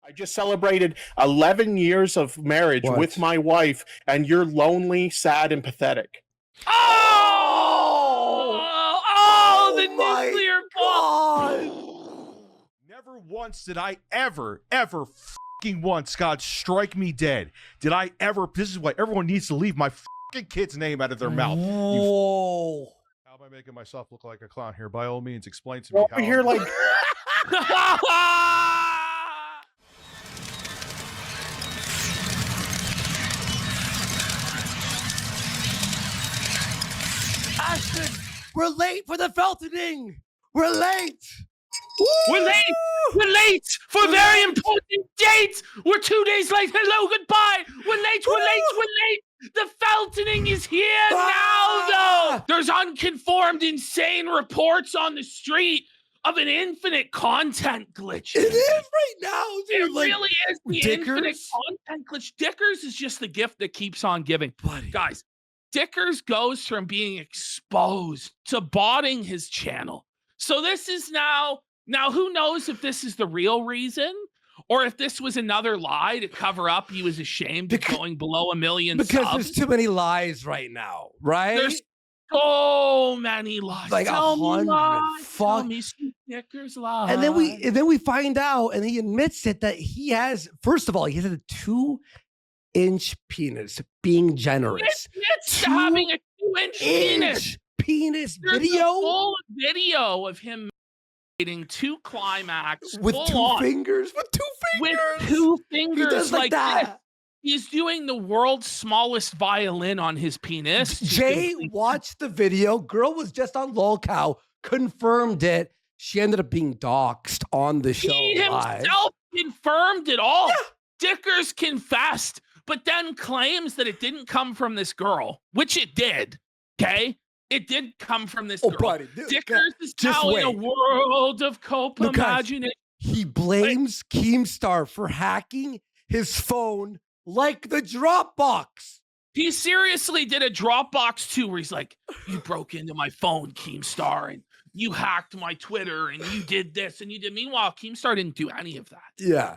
I just celebrated 11 years of marriage with my wife, and you're lonely, sad, and pathetic. The nuclear bomb! Never once did I ever fucking once, God, strike me dead. Did I ever? This is what everyone needs to leave my fucking kid's name out of their mouth. Whoa. How am I making myself look like a clown here? By all means, explain to me how. Here, like. Ashton, we're late for the Feltoning. We're late. We're late. We're late for a very important date. We're 2 days late. Hello, goodbye. We're late. We're late. We're late. The Feltoning is here now, though. There's unconfirmed, insane reports on the street of an infinite content glitch. It is right now, dude. It really is the infinite content glitch. Dickers is just the gift that keeps on giving. Buddy. Guys, Dickers goes from being exposed to botting his channel. So this is now who knows if this is the real reason or if this was another lie to cover up he was ashamed of going below 1 million subs. Because there's too many lies right now, right? There's so many lies. Like 100. Tell me some Dickers lies. And then we find out, and he admits it, that he has, first of all, he has a 2-inch penis, being generous. It's having a 2-inch penis. There's video? A full video of him making 2 climax with 2 fingers. With 2 fingers. With 2 fingers. He does like that. This. He's doing the world's smallest violin on his penis. Jay watched the video. Girl was just on lolcow, confirmed it. She ended up being doxxed on the show. He himself confirmed it all. Yeah. Dickers confessed, but then claims that it didn't come from this girl, which it did. Okay? It did come from this girl. Buddy, Dickers is now in a world of cope imagination. He blames Keemstar for hacking his phone like the Dropbox. He seriously did a Dropbox too, where he's like, you broke into my phone, Keemstar, and you hacked my Twitter, and you did this, and you did. Meanwhile, Keemstar didn't do any of that. Yeah.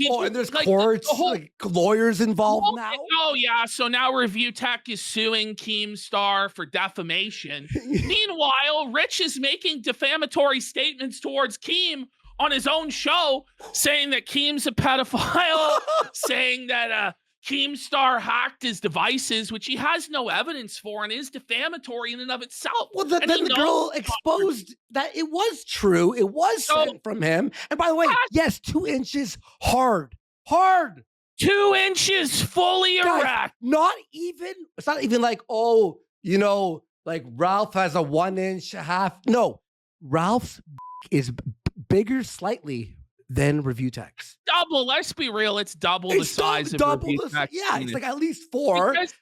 And there's like, courts, like lawyers involved now. Oh, yeah. So now Review Tech is suing Keemstar for defamation. Meanwhile, Rich is making defamatory statements towards Keem on his own show, saying that Keem's a pedophile, saying that Keemstar hacked his devices, which he has no evidence for and is defamatory in and of itself. Well, then the girl exposed that it was true. It was sent from him. And by the way, yes, 2 inches hard. 2 inches fully erect. It's not even like, like Ralph has a 1-inch half. No, Ralph's is bigger slightly than Review Tech's. Double. Let's be real. It's double the size of Review Tech. Yeah, it's like at least 4. Because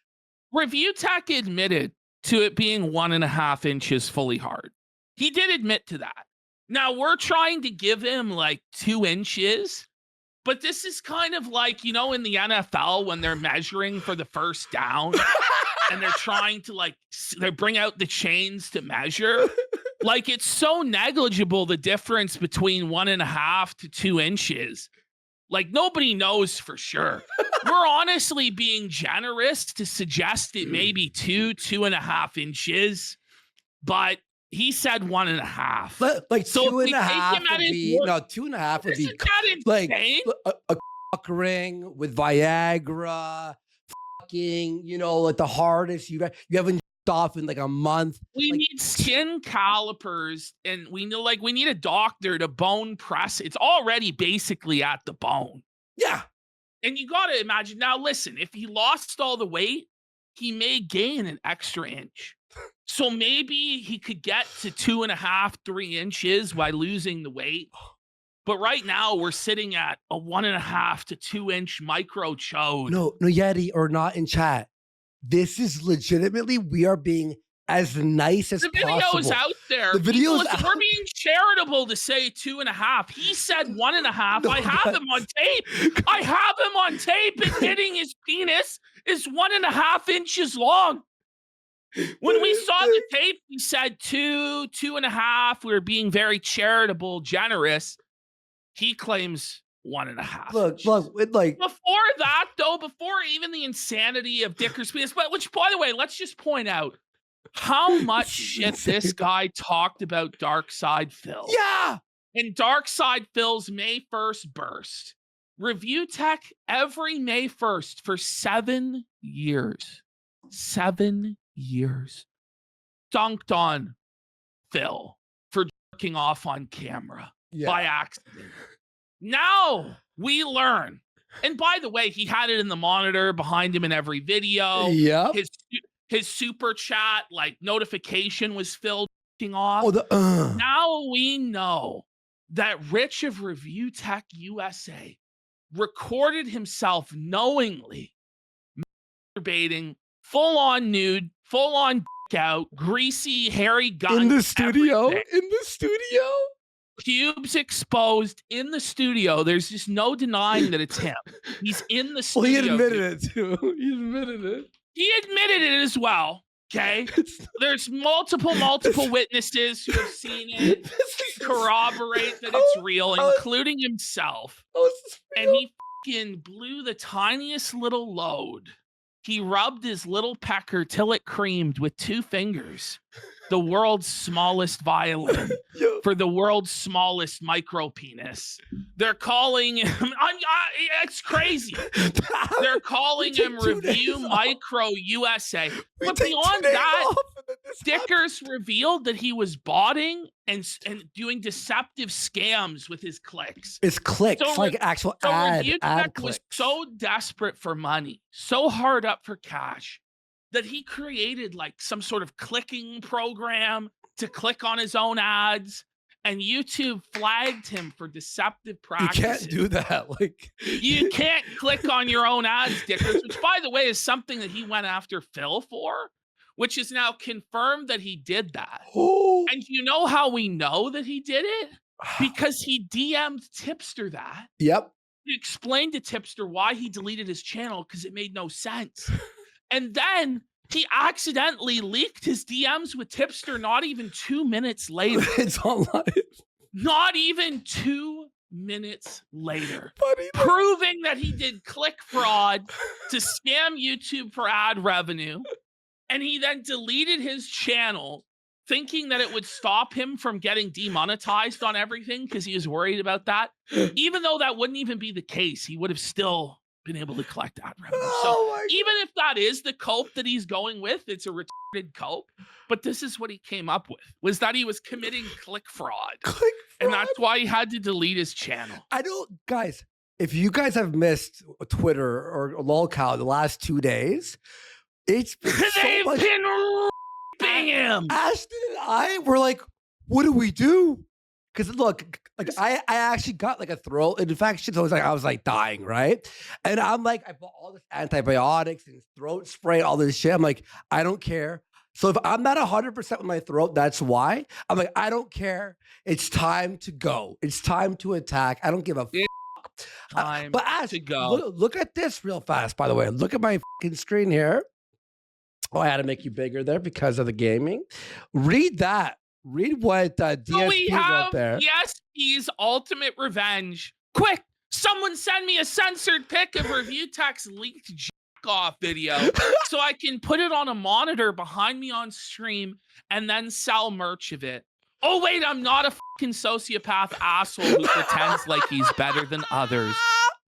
Review Tech admitted to it being 1.5 inches fully hard. He did admit to that. Now we're trying to give him like 2 inches, but this is kind of like, in the NFL when they're measuring for the first down and they're trying to they bring out the chains to measure. Like, it's so negligible, the difference between 1.5 to 2 inches. Like, nobody knows for sure. We're honestly being generous to suggest it may be 2.5 inches, but he said 1.5. Like so 2.5 would be, 2.5 would be like a ring with Viagra, fucking, like the hardest you haven't off in like a month. We need skin calipers, and we need a doctor to bone press. It's already basically at the bone. Yeah. And you got to imagine, now listen, if he lost all the weight, he may gain an extra inch. So maybe he could get to 2.5, 3 inches by losing the weight. But right now we're sitting at a 1.5 to 2 inch micro chode. No, Yeti, or not in chat. This is legitimately, we are being as nice as possible. The video's out there. The video's out. We're being charitable to say 2.5. He said 1.5. I have him on tape. I have him on tape admitting his penis is 1.5 inches long. When we saw the tape, he said 2.5. We were being very charitable, generous. He claims 1.5 Look, inches. like Before that, though, before even the insanity of Dicker's penis, which, by the way, let's just point out how much shit this guy talked about Dark Side Phil. Yeah. And Dark Side Phil's May 1st burst. Review Tech every May 1st for 7 years. 7 years. Dunked on Phil for jerking off on camera by accident. Now we learn. And by the way, he had it in the monitor behind him in every video. Yeah. His super chat, like, notification was Phil jerking off. Now we know that Rich of Review Tech USA recorded himself knowingly masturbating, full on nude, full on out, greasy, hairy gun. In the studio? Everything. In the studio? Pubes exposed in the studio. There's just no denying that it's him. He's in the studio. Well, he admitted it too. He admitted it. He admitted it as well. Okay. There's multiple witnesses who have seen it, corroborate that it's real, including himself. And he fucking blew the tiniest little load. He rubbed his little pecker till it creamed with 2 fingers. The world's smallest violin for the world's smallest micro penis. They're calling him, it's crazy. They're calling him Review Micro USA. But beyond that, Dickers revealed that he was botting and doing deceptive scams with his clicks. It's clicks, like actual ad Tech clicks. was so desperate for money, so hard up for cash, that he created like some sort of clicking program to click on his own ads, and YouTube flagged him for deceptive practices. You can't do that. Like, you can't click on your own ads, Dickers, which, by the way, is something that he went after Phil for, which is now confirmed that he did that. And you know how we know that he did it? Because he DM'd Tipster that. Yep. He explained to Tipster why he deleted his channel because it made no sense. And then he accidentally leaked his DMs with Tipster not even 2 minutes later. It's online. Not even 2 minutes later. Proving that he did click fraud to scam YouTube for ad revenue. And he then deleted his channel thinking that it would stop him from getting demonetized on everything because he was worried about that. Even though that wouldn't even be the case, he would have still been able to collect ad revenue. So even if that is the cope that he's going with, it's a retarded cope. But this is what he came up with, was that he was committing click fraud. And that's why he had to delete his channel. Guys, if you guys have missed Twitter or lolcow the last 2 days, it's been so much. Been raping him. Ashton and I were like, what do we do? Because look, like I actually got like a throat infection. So I was like dying, right? And I'm like, I bought all this antibiotics and throat spray, all this shit. I'm like, I don't care. So if I'm not 100% with my throat, that's why. I'm like, I don't care. It's time to go. It's time to attack. I don't give a fuck. Time but Ash, to go. Look at this real fast, by the way. Look at my fucking screen here. Oh, I had to make you bigger there because of the gaming. Read that. Read what DSP wrote there. ESP's Ultimate Revenge. Quick, someone send me a censored pic of Review Tech's leaked jack-off video so I can put it on a monitor behind me on stream and then sell merch of it. Oh, wait, I'm not a fucking sociopath asshole who pretends like he's better than others.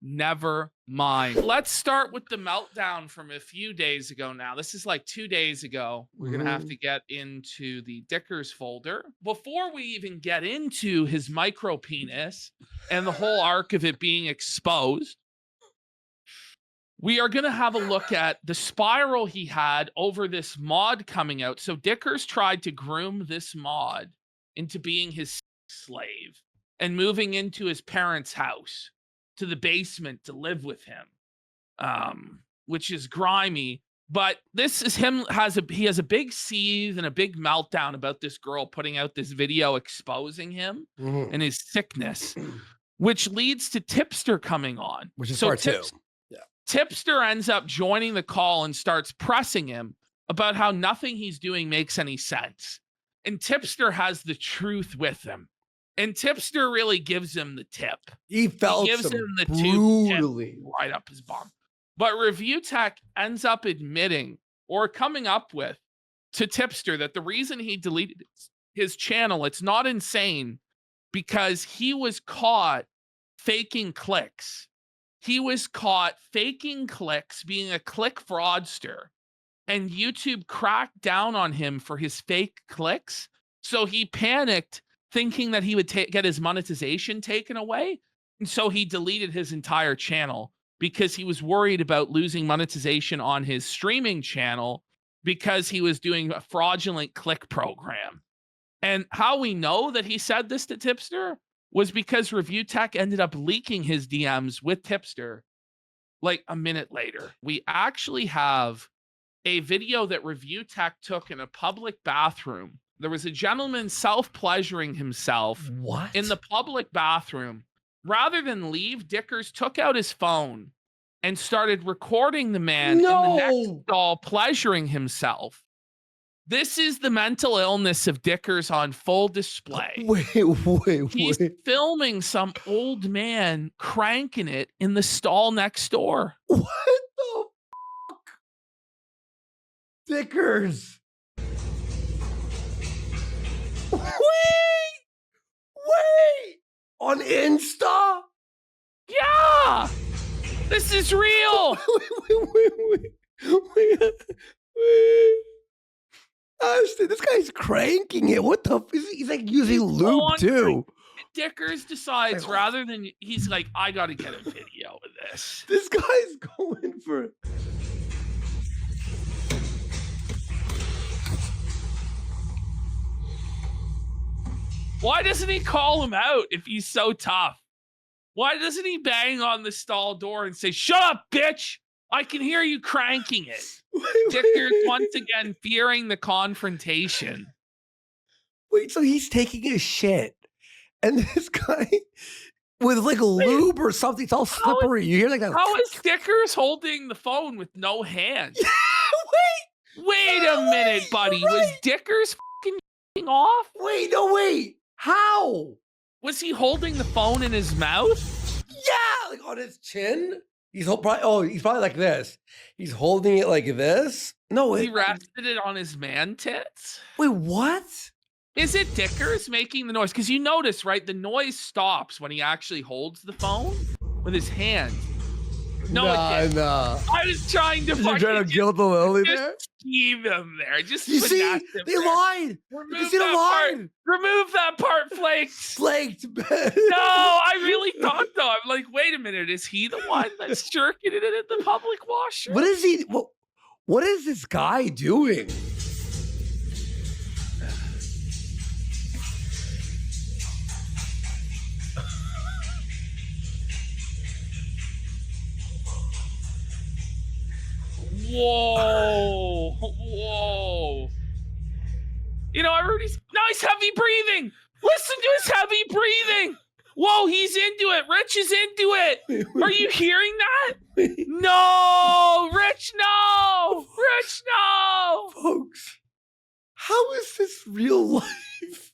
Never mind. Let's start with the meltdown from a few days ago now. This is like 2 days ago. We're going to have to get into the Dickers folder. Before we even get into his micro penis and the whole arc of it being exposed, we are going to have a look at the spiral he had over this mod coming out. So Dickers tried to groom this mod into being his slave and moving into his parents' house, to the basement to live with him, which is grimy. But this is him. He has a big seethe and a big meltdown about this girl putting out this video exposing him and his sickness, which leads to Tipster coming on. Which is part 2. Yeah. Tipster ends up joining the call and starts pressing him about how nothing he's doing makes any sense. And Tipster has the truth with him. And Tipster really gives him the tip. He gives him the brutally right up his bum. But Review Tech ends up admitting or coming up with to Tipster that the reason he deleted his channel, it's not insane, because he was caught faking clicks. He was caught faking clicks, being a click fraudster, and YouTube cracked down on him for his fake clicks. So he panicked, thinking that he would get his monetization taken away. And so he deleted his entire channel because he was worried about losing monetization on his streaming channel because he was doing a fraudulent click program. And how we know that he said this to Tipster was because Review Tech ended up leaking his DMs with Tipster like a minute later. We actually have a video that Review Tech took in a public bathroom. There was a gentleman self-pleasuring himself in the public bathroom. Rather than leave, Dickers took out his phone and started recording the man in the next stall pleasuring himself. This is the mental illness of Dickers on full display. He's filming some old man cranking it in the stall next door. What the fuck? Dickers. Wait! On Insta? Yeah! This is real! Wait. Austin, this guy's cranking it. What the? He's like using lube too. Dickers decides rather than he's like, I got to get a video of this. This guy's going for it. Why doesn't he call him out if he's so tough? Why doesn't he bang on the stall door and say, shut up, bitch? I can hear you cranking it. Dickers once again fearing the confrontation. Wait, so he's taking a shit, and this guy with like a lube or something, it's all slippery. You hear like that? How is Dickers holding the phone with no hands? Wait a minute, buddy. Right. Was Dickers fucking off? Wait. How? Was he holding the phone in his mouth? Yeah, like on his chin. He's probably like this. He's holding it like this. No, he rested it on his man tits. Wait, what? Is it Dickers making the noise? Because you notice, right? The noise stops when he actually holds the phone with his hand. No, it didn't. I was trying to You're trying to guilt the lily there? Scheme him there. Just you see, they lied. You see the line. Remove that part, Flakes. Flaked. No, I really thought though. I'm like, wait a minute. Is he the one that's jerking it in the public washroom? What is he? What is this guy doing? Whoa. You know, he's heavy breathing. Listen to his heavy breathing. Whoa, he's into it. Rich is into it. Are you hearing that? No, Rich, no. Rich, no. Folks, how is this real life?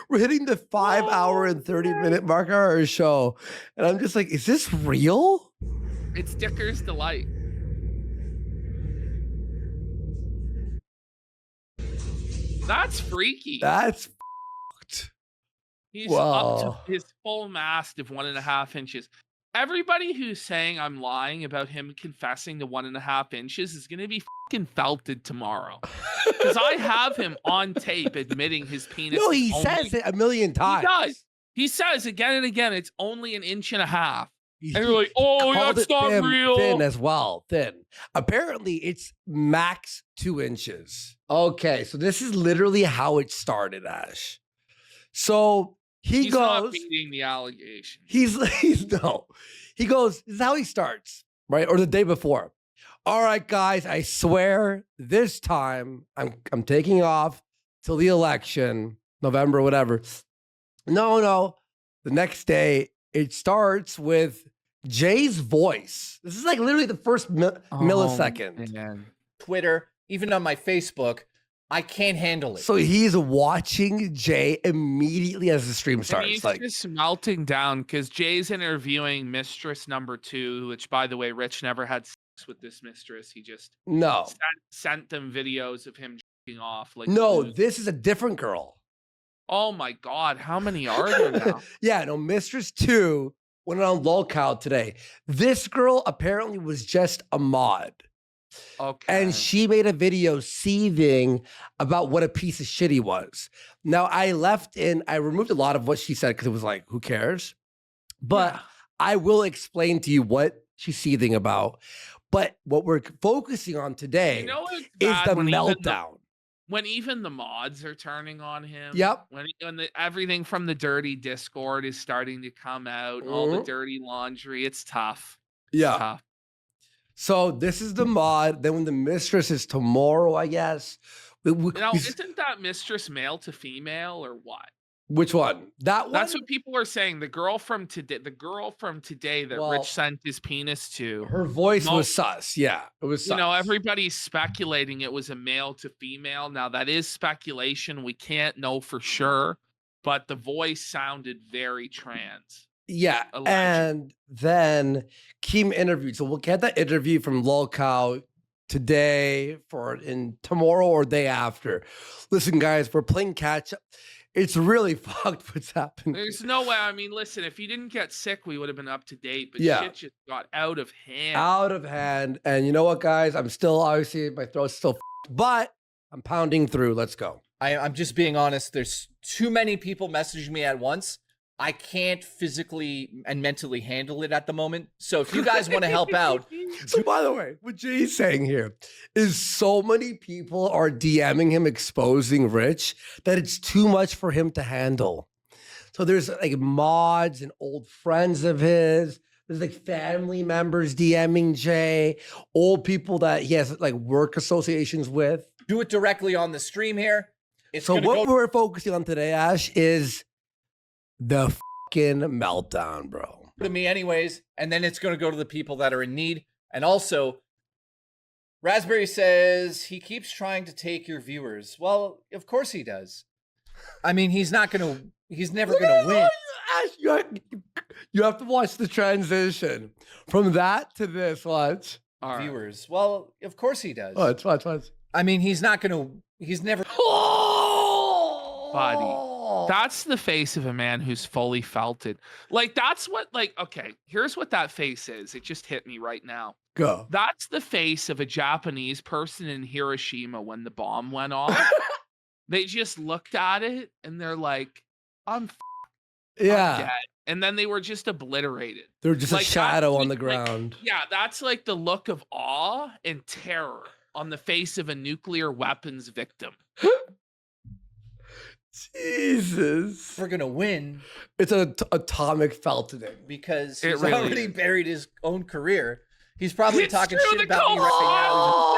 We're hitting the 5-hour and 30-minute mark of our show. And I'm just like, is this real? It's Dickers' delight. That's freaky. That's fucked. He's up to his full mast of 1.5 inches. Everybody who's saying I'm lying about him confessing to 1.5 inches is going to be fucking felted tomorrow. Because I have him on tape admitting his penis. No, he says it a million times. He does. He says again and again, it's only 1.5 inches. And you're like, oh, that's not real. Thin as well. Thin. Apparently, it's max 2 inches. Okay, so this is literally how it started, Ash. So he's not beating the allegation. He goes, this is how he starts, right? Or the day before. All right, guys, I swear this time I'm taking off till the election, November, whatever. No. The next day, it starts with Jay's voice. This is like literally the first millisecond. Man. Twitter, even on my Facebook, I can't handle it. So he's watching Jay immediately as the stream starts. And he's like just melting down because Jay's interviewing mistress number 2, which, by the way, Rich never had sex with this mistress. He just sent them videos of him jerking off. Like, no, this is a different girl. Oh my God, how many are there now? Yeah, no, Mistress 2 went on lolcow today. This girl apparently was just a mod. Okay. And she made a video seething about what a piece of shit he was. Now, I removed a lot of what she said because it was like, who cares? But I will explain to you what she's seething about. But what we're focusing on today is the meltdown. When even the mods are turning on him. Yep. When everything from the dirty Discord is starting to come out, all the dirty laundry, it's tough. It's tough. So this is the mod. Then when the mistress is tomorrow, I guess. Now, isn't that mistress male to female or what? Which one? That one? That's what people are saying. The girl from today that Rich sent his penis to. Her voice was sus. Yeah, it was sus. You know, everybody's speculating it was a male to female. Now, that is speculation. We can't know for sure. But the voice sounded very trans. Yeah, and then Kim interviewed. So we'll get that interview from lolcow today in tomorrow or day after. Listen, guys, we're playing catch up. It's really fucked what's happening. There's no way. I mean, listen, if you didn't get sick, we would have been up to date. But shit just got out of hand. Out of hand. And you know what, guys? I'm still, obviously, my throat's still but I'm pounding through. Let's go. I'm just being honest. There's too many people messaging me at once. I can't physically and mentally handle it at the moment. So if you guys want to help out. So by the way, what Jay's saying here is so many people are DMing him exposing Rich that it's too much for him to handle. So there's like mods and old friends of his. There's like family members DMing Jay, old people that he has like work associations with. Do it directly on the stream here. So what we're focusing on today, Ash, is the fucking meltdown, bro. To me anyways, and then it's going to go to the people that are in need. And also, Raspberry says he keeps trying to take your viewers. Well, of course he does. I mean, he's never going to win. Ash, you have to watch the transition from that to this. Watch. Viewers. Well, of course he does. Watch. I mean, he's never. Buddy. That's the face of a man who's fully felt it. Like, that's what, like, okay, here's what that face is. It just hit me right now. Go. That's the face of a Japanese person in Hiroshima when the bomb went off. They just looked at it and they're like, I'm dead. And then they were just obliterated. They're just like a shadow on the ground. That's like the look of awe and terror on the face of a nuclear weapons victim. Jesus. We're going to win. It's an atomic felting because he's already buried his own career. He's probably talking shit about me right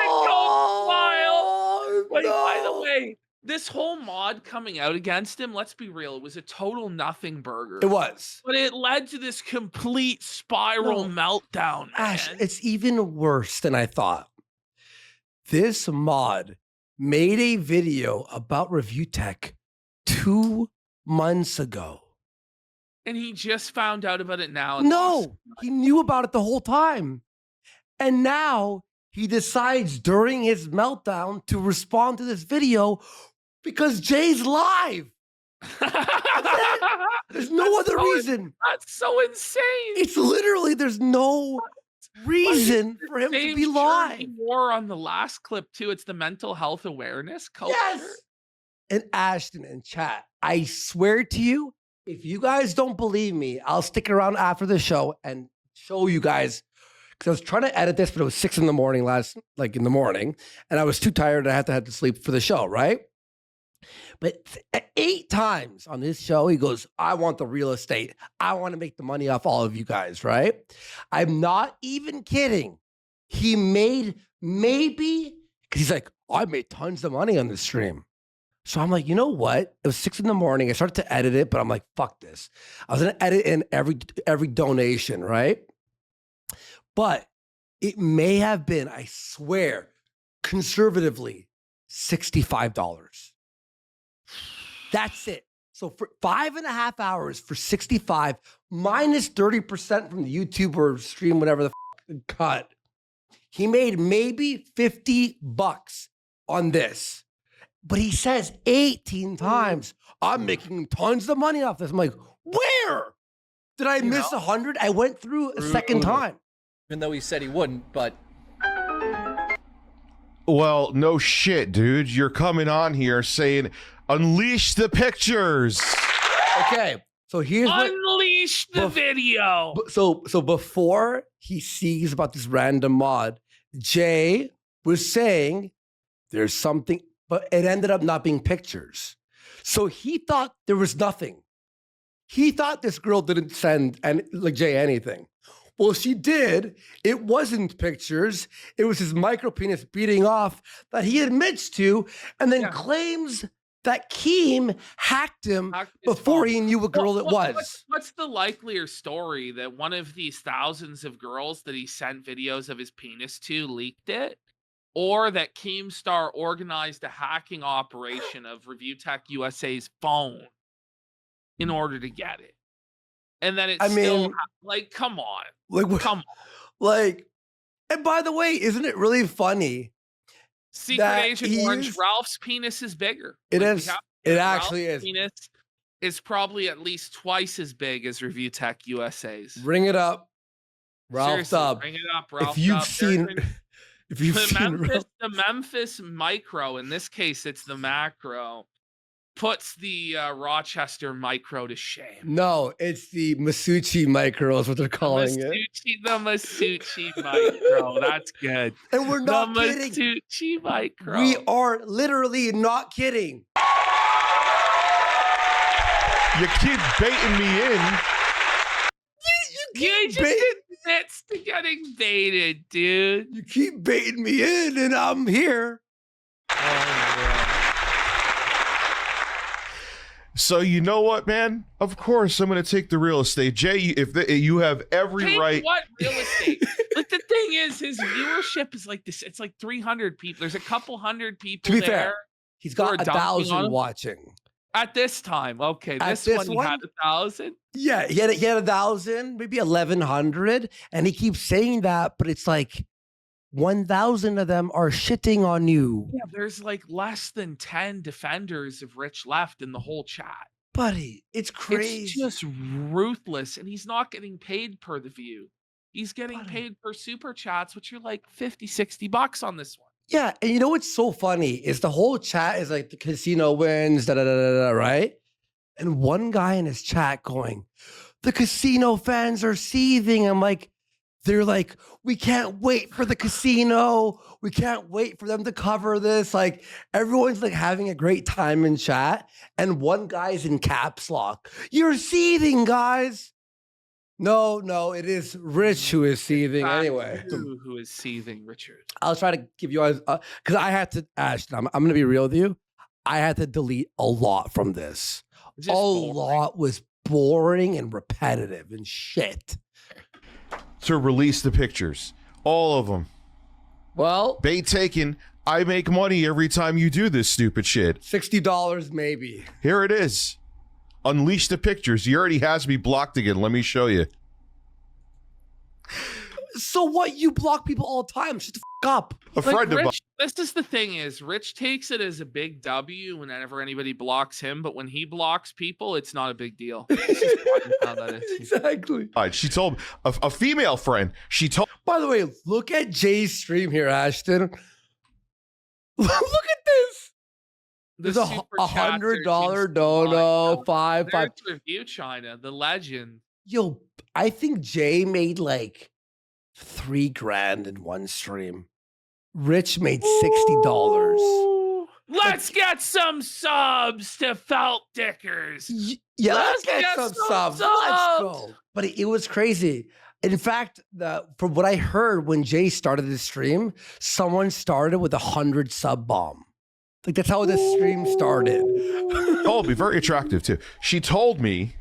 now. By the way, this whole mod coming out against him, let's be real, it was a total nothing burger. It was. But it led to this complete spiral meltdown. Ash, it's even worse than I thought. This mod made a video about review tech 2 months ago. And he just found out about it now. No, he knew about it the whole time. And now he decides during his meltdown to respond to this video because Jay's live. There's no other reason. That's so insane. It's literally, there's no reason for him to be live. War on the last clip too. It's the mental health awareness culture. Yes. And Ashton and chat, I swear to you, if you guys don't believe me, I'll stick around after the show and show you guys. Because I was trying to edit this, but it was 6 in the morning in the morning, and I was too tired. I had to sleep for the show, right? But 8 times on this show, he goes, I want the real estate. I want to make the money off all of you guys, right? I'm not even kidding. He made maybe, because he's like, I made tons of money on this stream. So I'm like, you know what? It was 6 in the morning. I started to edit it, but I'm like, fuck this. I was going to edit in every donation, right? But it may have been, I swear, conservatively, $65. That's it. So for 5.5 hours for 65 minus 30% from the YouTube or stream, whatever the cut, he made maybe $50 on this. But he says 18 times, I'm making tons of money off this. I'm like, where? Did I miss 100? I went through a second time. Even though he said he wouldn't, but. Well, no shit, dude. You're coming on here saying, unleash the pictures. Okay, so here's unleash the video. So before he sees about this random mod, Jay was saying there's something, but it ended up not being pictures. So he thought there was nothing. He thought this girl didn't send Jay anything. Well, she did. It wasn't pictures. It was his micro penis beating off that he admits to, and then claims that Keem hacked him before he knew what girl it was. What's the likelier story, that one of these thousands of girls that he sent videos of his penis to leaked it, or that Keemstar organized a hacking operation of Review Tech USA's phone in order to get it? And then it's come on. Come on. And by the way, isn't it really funny? Secret Agent Orange, Ralph's penis is bigger. It is. It actually is. Penis is probably at least twice as big as Review Tech USA's. Bring it up. Ralph Dub. Bring it up, Ralph. If you've seen the Memphis Micro, in this case it's the Macro, puts the Rochester Micro to shame. No, it's the Masucci Micro is what they're calling it. The Masucci Micro. That's good. And we're not kidding. The Masucci Micro. We are literally not kidding. You keep baiting me in. You just admits to getting baited, dude. You keep baiting me in, and I'm here. So you know what, man? Of course, I'm going to take the real estate, Jay. You have every right. What real estate? Like, the thing is, his viewership is like this. It's like 300 people. There's a couple hundred people. To be fair, he's got 1,000 watching at this time. Okay, this one he had 1,000. Yeah, he had 1,000, maybe 1,100, and he keeps saying that, but it's like 1,000 of them are shitting on you. Yeah, there's like less than 10 defenders of Rich left in the whole chat. Buddy, it's crazy. It's just ruthless, and he's not getting paid per the view. He's getting paid per super chats, which are like $50-$60 on this one. Yeah, and you know what's so funny is the whole chat is like the casino wins, right? And one guy in his chat going, the casino fans are seething. I'm like, they're like, we can't wait for the casino. We can't wait for them to cover this. Like, everyone's like having a great time in chat. And one guy's in caps lock. You're seething, guys. No, it is Rich who is seething anyway. Who is seething, Richard? I'll try to give you because I had to, Ashton, I'm going to be real with you. I had to delete a lot from this. A lot was boring and repetitive and shit. To release the pictures, all of them. Well, bait taken. I make money every time you do this stupid shit. $60 maybe. Here it is. Unleash the pictures. He already has me blocked again. Let me show you. So what? You block people all the time. Shut the f up. A friend of mine. This is the thing is, Rich takes it as a big W whenever anybody blocks him, but when he blocks people, it's not a big deal. How that is. Exactly. She told a female friend. She told. By the way, look at Jay's stream here, Ashton. Look at this. There's a $100 dono, five. Review China, the legend. Yo, I think Jay made like $3,000 in one stream. Rich made $60. Let's get some subs to Felt Dickers. Yeah, let's get some subs. Let's go. But it was crazy. In fact, from what I heard when Jay started the stream, someone started with 100 sub bomb. Like, that's how the stream started. Told me, very attractive too. She told me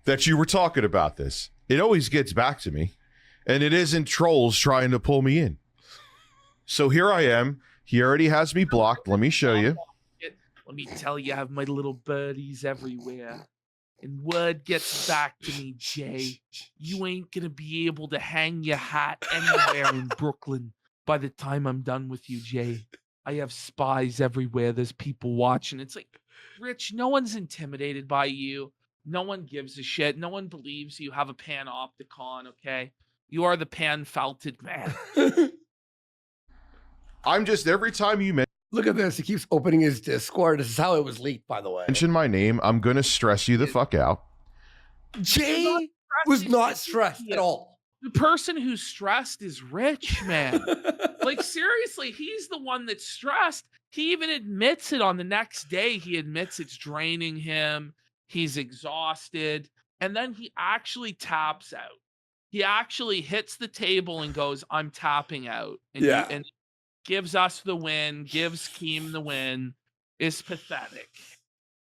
that you were talking about this. It always gets back to me, and it isn't trolls trying to pull me in. So here I am He already has me blocked. Let me show you. Let me tell you, I have my little birdies everywhere. And word gets back to me, Jay. You ain't gonna be able to hang your hat anywhere in Brooklyn by the time I'm done with you, Jay. I have spies everywhere. There's people watching. It's like, Rich, no one's intimidated by you. No one gives a shit. No one believes you have a panopticon, okay? You are the pan-felted man. I'm just, every time you Look at this. He keeps opening his Discord. This is how it was leaked, by the way. mention my name, I'm going to stress you the fuck out. Jay was not stressed at all. The person who's stressed is Rich, man. Like, seriously, he's the one that's stressed. He even admits it on the next day. He admits it's draining him. He's exhausted. And then he actually taps out. He actually hits the table and goes, I'm tapping out. And, and gives us the win, gives Keem the win. Is pathetic.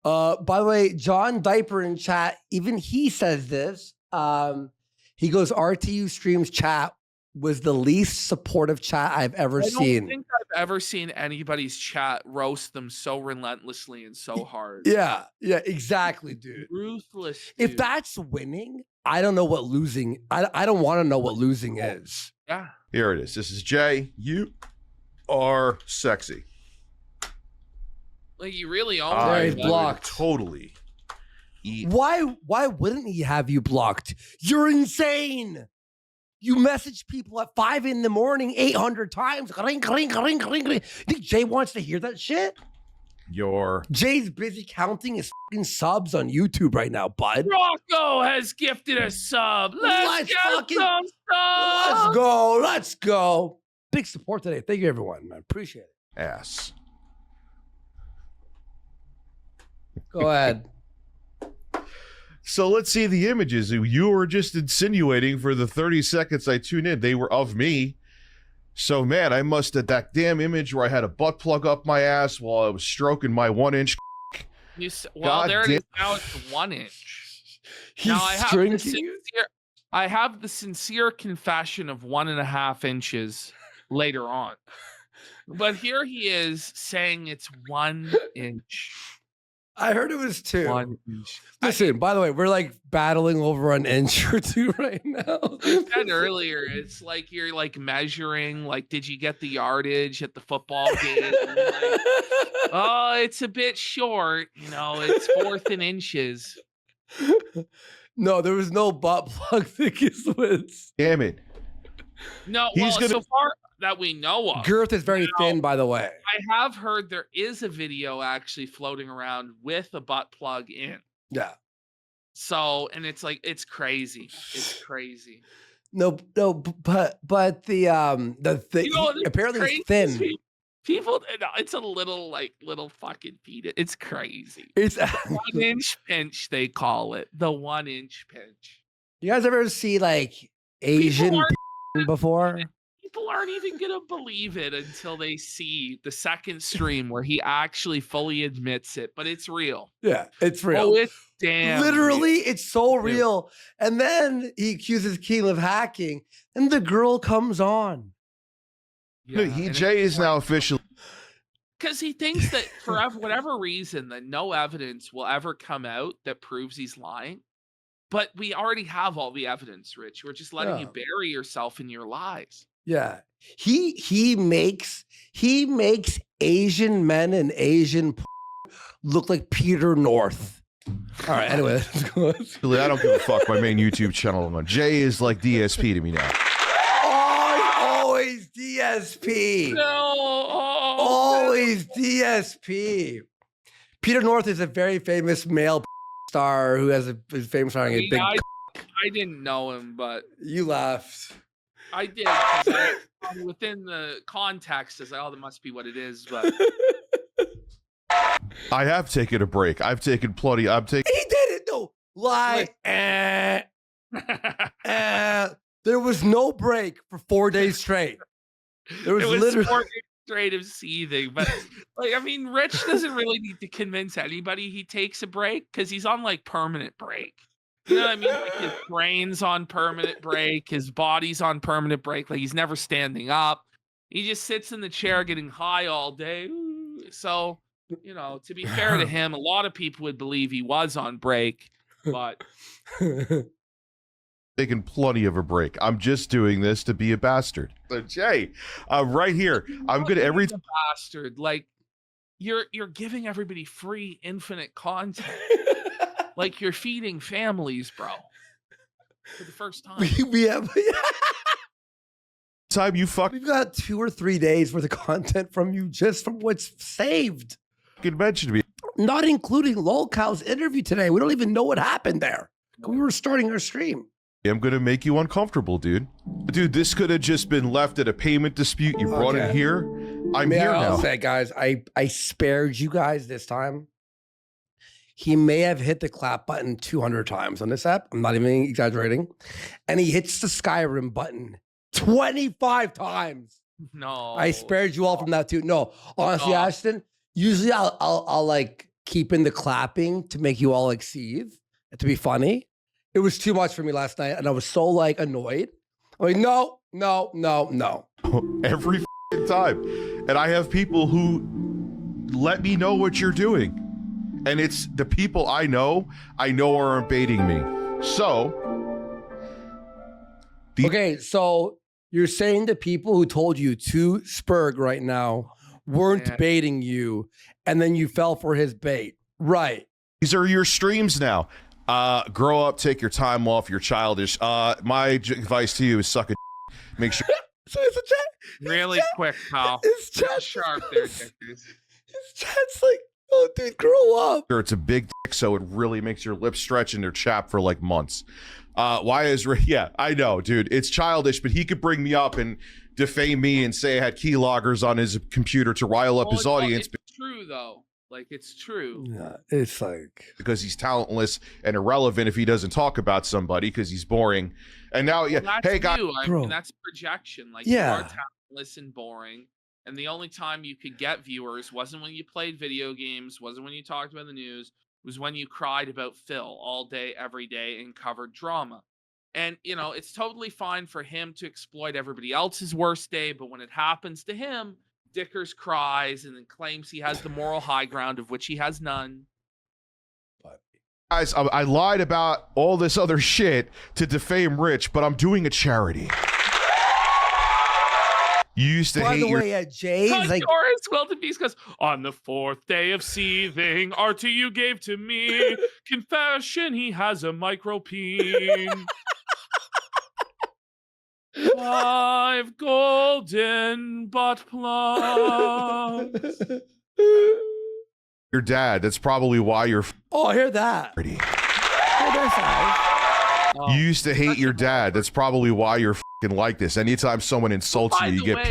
By the way, John Diaper in chat, even he says this. He goes, RTU streams chat was the least supportive chat I've ever seen. I don't think I've ever seen anybody's chat roast them so relentlessly and so hard. Yeah, exactly, dude. Ruthless. Dude. If that's winning, I don't know what losing. I don't want to know what losing is. Yeah. Here it is. This is Jay. You are sexy. Like, you really own there. He's blocked. Totally. Why wouldn't he have you blocked? You're insane. You message people at 5 a.m, 800 times. Ring, ring, ring, ring, ring. You think Jay wants to hear that shit? Jay's busy counting his fucking subs on YouTube right now, bud. Rocco has gifted a sub. Let's get some subs. Let's go. Big support today. Thank you, everyone, man. Appreciate it. Ass. Go ahead. So let's see the images. You were just insinuating for the 30 seconds I tuned in, they were of me. So, man, I must have that damn image where I had a butt plug up my ass while I was stroking my 1-inch. Well, there it is. Now it's 1 inch. Now I have the sincere confession of 1.5 inches later on. But here he is saying it's 1 inch. I heard it was 2. 1 inch. Listen, by the way, we're like battling over an inch or 2 right now. I said earlier, it's like you're like measuring, like, did you get the yardage at the football game? Like, oh, it's a bit short. You know, it's 4th in inches. No, there was no butt plug thickest widths. Damn it. No, so far that we know of. Girth is very thin, by the way. I have heard there is a video actually floating around with a butt plug in. Yeah. So, and it's like, it's crazy. It's crazy. No, but the you know, apparently it's thin. People, it's a little fucking feet. It's crazy. It's 1 inch pinch, they call it. The 1 inch pinch. You guys ever see like Asian before? People aren't even gonna believe it until they see the second stream where he actually fully admits it, but it's real. Yeah, it's real. Oh, it's damn literally real. It's so real. And then he accuses Kino of hacking, and the girl comes on. Yeah, Jay is now officially, because he thinks that for whatever reason that no evidence will ever come out that proves he's lying. But we already have all the evidence, Rich. We're just letting you bury yourself in your lies. Yeah. He makes Asian men and Asian look like Peter North. All right, anyway, let's go. I don't give a fuck. My main YouTube channel. Jay is like DSP to me now. Always DSP. No. Always DSP. Peter North is a very famous male star who has is famous for having a big. I didn't know him, but you laughed. I did. Within the context, is like, oh, that must be what it is. But I have taken a break. I've taken plenty. He did it though. Lie. There was no break for 4 days straight. There was literally 4 days straight of seething. But like, I mean, Rich doesn't really need to convince anybody he takes a break because he's on like permanent break. You know what I mean? Like, his brain's on permanent break, his body's on permanent break. Like, he's never standing up. He just sits in the chair getting high all day. So, you know, to be fair to him, a lot of people would believe he was on break, but taking plenty of a break. I'm just doing this to be a bastard. So Jay, right here, I'm gonna every bastard. Like you're giving everybody free infinite content. Like you're feeding families, bro. For the first time. We have time you we've got 2 or 3 days worth of content from you just from what's saved. fucking mentioned me. Not including Lolcow's interview today. We don't even know what happened there. We were starting our stream. I'm gonna make you uncomfortable, dude. Dude, this could have just been left at a payment dispute. You brought it here. I'm here now. I'll say, guys, I spared you guys this time. He may have hit the clap button 200 times on this app. I'm not even exaggerating. And he hits the Skyrim button 25 times. No. I spared you all from that too. No, honestly, Ashton, usually I'll like keep in the clapping to make you all like seethe, to be funny. It was too much for me last night, and I was so like annoyed. I'm like, no. Every time. And I have people who let me know what you're doing. And it's the people I know are baiting me. So. Okay, so you're saying the people who told you to Spurg right now weren't baiting you, and then you fell for his bait. Right. These are your streams now. Grow up, take your time off, you're childish. My advice to you is suck a make sure. So it's a chat. Really quick, pal. It's chat sharp there, Dickers. His chat's like, oh, dude, grow up. It's a big dick, so it really makes your lips stretch and they're chapped for like months. Why is yeah, I know, dude. It's childish, but he could bring me up and defame me and say I had keyloggers on his computer to rile up his audience. It's true though. Like it's true. Yeah, it's like because he's talentless and irrelevant if he doesn't talk about somebody because he's boring. And now, hey guys, I mean, that's projection. Like you are talentless and boring. And the only time you could get viewers wasn't when you played video games, wasn't when you talked about the news, was when you cried about Phil all day, every day, and covered drama. And, you know, it's totally fine for him to exploit everybody else's worst day, but when it happens to him, Dickers cries and then claims he has the moral high ground of which he has none. Guys, I lied about all this other shit to defame Rich, but I'm doing a charity. You used to hate your... Jay's like... Doris Wildebeest goes, on the 4th day of seething, RTU you gave to me confession he has a micropeen. 5 golden butt plugs. Your dad, that's probably why you're... Oh, I hear that. Pretty. Oh, you used to hate your dad. That's probably why you're like this. Anytime someone insults you, you get...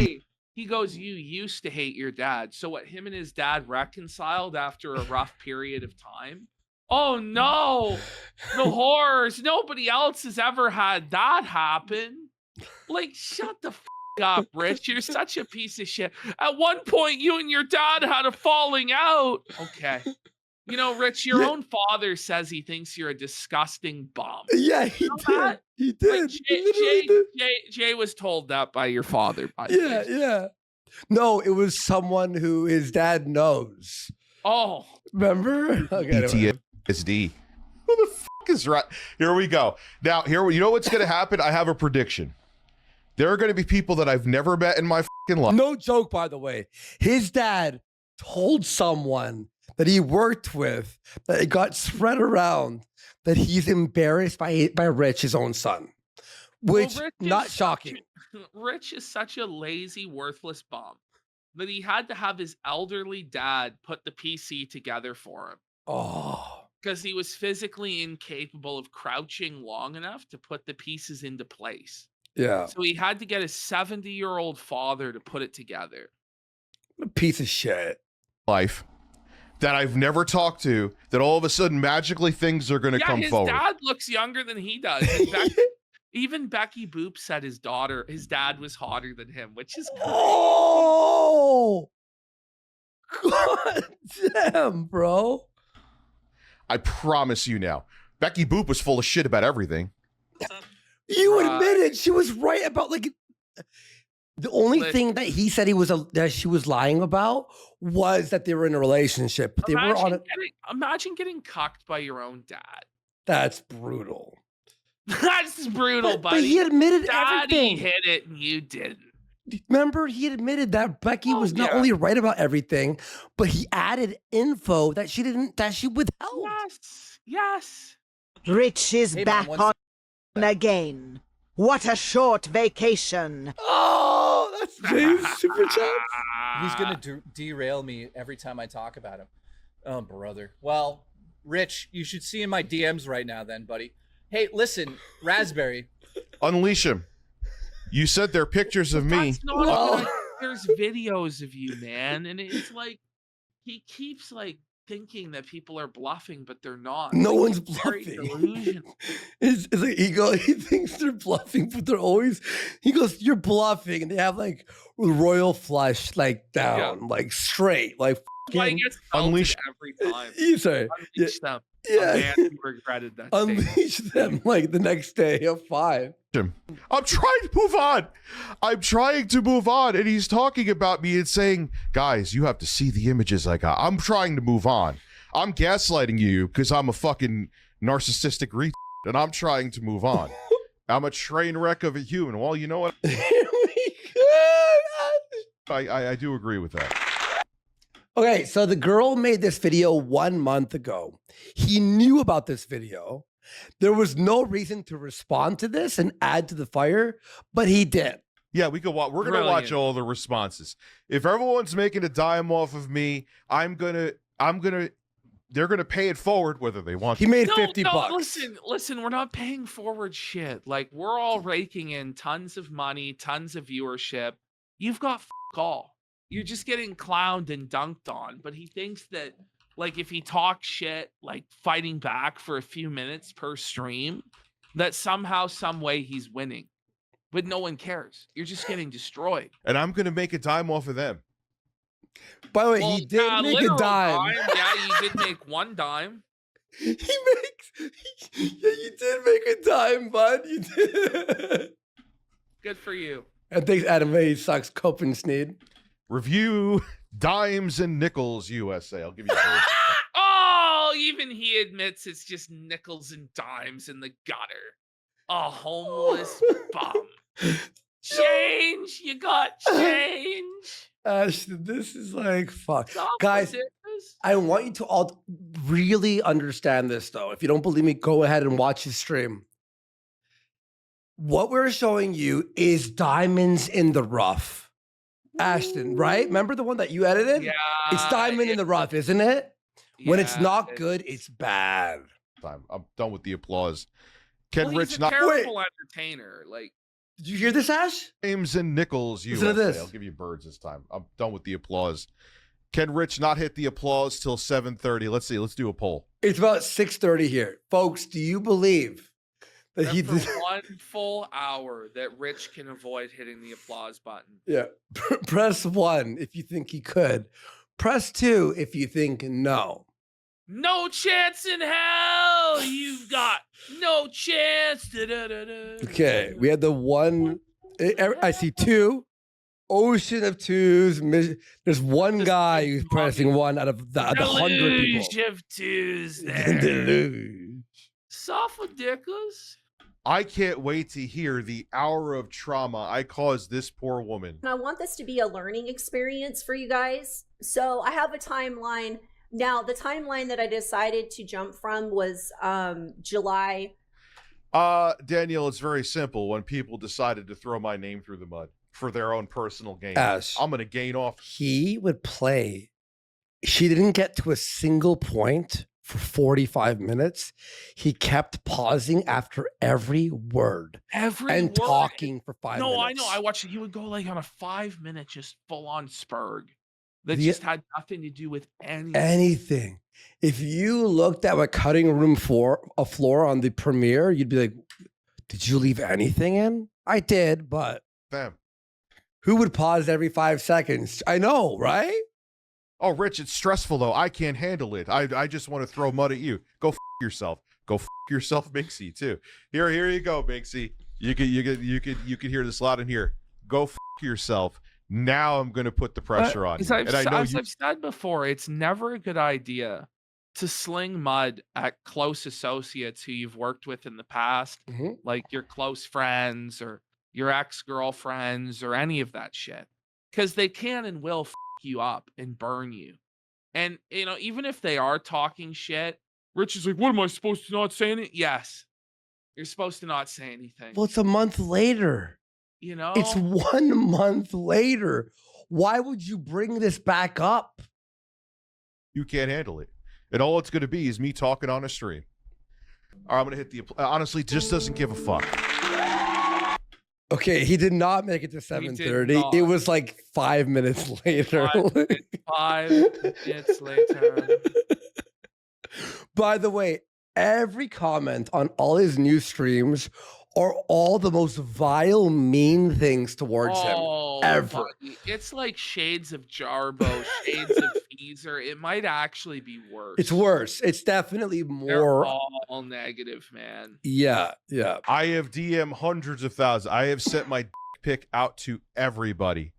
He goes, you used to hate your dad. So what, him and his dad reconciled after a rough period of time? Oh no, the horrors. Nobody else has ever had that happen. Like, shut the up, Rich. You're such a piece of shit. At one point, you and your dad had a falling out. Okay. You know, Rich, your own father says he thinks you're a disgusting bum. Yeah, he did. That? He did. Like, Jay was told that by your father. By the way. Yeah. No, it was someone who his dad knows. Oh. Remember? Okay, PTSD. Who the fuck is right? Here we go. Now, you know what's going to happen? I have a prediction. There are going to be people that I've never met in my fucking life. No joke, by the way. His dad told someone that he worked with that it got spread around that he's embarrassed by Rich, his own son. Which, not shocking. Rich is such a lazy, worthless bum that he had to have his elderly dad put the PC together for him. Oh. Because he was physically incapable of crouching long enough to put the pieces into place. Yeah. So he had to get his 70-year-old father to put it together. A piece of shit. Life that I've never talked to, that all of a sudden magically things are going to come forward. His dad looks younger than he does. Even Becky Boop said his dad was hotter than him, which is crazy. Oh, God damn, bro. I promise you now, Becky Boop was full of shit about everything. You admitted she was right about The only thing that he said that she was lying about was that they were in a relationship. They were on it. Imagine getting cucked by your own dad. That's brutal. That's brutal, buddy. But he admitted Daddy everything. hit it and you didn't. Remember, he admitted that Becky was not only right about everything, but he added info that she withheld. Yes. Rich is back on again. What a short vacation. Oh, that's Jay's super chat. He's going to derail me every time I talk about him. Oh, brother. Well, Rich, you should see in my DMs right now then, buddy. Hey, listen, Raspberry. Unleash him. You said they're pictures of me. There's videos of you, man. And it's like, he keeps like thinking that people are bluffing, but they're not. No like, one's bluffing. It's like he thinks they're bluffing, but they're always, he goes, you're bluffing. And they have like royal flush, like down, like straight, like unleash every time. Sorry. Unleash them. Yeah. A man who regretted that. Unleash them like the next day of 5. I'm trying to move on. I'm trying to move on. And he's talking about me and saying, guys, you have to see the images I got. I'm trying to move on. I'm gaslighting you because I'm a fucking narcissistic and I'm trying to move on. I'm a train wreck of a human. Well, you know what? I do agree with that. Okay, so the girl made this video 1 month ago. He knew about this video. There was no reason to respond to this and add to the fire, but he did. Yeah, we could watch. We're gonna watch all the responses. If everyone's making a dime off of me, they're gonna pay it forward whether they want. He made $50. Listen, we're not paying forward shit. Like, we're all raking in tons of money, tons of viewership. You've got all. You're just getting clowned and dunked on. But he thinks that, like, if he talks shit, like fighting back for a few minutes per stream, that somehow, some way he's winning. But no one cares. You're just getting destroyed. And I'm gonna make a dime off of them. By the way, he did make a dime. Yeah, you did make 1 dime. Yeah, you did make a dime, bud. You did. Good for you. And thanks, Adam. He sucks. Copen Sneed. Review Dimes and Nickels USA. I'll give you. Oh, even he admits it's just nickels and dimes in the gutter. A homeless bum. Change. You got change. Ashton, this is like fuck. Guys, I want you to all really understand this, though. If you don't believe me, go ahead and watch his stream. What we're showing you is diamonds in the rough. Ashton, right? Remember the one that you edited? Yeah. It's diamond in the rough, isn't it? When it's not good, it's bad. I'm done with the applause. Ken Rich, he's a not terrible entertainer. Like, did you hear this, Ash? James and Nichols USA. Listen to this. I'll give you birds this time. I'm done with the applause. Can Rich not hit the applause till 7:30? Let's see. Let's do a poll. It's about 6:30 here, folks. Do you believe that he for did 1 full hour that Rich can avoid hitting the applause button? Yeah. Press 1 if you think he could. Press 2 if you think no. No chance in hell. You've got no chance. Okay, we had the 1. I see 2. Ocean of 2s. There's one guy who's pressing 1 out of the 100 people. Deluge of 2s there. Soft ridiculous. I can't wait to hear the hour of trauma I caused this poor woman. And I want this to be a learning experience for you guys. So I have a timeline. Now, the timeline that I decided to jump from was July. Daniel, it's very simple. When people decided to throw my name through the mud for their own personal gain, Ash, I'm going to gain off. He would play. She didn't get to a single point for 45 minutes. He kept pausing after every word and talking for 5 minutes. No, I know. I watched it. He would go like on a 5-minute, just full on spurg that just had nothing to do with anything. If you looked at a cutting room floor on the premiere, you'd be like, did you leave anything in? I did, but Bam. Who would pause every 5 seconds? I know, right? Oh, Rich, it's stressful though. I can't handle it. I just want to throw mud at you. Go yourself. Go yourself, Minxie, too. Here you go, Minxie. You could hear this loud in here. Go yourself. Now I'm going to put the pressure on you. I've said before, it's never a good idea to sling mud at close associates who you've worked with in the past, like your close friends or your ex-girlfriends or any of that shit, because they can and will f you up and burn you. And, you know, even if they are talking shit, Rich is like, what am I supposed to not say anything? Yes, you're supposed to not say anything. Well, it's a month later. You know? It's 1 month later. Why would you bring this back up? You can't handle it. And all it's going to be is me talking on a stream. All right, I'm going to hit the... Honestly, just doesn't give a fuck. Okay, he did not make it to 7:30. It was like 5 minutes later. 5 minutes later. By the way, every comment on all his new streams are all the most vile, mean things towards him ever. It's like shades of Jarbo, shades of Feezer. It might actually be worse. It's worse. It's definitely more. They're all negative, man. Yeah, yeah. I have DM hundreds of thousands. I have sent my pic out to everybody.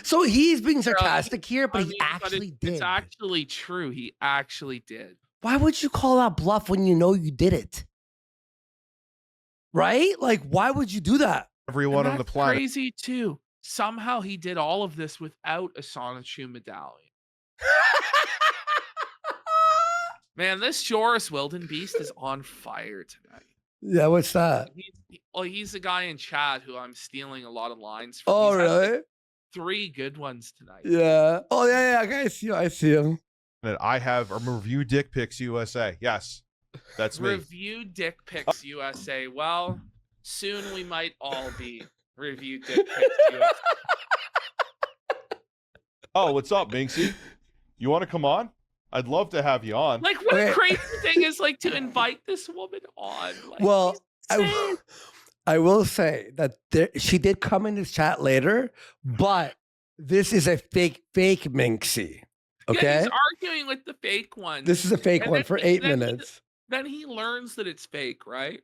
So he's being sarcastic here, but he actually did. It's actually true. He actually did. Why would you call out bluff when you know you did it? Right? Like, why would you do that? Everyone on the planet. Crazy too. Somehow he did all of this without a Sonichu medallion. Man, this Joris Wildenbeest is on fire tonight. Yeah, what's that? He's the guy in chat who I'm stealing a lot of lines from. Oh, really? Like 3 good ones tonight. Yeah. Oh, yeah. Okay, I see him. And I have a Review Dick Pics USA. Yes. That's me. Review Dick Pics USA. Well, soon we might all be Review Dick Pics USA. Oh, what's up, Minxie? You want to come on? I'd love to have you on. Like, what a crazy thing is like to invite this woman on. Like, well, I will say that she did come in this chat later, but this is a fake Minxie. Okay, yeah, he's arguing with the fake one. This is a fake one for 8 minutes. Then he learns that it's fake, right?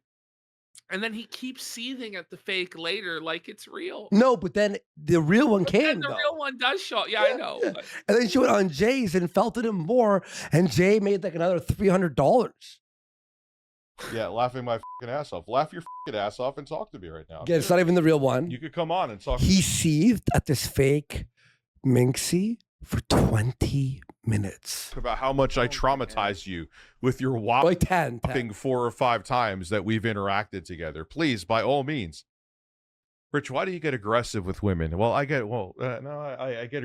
And then he keeps seething at the fake later like it's real. No, but then the real one came. The real one does show up. Yeah, I know. Yeah. And then she went on Jay's and felt it him more, and Jay made like another $300. Yeah, laughing my fucking ass off. Laugh your fucking ass off and talk to me right now. Yeah, it's not even the real one. You could come on and talk. He seethed at this fake Minxie for 20 minutes. About how much I traumatized you with your whopping 4 or 5 times that we've interacted together. Please, by all means. Rich, why do you get aggressive with women? Well, I get aggressive.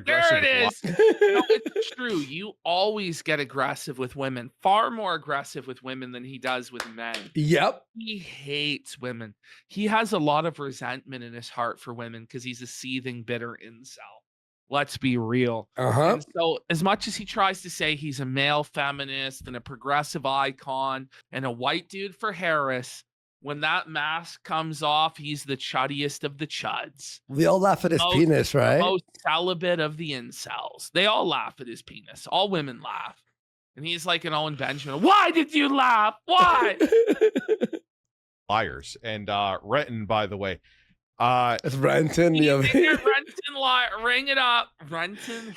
There it is. No, it's true. You always get aggressive with women. Far more aggressive with women than he does with men. Yep. He hates women. He has a lot of resentment in his heart for women because he's a seething, bitter incel. Let's be real. And so as much as he tries to say he's a male feminist and a progressive icon and a white dude for Harris, when that mask comes off, he's the chuddiest of the chuds. We all laugh at his penis, right? The most celibate of the incels. They all laugh at his penis. All women laugh. And he's like an Owen Benjamin. Why did you laugh? Why? Liars. And Renton, by the way. It's Renton. Ring it up. Renton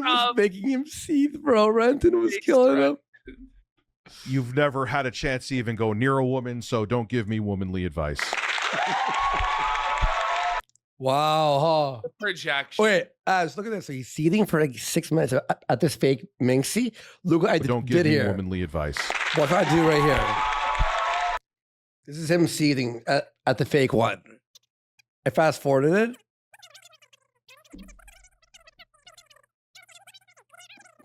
was making him seethe, bro. Renton was killing him. You've never had a chance to even go near a woman, so don't give me womanly advice. Wow. The projection. Wait, look at this. So he's seething for like 6 minutes at this fake Minxie. Look what I don't give me here. Womanly advice. What I do right here. This is him seething at the fake one. I fast forwarded it.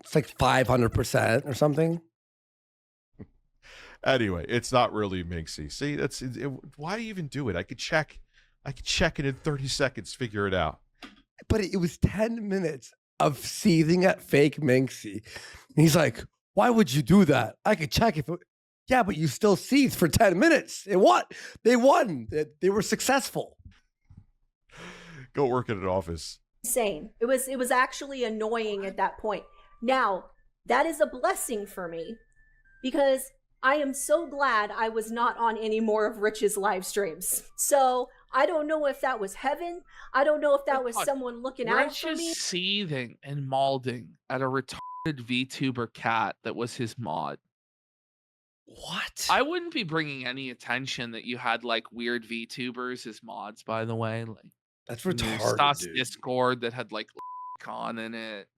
It's like 500% or something. Anyway, it's not really Minxie. See, why do you even do it? I could check it in 30 seconds, figure it out. But it was 10 minutes of seething at fake Minxie. And he's like, why would you do that? I could check if it... Yeah, but you still seethed for 10 minutes. And what? They won. They were successful. Go work at an office. Insane. It was actually annoying at that point. Now, that is a blessing for me because I am so glad I was not on any more of Rich's live streams. So I don't know if that was heaven. I don't know if that was God, someone looking out Rich for is me. seething and mauling at a retarded VTuber cat that was his mod. What? I wouldn't be bringing any attention that you had like weird VTubers as mods, by the way. Like That's new retarded, Stas dude. Discord that had like con in it,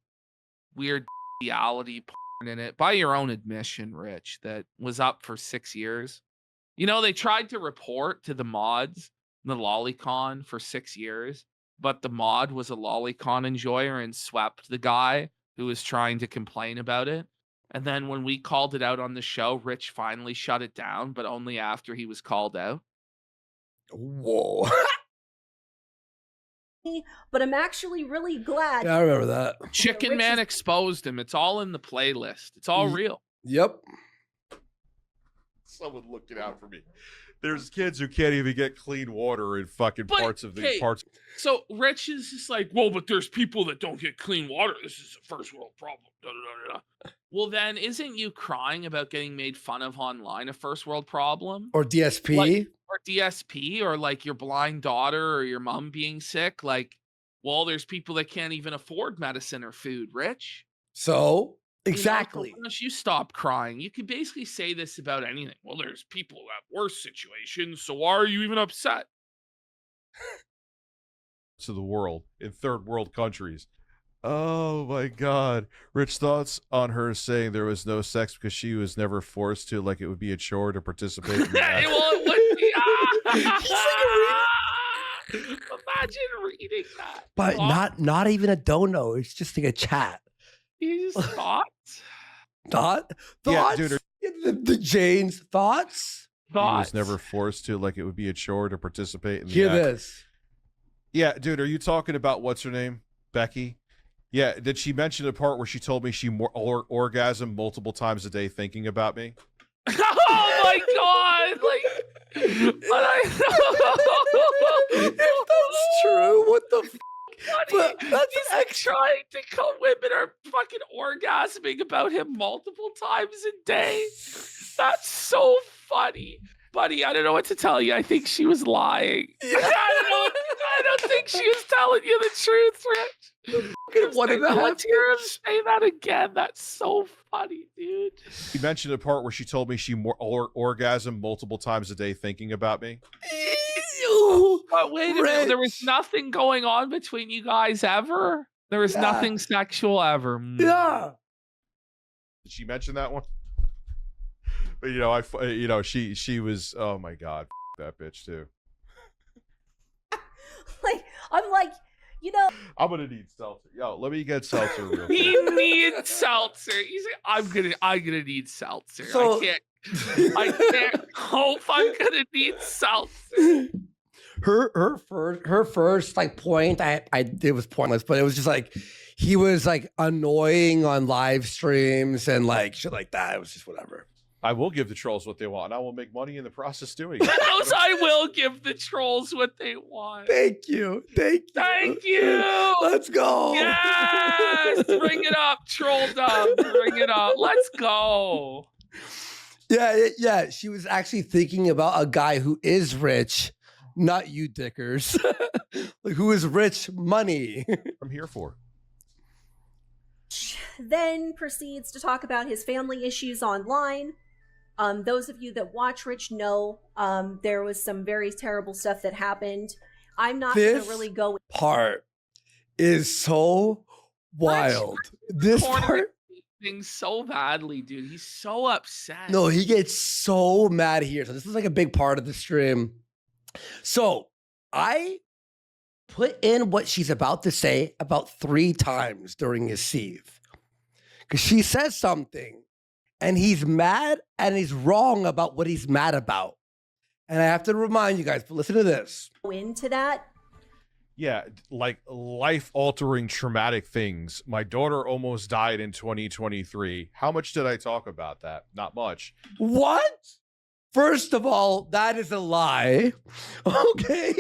weird reality porn in it. By your own admission, Rich, that was up for 6 years. You know, they tried to report to the mods the lolicon for 6 years, but the mod was a lolicon enjoyer and swept the guy who was trying to complain about it. And then when we called it out on the show, Rich finally shut it down, but only after he was called out. Whoa. But I'm actually really glad. Yeah, I remember that. Chicken Rich Man is- exposed him. It's all in the playlist. It's all real. Yep. Someone looked it out for me. There's kids who can't even get clean water in fucking But, parts of the hey, parts. So Rich is just like, well, but there's people that don't get clean water. This is a first world problem. Da, da, da, da. Well, then isn't you crying about getting made fun of online a first world problem? Or DSP. Like, or DSP, or like your blind daughter or your mom being sick? Like, well, there's people that can't even afford medicine or food, Rich. So, You know, exactly. so why don't you stop crying? You could basically say this about anything. Well, there's people who have worse situations, so why are you even upset? To the world in third world countries. Oh my God. Rich thoughts on her saying there was no sex because she was never forced to, like it would be a chore to participate in that. Well, it would be. Imagine reading that. But Thoughts? not even a dono. It's just like a chat. You just thoughts? Thoughts? Yeah, dude, The Jane's thoughts? He was Thoughts? never forced to, like it would be a chore to participate in the Hear act. this. Yeah, dude, are you talking about what's her name? Becky? Yeah, did she mention the part where she told me she orgasmed multiple times a day thinking about me? Oh my God! Like, but I If that's true, what the f? But that's he's an like extra. trying to kill women are fucking orgasming about him multiple times a day. That's so funny. Buddy, I don't know what to tell you. I think she was lying. I don't think she was telling you the truth, Rich. What did that Let's hear him say that again. That's so funny, dude. She mentioned the part where she told me she orgasmed multiple times a day thinking about me. But wait a minute, there was nothing going on between you guys ever? There was nothing sexual ever? Yeah. Did she mention that one? But she was, oh my God, that bitch too. Like, I'm like, you know. I'm gonna need seltzer. Yo, let me get seltzer real quick. He needs seltzer. He's like, I'm gonna need seltzer. So- I can't hope I'm gonna need seltzer. Her first like point, it was pointless, but it was just like he was like annoying on live streams and like shit like that. It was just whatever. I will give the trolls what they want. I will make money in the process doing it. I will give the trolls what they want. Thank you. Thank you. Let's go. Yes, bring it up, troll dumb. Bring it up. Let's go. Yeah. She was actually thinking about a guy who is rich, not you dickers. Like who is rich money. I'm here for. Then proceeds to talk about his family issues online. Those of you that watch Rich know there was some very terrible stuff that happened. I'm not going to really go. Part is so wild. This part. Things so badly, dude. He's so upset. No, he gets so mad here. So this is like a big part of the stream. So I put in what she's about to say about 3 times during his sieve. Because she says something and he's mad and he's wrong about what he's mad about. And I have to remind you guys, but listen to this. Into that. Yeah, like life-altering traumatic things. My daughter almost died in 2023. How much did I talk about that? Not much. What? First of all, that is a lie. Okay?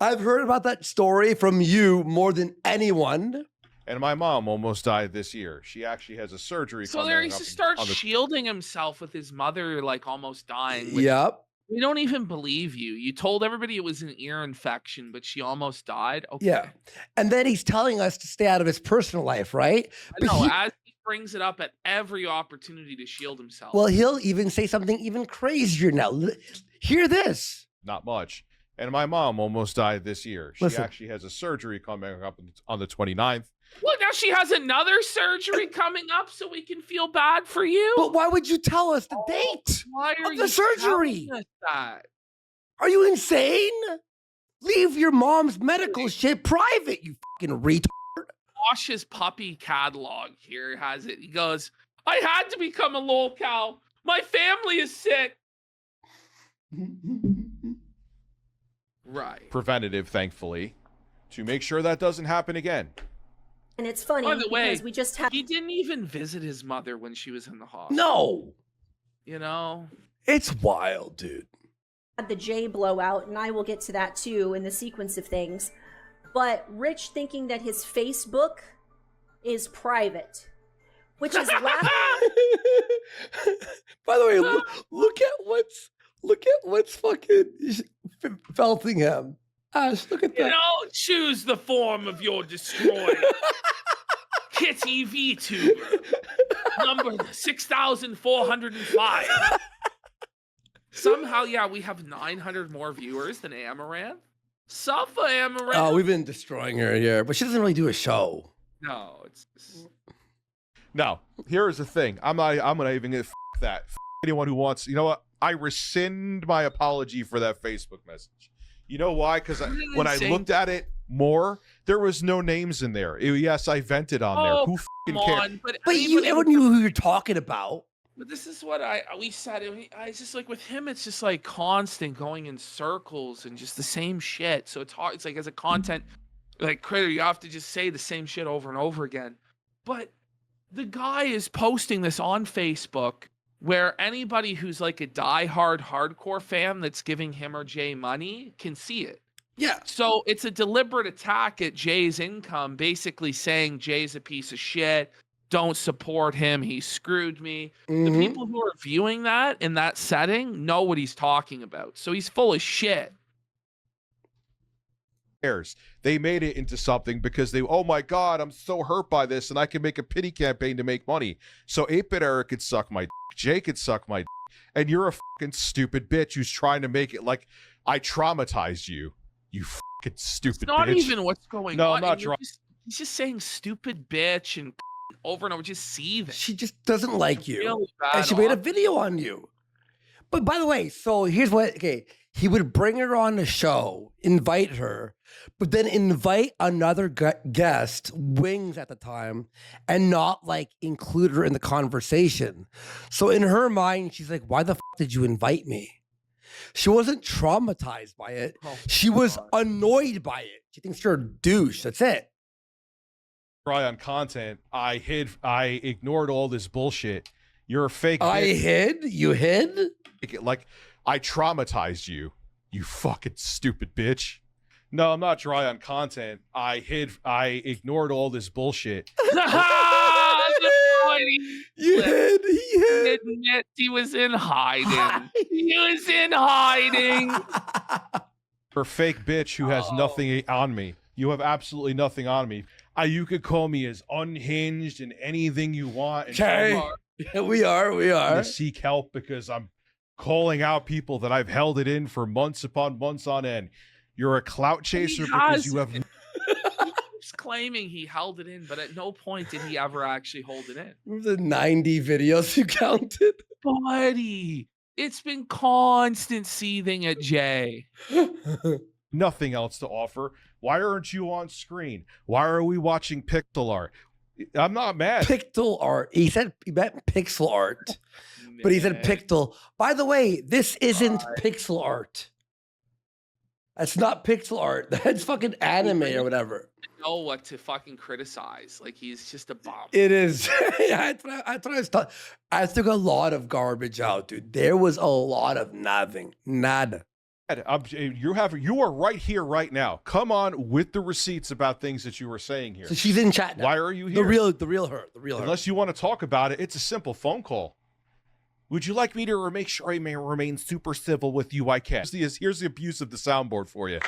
I've heard about that story from you more than anyone. And my mom almost died this year. She actually has a surgery. So there he used to start shielding himself with his mother, like almost dying. Which Yep. We don't even believe you. You told everybody it was an ear infection, but she almost died. Okay. Yeah. And then he's telling us to stay out of his personal life, right? I know, as he brings it up at every opportunity to shield himself. Well, he'll even say something even crazier now. Hear this. Not much. And my mom almost died this year. She Listen. actually has a surgery coming up on the 29th. Well, now she has another surgery coming up, so we can feel bad for you. But why would you tell us the date Why are of you the surgery? telling us that? Are you insane? Leave your mom's medical shit private, you fucking retard. Josh's puppy catalog here has it. He goes, I had to become a lolcow. My family is sick. Right. Preventative, thankfully, to make sure that doesn't happen again. And it's funny By the way, because we just had he didn't even visit his mother when she was in the hospital. No. You know? It's wild, dude. the J blowout, and I will get to that too in the sequence of things. But Rich thinking that his Facebook is private, which is laughing. By the way, look at what's fucking Feltingham. Ash, look at that. You know, choose the form of your destroyer. Kitty VTuber, number 6,405. Somehow, yeah, we have 900 more viewers than Amaranth. Suffer, Amaranth. Oh, we've been destroying her here, but she doesn't really do a show. No, it's Now, here's the thing. I'm not even gonna that. Anyone who wants, you know what? I rescind my apology for that Facebook message. You know why? Because when I looked at it more, there was no names in there. Yes, I vented on there. Who fucking cares? But you everyone knew who you're talking about. But this is what we said. I just like with him, it's just like constant going in circles and just the same shit. So it's hard. It's like as a content like creator, you have to just say the same shit over and over again. But the guy is posting this on Facebook where anybody who's like a diehard hardcore fan that's giving him or Jay money can see it. Yeah. So it's a deliberate attack at Jay's income, basically saying Jay's a piece of shit. Don't support him. He screwed me. The people who are viewing that in that setting know what he's talking about. So he's full of shit. They made it into something because oh my God, I'm so hurt by this and I can make a pity campaign to make money. So 8-Bit Eric could suck my dick, Jay could suck my dick, and you're a fucking stupid bitch who's trying to make it like I traumatized you. You fucking stupid It's not bitch. even what's going No, on. I'm not trying. He's just saying stupid bitch and over and over, just seething. She just doesn't like you. Really And she made a video on you. But by the way, so here's what, okay, he would bring her on the show, invite her, but then invite another guest, Wings at the time, and not like include her in the conversation. So in her mind, she's like, why the f did you invite me? She wasn't traumatized by it. Oh, she was annoyed by it. She thinks you're a douche. That's it. Try on content. I ignored all this bullshit. You're a fake I bitch. hid? You hid? Like I traumatized you. You fucking stupid bitch. No, I'm not dry on content. I ignored all this bullshit. You hid. He hid. Admit he was in hiding. He was in hiding. For fake bitch who has nothing on me. You have absolutely nothing on me. You could call me as unhinged and anything you want. Okay. Yeah, we are. To seek help because I'm calling out people that I've held it in for months upon months on end. You're a clout chaser because you have. He's claiming he held it in, but at no point did he ever actually hold it in. The 90 videos you counted. Buddy, it's been constant seething at Jay. Nothing else to offer. Why aren't you on screen? Why are we watching pixel art? I'm not mad. Pixel art. He meant pixel art, but he said pixel. By the way, this isn't pixel art. That's not pixel art. That's fucking anime or whatever. I know what to fucking criticize. Like he's just a bomb. It is. I took a lot of garbage out, dude. There was a lot of nothing. Nada. You are right here, right now. Come on with the receipts about things that you were saying here. So she's in chat now. Why are you here? The real her. Unless you want to talk about it, it's a simple phone call. Would you like me to make sure I may remain super civil with you? I can. Here's the abuse of the soundboard for you.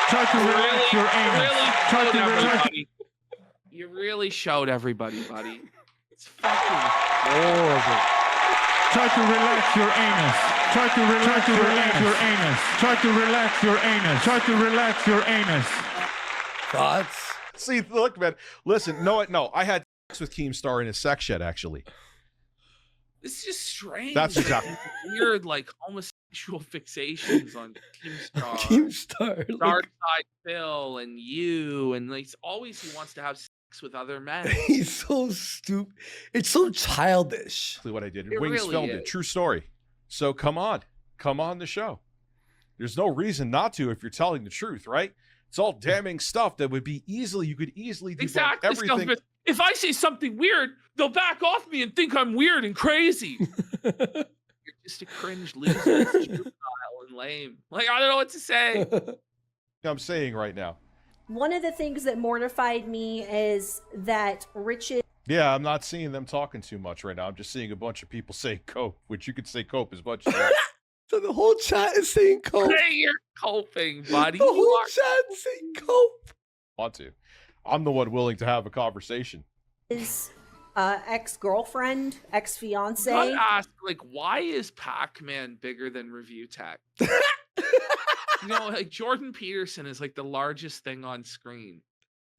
Try to relax your anus. You really showed everybody, buddy. It's fucking horrible. Try to relax your anus. Try to relax your anus. Try to relax your anus. Try to relax your anus. Thoughts? See, look, man. Listen, no. I had sex with Keemstar in his sex shed, actually. This is just strange. That's exactly weird, like homosexual fixations on Keemstar. Keemstar. Dark Side Phil and you, and like always he wants to have sex with other men. He's so stupid. It's so childish. what I did. It Wings really filmed is. it. True story. So come on the show. There's no reason not to if you're telling the truth, right? It's all damning stuff that would be you could easily debunk Exactly. everything. If I say something weird, they'll back off me and think I'm weird and crazy. You're just a cringe loser, style and lame. Like I don't know what to say. I'm saying right now. One of the things that mortified me is that Rich's Yeah, I'm not seeing them talking too much right now. I'm just seeing a bunch of people say cope, which you could say cope as much as you want. So the whole chat is saying cope. Hey, you're coping, buddy. The whole chat is saying cope. Want to. I'm the one willing to have a conversation. ex-girlfriend, ex-fiance. I gotta ask, like, why is Pac-Man bigger than Review Tech? You know, like Jordan Peterson is like the largest thing on screen.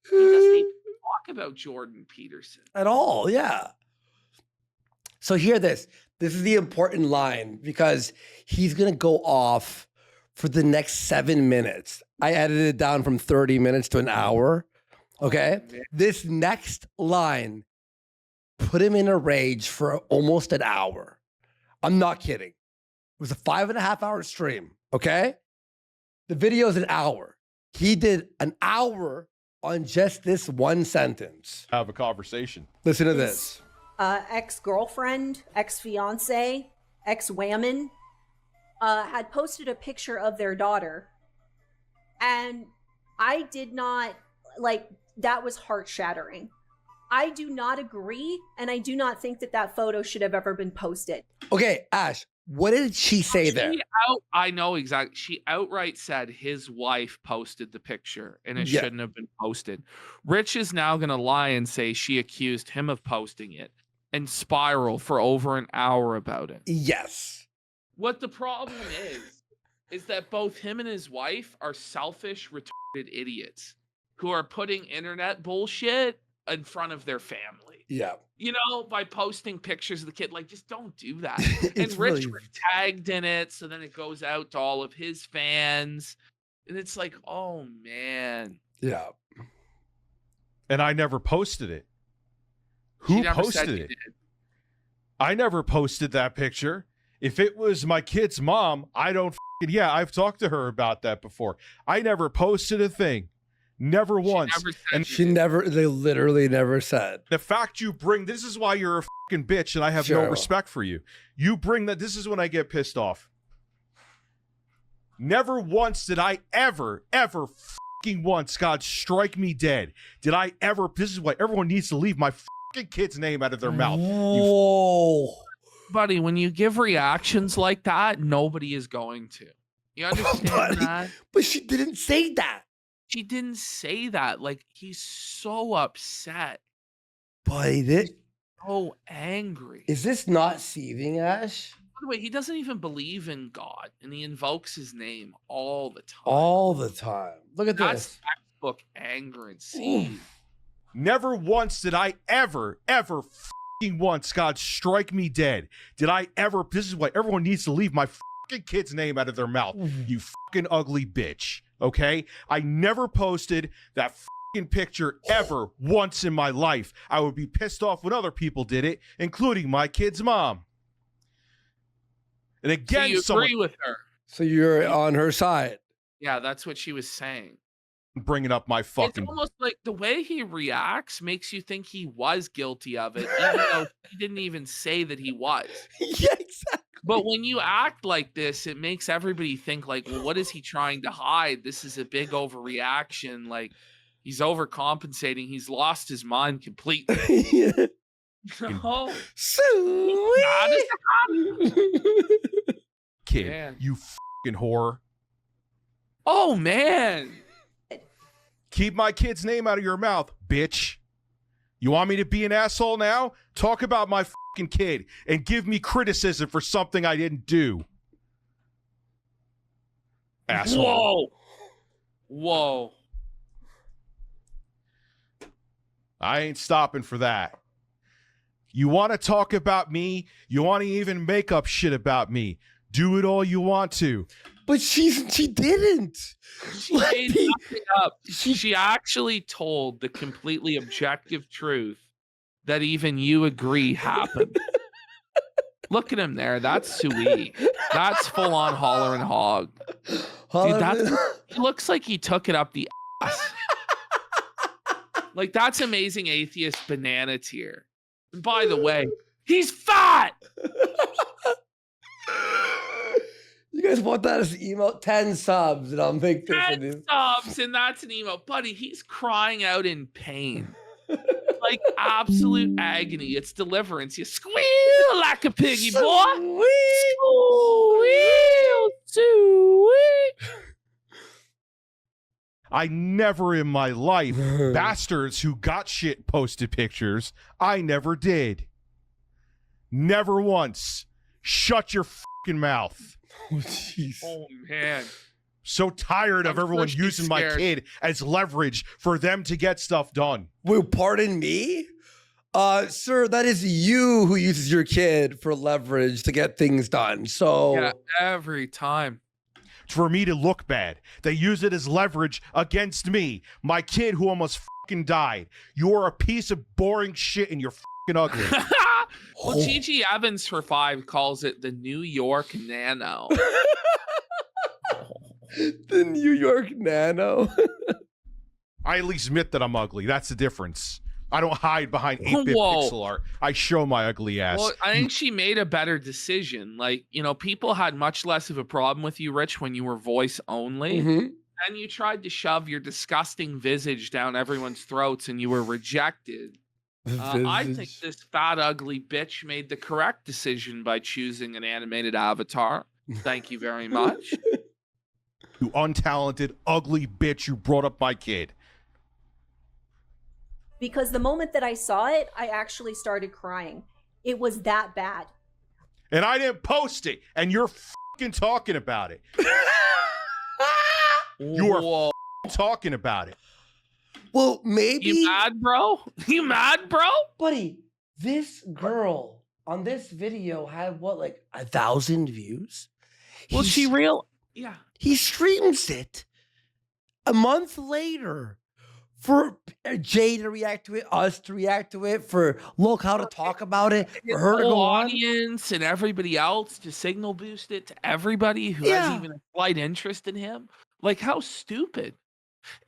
He doesn't even talk about Jordan Peterson at all. Yeah. So hear this. This is the important line because he's gonna go off for the next 7 minutes. I edited it down from 30 minutes to an hour. Okay. This next line put him in a rage for almost an hour. I'm not kidding. It was a 5.5 hour stream. Okay. The video is an hour. He did an hour on just this one sentence. Have a conversation. Listen to this. Ex-girlfriend, ex-fiance, ex-whammon had posted a picture of their daughter. And I did not, like, that was heart-shattering. I do not agree, and I do not think that that photo should have ever been posted. Okay, Ash, what did she say there? I know exactly. She outright said his wife posted the picture and it shouldn't have been posted. Rich is now going to lie and say she accused him of posting it and spiral for over an hour about it. Yes. What the problem is that both him and his wife are selfish, retarded idiots who are putting internet bullshit in front of their family. Yeah. You know, by posting pictures of the kid, like, just don't do that. And Rich really was tagged in it, so then it goes out to all of his fans. And it's like, oh, man. Yeah. And I never posted it. Who posted it? I never posted that picture. If it was my kid's mom, I don't I've talked to her about that before. I never posted a thing. Never once. They literally never said. The fact you bring, this is why you're a fucking bitch and I have no respect for you. You bring that, this is when I get pissed off. Never once did I ever fucking once, God strike me dead, did I ever, this is why everyone needs to leave my fucking kid's name out of their mouth. Whoa. Buddy, when you give reactions like that, nobody is going to. You understand that? But she didn't say that. She didn't say that. Like, he's so upset. But he did. So angry. Is this not seething, Ash? By the way, he doesn't even believe in God, and he invokes his name all the time. All the time. Look at That's this. textbook anger and seed. Never once did I ever fucking once, God strike me dead, did I ever, this is why everyone needs to leave my fucking kid's name out of their mouth. You fucking ugly bitch. Okay? I never posted that fucking picture ever once in my life. I would be pissed off when other people did it, including my kid's mom. And again, so you agree with her. So you're on her side. Yeah, that's what she was saying. Bringing up my fucking... It's almost like the way he reacts makes you think he was guilty of it, even though he didn't even say that he was. Yeah, exactly. But when you act like this, it makes everybody think like, well, what is he trying to hide? This is a big overreaction. Like, he's overcompensating. He's lost his mind completely. Yeah. No. Sweet. Kid, Man. you fucking whore. Oh, man. Keep my kid's name out of your mouth, bitch. You want me to be an asshole now? Talk about my fucking kid and give me criticism for something I didn't do. Asshole. Whoa. I ain't stopping for that. You want to talk about me? You want to even make up shit about me? Do it all you want to. But she didn't. She made nothing up. She actually told the completely objective truth that even you agree happened. Look at him there. That's sweet. That's full on holler and hog. Dude, he looks like he took it up the ass. Like, that's amazing atheist banana tier. And by the way, he's fat. You guys want that as an email? 10 subs, and I'll make this. 10 subs, and that's an emo. Buddy, he's crying out in pain. Like absolute agony. It's deliverance. You squeal like a piggy, boy. Squeal. I never in my life, bastards who got shit posted pictures, I never did. Never once. Shut your fucking mouth. Oh, jeez. Oh, man. So tired of everyone using my kid as leverage for them to get stuff done. Wait, pardon me? Sir, that is you who uses your kid for leverage to get things done. So yeah, every time. For me to look bad. They use it as leverage against me, my kid who almost fucking died. You're a piece of boring shit and you're fucking ugly. Well, Gigi Evans for 5 calls it the New York Nano. The New York Nano. I at least admit that I'm ugly. That's the difference. I don't hide behind 8-bit pixel art. I show my ugly ass. Well, I think she made a better decision. Like, you know, people had much less of a problem with you, Rich, when you were voice only. Mm-hmm. And you tried to shove your disgusting visage down everyone's throats and you were rejected. I think this fat, ugly bitch made the correct decision by choosing an animated avatar. Thank you very much. You untalented, ugly bitch who brought up my kid. Because the moment that I saw it, I actually started crying. It was that bad. And I didn't post it, and you're fucking talking about it. You are talking about it. Well, maybe. You mad, bro? You mad, bro? Buddy, this girl on this video had what, like 1,000 views? Well, yeah. He streams it a month later for Jay to react to it, us to react to it, for look how to talk about it, for her to go on. Audience and everybody else to signal boost it to everybody who has even a slight interest in him. Like, how stupid.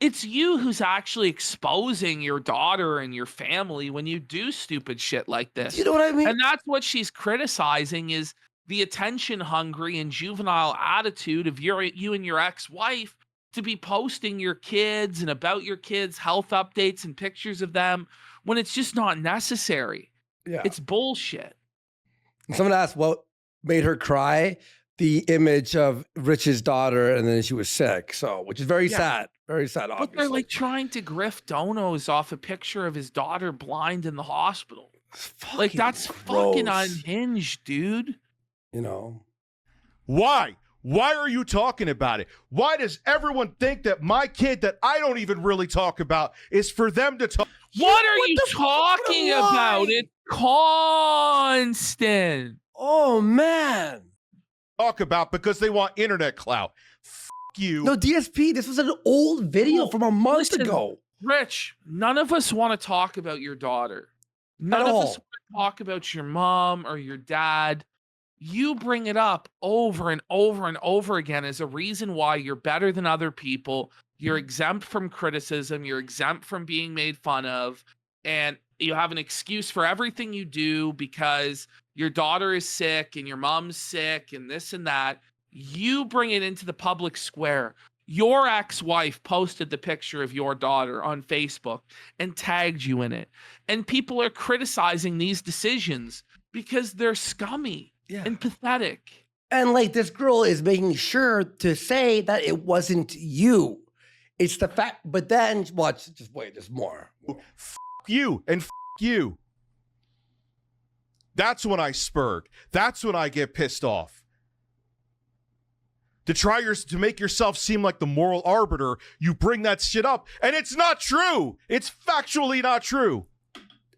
It's you who's actually exposing your daughter and your family when you do stupid shit like this. You know what I mean? And that's what she's criticizing is the attention hungry and juvenile attitude of you and your ex-wife to be posting your kids and about your kids' health updates and pictures of them when it's just not necessary. Yeah. It's bullshit. Someone asked what made her cry. The image of Rich's daughter, and then she was sick. So, which is very sad. Very sad, obviously. But they're like trying to grift donos off a picture of his daughter blind in the hospital. Like, that's fucking unhinged, dude. You know. Why? Why are you talking about it? Why does everyone think that my kid that I don't even really talk about is for them to talk? What are you talking about? It's constant. Oh, man. Talk about because they want internet clout. Fuck you. No, DSP, this was an old video from a month ago. Rich, none of us want to talk about your daughter. None of us want to talk about your mom or your dad. You bring it up over and over and over again as a reason why you're better than other people. You're exempt from criticism. You're exempt from being made fun of. And you have an excuse for everything you do because your daughter is sick and your mom's sick and this and that. You bring it into the public square. Your ex-wife posted the picture of your daughter on Facebook and tagged you in it. And people are criticizing these decisions because they're scummy and pathetic. And like this girl is making sure to say that it wasn't you. It's the fact, but then watch, just wait, there's more. F you and f you. That's when I spurg. That's when I get pissed off. To make yourself seem like the moral arbiter, you bring that shit up, and it's not true. It's factually not true.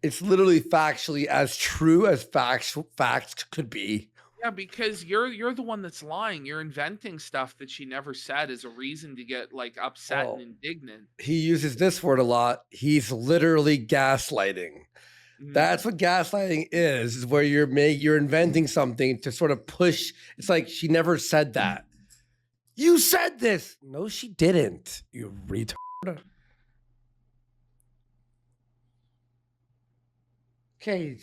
It's literally factually as true as facts could be. Yeah, because you're the one that's lying. You're inventing stuff that she never said as a reason to get like upset and indignant. He uses this word a lot. He's literally gaslighting. That's what gaslighting is where you're inventing something to sort of push. It's like she never said that. You said this. No, she didn't. You retard. Okay.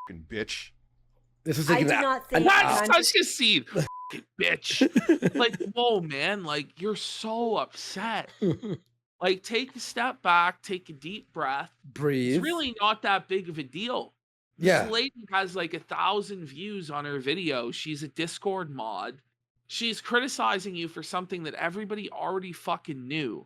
Fucking bitch. This is like I do not think that's such a seed. Bitch. Like, whoa, man. Like, you're so upset. Like, take a step back, take a deep breath. Breathe. It's really not that big of a deal. This lady has like 1,000 views on her video. She's a Discord mod. She's criticizing you for something that everybody already fucking knew,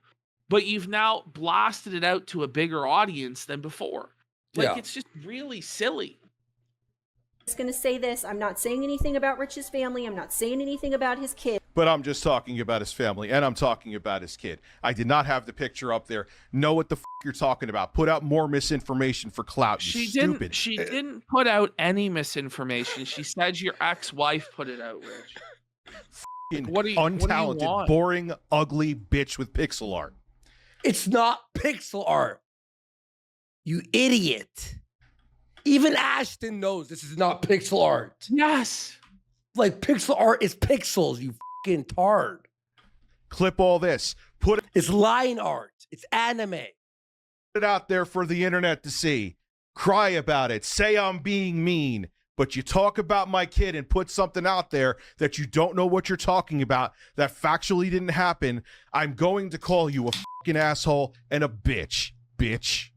but you've now blasted it out to a bigger audience than before. Like, it's just really silly. I'm just going to say this. I'm not saying anything about Rich's family. I'm not saying anything about his kid. But I'm just talking about his family, and I'm talking about his kid. I did not have the picture up there. Know what the f you're talking about. Put out more misinformation for clout, you stupid. She didn't put out any misinformation. She said your ex-wife put it out, Rich. What are you, untalented, boring, ugly bitch with pixel art. It's not pixel art. You idiot. Even Ashton knows this is not pixel art. Yes. Like, pixel art is pixels, you fucking tard. Clip all this. It's line art. It's anime. Put it out there for the internet to see. Cry about it. Say I'm being mean. But you talk about my kid and put something out there that you don't know what you're talking about, that factually didn't happen, I'm going to call you a fucking asshole and a bitch. Bitch.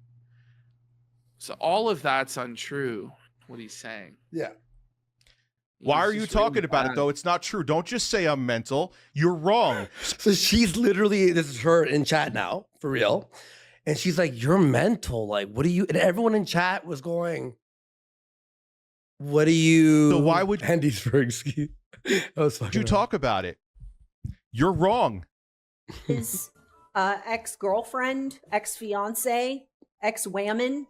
So all of that's untrue, what he's saying. Yeah. Why are you talking about it, though? It's not true. Don't just say I'm mental. You're wrong. So she's literally, this is her in chat now, for real. And she's like, you're mental. Like, what do you, and everyone in chat was going, what do you, so why would Andy's for excuse? You talk about it? You're wrong. His ex-girlfriend, ex-fiance, ex-whammon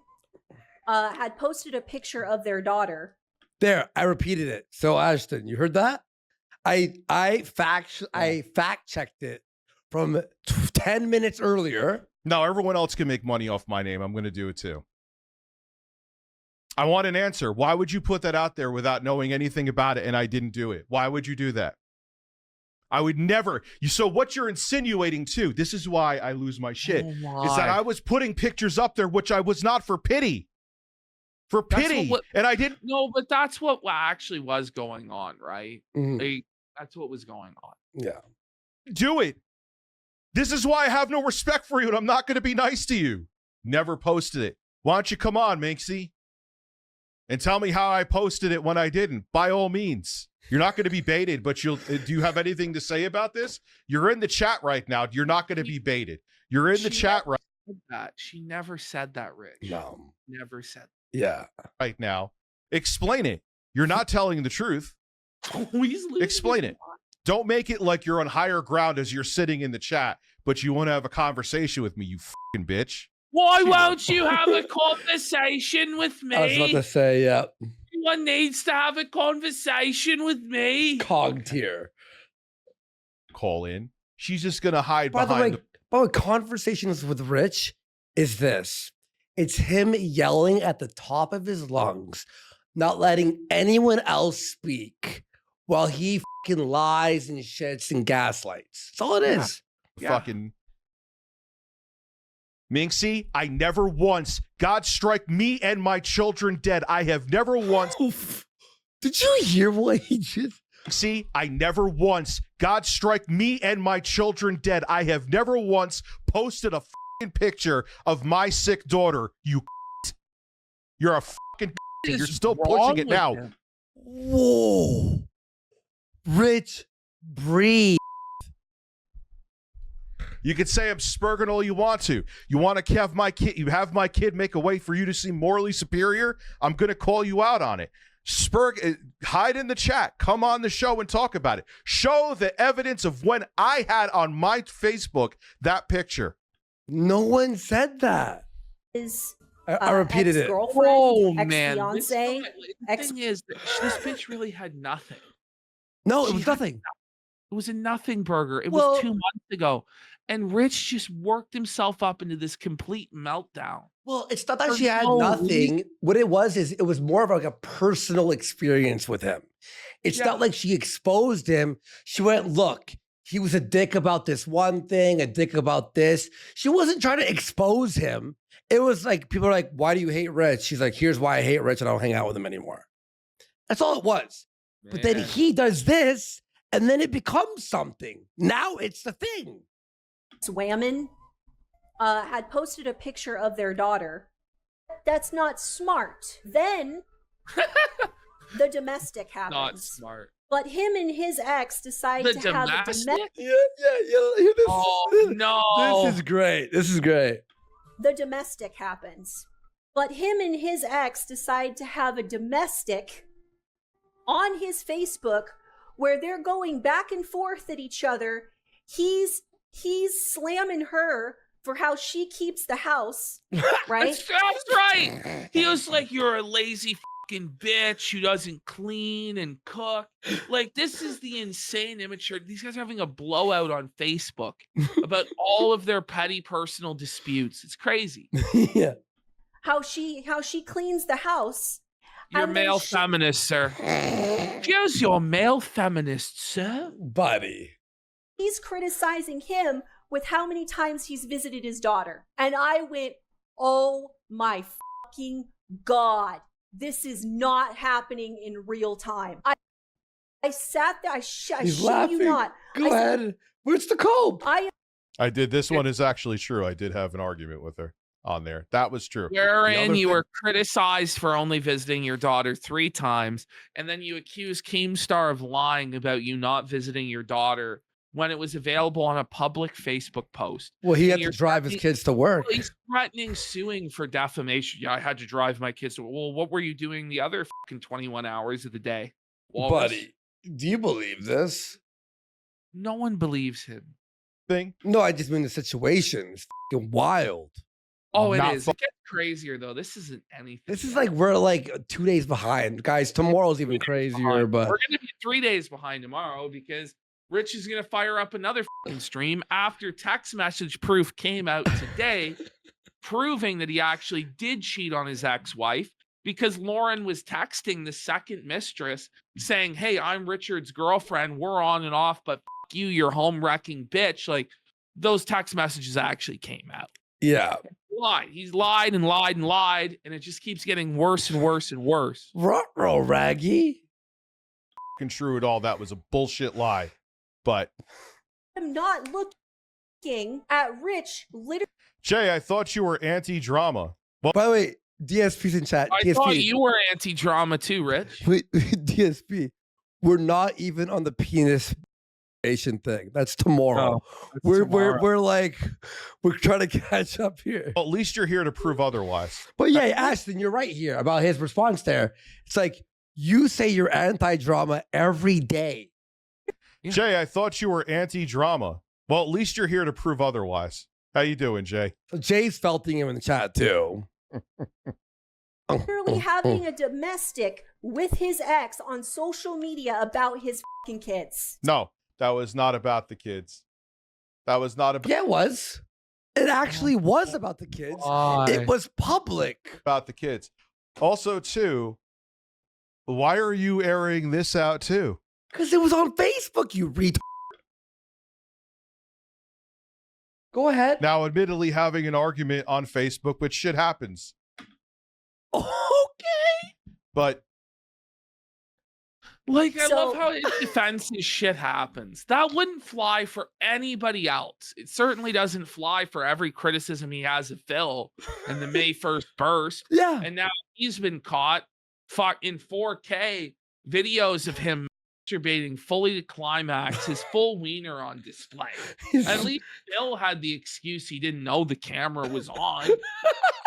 had posted a picture of their daughter. There, I repeated it. So Ashton, you heard that? I fact checked it from 10 minutes earlier. No, everyone else can make money off my name. I'm going to do it too. I want an answer. Why would you put that out there without knowing anything about it and I didn't do it? Why would you do that? I would never. So what you're insinuating too, this is why I lose my shit, is that I was putting pictures up there, which I was not, for pity. For pity. And I didn't. No, but that's what actually was going on, right? Like, that's what was going on. Yeah. Do it. This is why I have no respect for you and I'm not going to be nice to you. Never posted it. Why don't you come on, Minxie? And tell me how I posted it when I didn't. By all means. You're not going to be baited, but do you have anything to say about this? You're in the chat right now. You're not going to be baited. You're in the chat right now. She never said that, Rich. No. Never said that. Yeah. Right now. Explain it. You're not telling the truth. Explain it. Don't make it like you're on higher ground as you're sitting in the chat, but you want to have a conversation with me, you fucking bitch. Why won't you have a conversation with me? I was about to say, yeah. One needs to have a conversation with me. Cog tier. Call in. She's just going to hide by behind. By the way, conversations with Rich is this. It's him yelling at the top of his lungs, not letting anyone else speak while he fucking lies and shits and gaslights. That's all it is. Yeah. Fucking Minxie, I never once, God strike me and my children dead. I have never once. Did you hear what he just, See, I never once, God strike me and my children dead, I have never once posted a fucking picture of my sick daughter, you You're a fucking You're still pushing it now. Him? Whoa. Rich, breathe. You could say I'm spurging all you want to. You want to have my kid, you have my kid make a way for you to seem morally superior? I'm going to call you out on it. Hide in the chat. Come on the show and talk about it. Show the evidence of when I had on my Facebook that picture. No one said that. I repeated it. Whoa, man. Ex-fiance. The thing is, this bitch really had nothing. No, it was nothing. It was a nothing burger. It was 2 months ago. And Rich just worked himself up into this complete meltdown. Well, it's not that she had nothing. What it was is it was more of like a personal experience with him. It's not like she exposed him. She went, look, he was a dick about this one thing, a dick about this. She wasn't trying to expose him. It was like, people are like, why do you hate Rich? She's like, here's why I hate Rich and I don't hang out with him anymore. That's all it was. Man. But then he does this and then it becomes something. Now it's the thing. Whammon had posted a picture of their daughter. That's not smart. Then the domestic happens. Not smart. But him and his ex decide to have a domestic. Yeah. This, oh, no. This is great. This is great. The domestic happens. But him and his ex decide to have a domestic on his Facebook where they're going back and forth at each other. He's slamming her for how she keeps the house, right? That's right. He was like, you're a lazy fucking bitch who doesn't clean and cook. Like, this is the insane immature. These guys are having a blowout on Facebook about all of their petty personal disputes. It's crazy. Yeah. How she cleans the house. You're male feminist, sir. Here's your male feminist, sir. Buddy. He's criticizing him with how many times he's visited his daughter. And I went, oh my fucking God, this is not happening in real time. I sat there, I shit you not. Go ahead. Where's the cope? I did. This one is actually true. I did have an argument with her on there. That was true. Wherein you were criticized for only visiting your daughter 3 times. And then you accused Keemstar of lying about you not visiting your daughter when it was available on a public Facebook post. Well, he had to drive his kids to work. Well, he's threatening suing for defamation. Yeah, I had to drive my kids to work. Well, what were you doing the other fucking 21 hours of the day? Buddy, do you believe this? No one believes him. No, I just mean the situation is fucking wild. Oh, it is. It gets crazier, though. This isn't anything. This is like we're like 2 days behind. Guys, tomorrow's even crazier, but we're going to be 3 days behind tomorrow because Rich is going to fire up another fucking stream after text message proof came out today, proving that he actually did cheat on his ex-wife because Lauren was texting the second mistress saying, hey, I'm Richard's girlfriend. We're on and off, but fuck you, you're home wrecking bitch. Like, those text messages actually came out. Yeah. He's lied and lied and lied, and it just keeps getting worse and worse and worse. Ruh-roh, Raggy. True at all. That was a bullshit lie. But I'm not looking at Rich literally. Jay, I thought you were anti-drama. Well, by the way, DSP's in chat. I thought you were anti-drama too, Rich. Wait, DSP, we're not even on the penis thing. That's tomorrow. We're like we're trying to catch up here. Well, at least you're here to prove otherwise. But yeah, Ashton, you're right here about his response there. It's like you say you're anti-drama every day. Yeah. Jay, I thought you were anti-drama. Well, at least you're here to prove otherwise. How you doing, Jay? So Jay's felting him in the chat too. Literally having a domestic with his ex on social media about his fucking kids. No, that was not about the kids. That was not about. Yeah, it was. It actually was about the kids. It was public. About the kids. Also, too, why are you airing this out too? Because it was on Facebook, you retard. Go ahead. Now, admittedly, having an argument on Facebook, but shit happens. Okay. But Like, I love how in defense his shit happens. That wouldn't fly for anybody else. It certainly doesn't fly for every criticism he has of Phil and the May 1st burst. Yeah. And now he's been caught in 4K videos of him masturbating fully to climax, his full wiener on display. At least Phil had the excuse he didn't know the camera was on.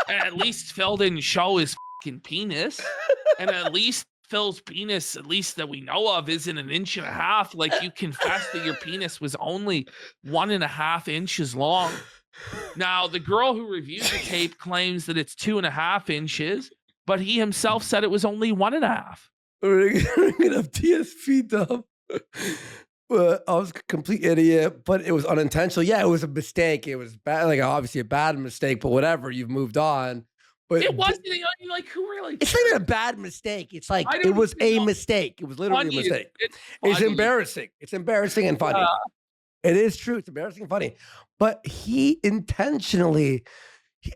And at least Phil didn't show his fucking penis. And at least Phil's penis, at least that we know of, isn't 1.5 inches. Like, you confessed that your penis was only 1.5 inches long. Now, the girl who reviewed the tape claims that it's 2.5 inches, but he himself said it was only 1.5. We're gonna have TSP dub. I was a complete idiot, but it was unintentional. Yeah, it was a mistake. It was bad, like obviously a bad mistake, but whatever. You've moved on. But it wasn't like, who really? It's not even a bad mistake. It's like it was a mistake. It was literally a mistake. It's embarrassing. It's embarrassing and funny. It is true. It's embarrassing and funny. But he intentionally,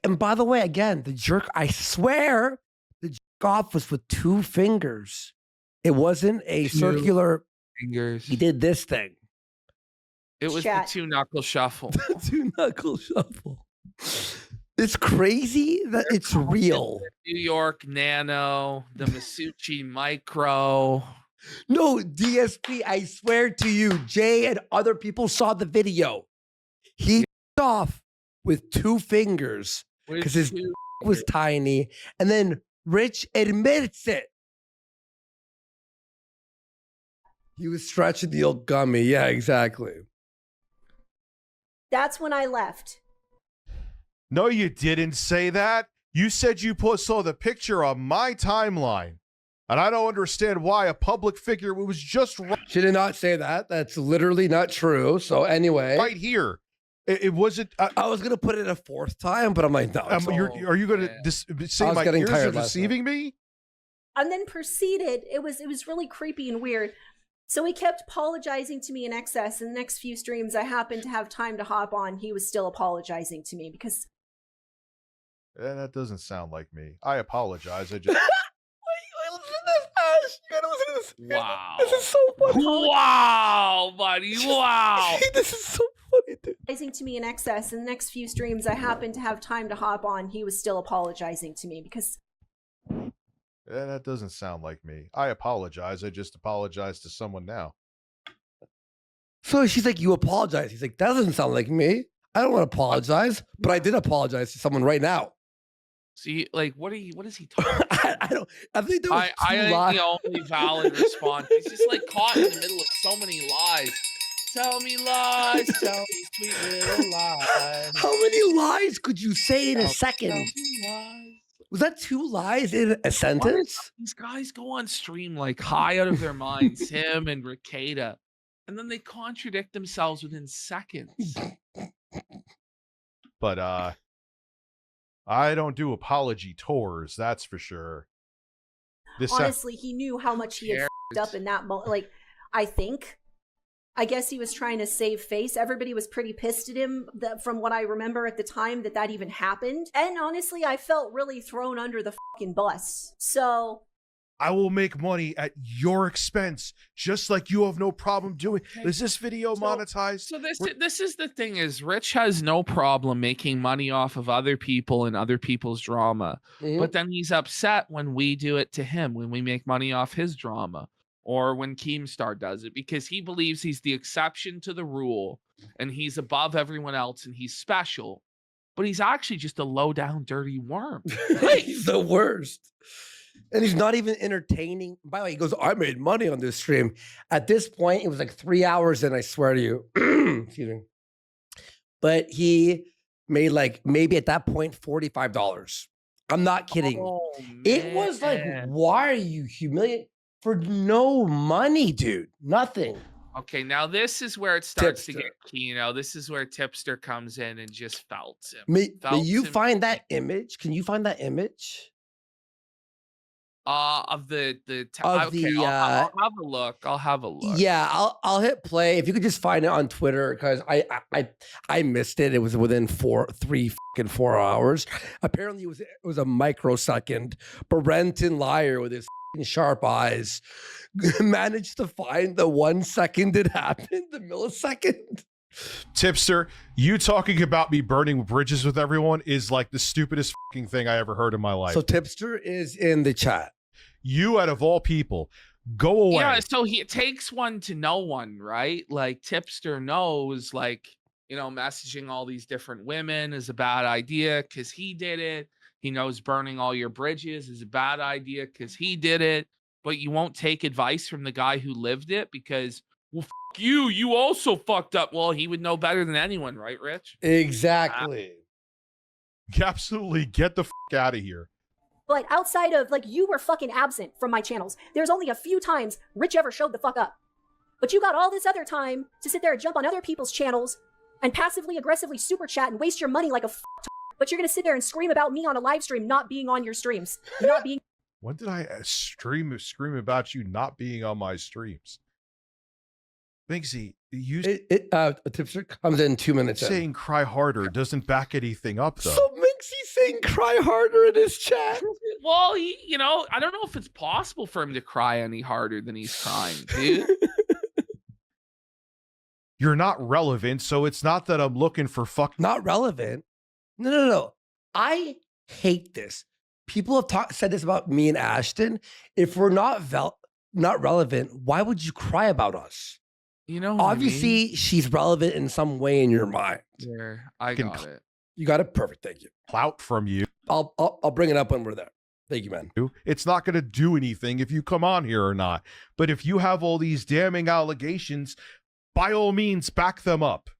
and by the way, again, the jerk, I swear, the jerk off was with 2 fingers. It wasn't a circular fingers. He did this thing. It was the 2-knuckle shuffle. The 2-knuckle shuffle. It's crazy that it's real. New York Nano, the Masucci Micro. No, DSP, I swear to you, Jay and other people saw the video. He off with 2 fingers because his was tiny. And then Rich admits it. He was stretching the old gummy. Yeah, exactly. That's when I left. No, you didn't say that. You said you saw the picture on my timeline. And I don't understand why a public figure was just right. She did not say that. That's literally not true. So anyway. Right here. It wasn't. I was going to put it a 4th time, but I'm like, no. Are you going to say my ears are deceiving me? And then proceeded. It was really creepy and weird. So he kept apologizing to me in excess. And the next few streams I happened to have time to hop on, he was still apologizing to me because... That doesn't sound like me. I apologize. I just... Wait, listen to this, Ash. You gotta listen to this. Wow. This is so funny. Wow, buddy. Wow. This is so funny, dude. Apologizing to me in excess. And the next few streams I happened to have time to hop on, he was still apologizing to me because... That doesn't sound like me. I apologize. I just apologize to someone now. So she's like, you apologize. He's like, that doesn't sound like me. I don't want to apologize, but I did apologize to someone right now. See, like, what is he talking about? I think there was I think the only valid response. He's just like caught in the middle of so many lies. Tell me lies, tell me sweet little lies. How many lies could you say in a second? Was that 2 lies in a sentence? These guys go on stream like high out of their minds, him and Ricada, and then they contradict themselves within seconds. But I don't do apology tours, that's for sure. Honestly, he knew how much he had f***ed up in that moment. Like, I guess he was trying to save face. Everybody was pretty pissed at him from what I remember at the time that even happened. And honestly, I felt really thrown under the fucking bus. So... I will make money at your expense, just like you have no problem doing. Is this video monetized? So this is the thing: is Rich has no problem making money off of other people and other people's drama, but then he's upset when we do it to him, when we make money off his drama, or when Keemstar does it, because he believes he's the exception to the rule and he's above everyone else and he's special, but he's actually just a low down, dirty worm. He's the worst. And he's not even entertaining. By the way, he goes, I made money on this stream. At this point, it was like 3 hours in, I swear to you. Excuse me. But he made like maybe at that point $45. I'm not kidding. Oh, it was like, why are you humiliating for no money, dude? Nothing. Okay, now this is where it starts Tipster. to get Kino. This is where Tipster comes in and just felts him. May you find that image? Can you find that image? Of I'll have a look. I'll have a look. Yeah, I'll hit play. If you could just find it on Twitter, because I missed it. It was within 4 hours. Apparently it was a microsecond. But Renton Liar with his sharp eyes managed to find the 1 second it happened, the millisecond. Tipster, you talking about me burning bridges with everyone is like the stupidest fucking thing I ever heard in my life. So Tipster is in the chat. You, out of all people, go away. Yeah, so it takes one to know one, right? Like Tipster knows, like, you know, messaging all these different women is a bad idea because he did it. He knows burning all your bridges is a bad idea because he did it. But you won't take advice from the guy who lived it because, well, fuck you. You also fucked up. Well, he would know better than anyone, right, Rich? Exactly. Absolutely. Get the fuck out of here. But outside of, like, you were fucking absent from my channels. There's only a few times Rich ever showed the fuck up. But you got all this other time to sit there and jump on other people's channels and passively aggressively super chat and waste your money like a but you're gonna sit there and scream about me on a live stream not being on your streams. Not being When did I scream about you not being on my streams? Minxie, you Tipster comes in 2 minutes. saying cry harder doesn't back anything up, though. So Minxie's saying cry harder in his chat. Well, he, you know, I don't know if it's possible for him to cry any harder than he's crying, dude. You're not relevant, so it's not that I'm looking for fuck. Not relevant. No. I hate this. People have said this about me and Ashton. If we're not relevant, why would you cry about us? You know, obviously she's relevant in some way in your mind. Yeah, I got it. You got it. Perfect. Thank you. Clout from you. I'll bring it up when we're there. Thank you, man. It's not going to do anything if you come on here or not. But if you have all these damning allegations, by all means, back them up.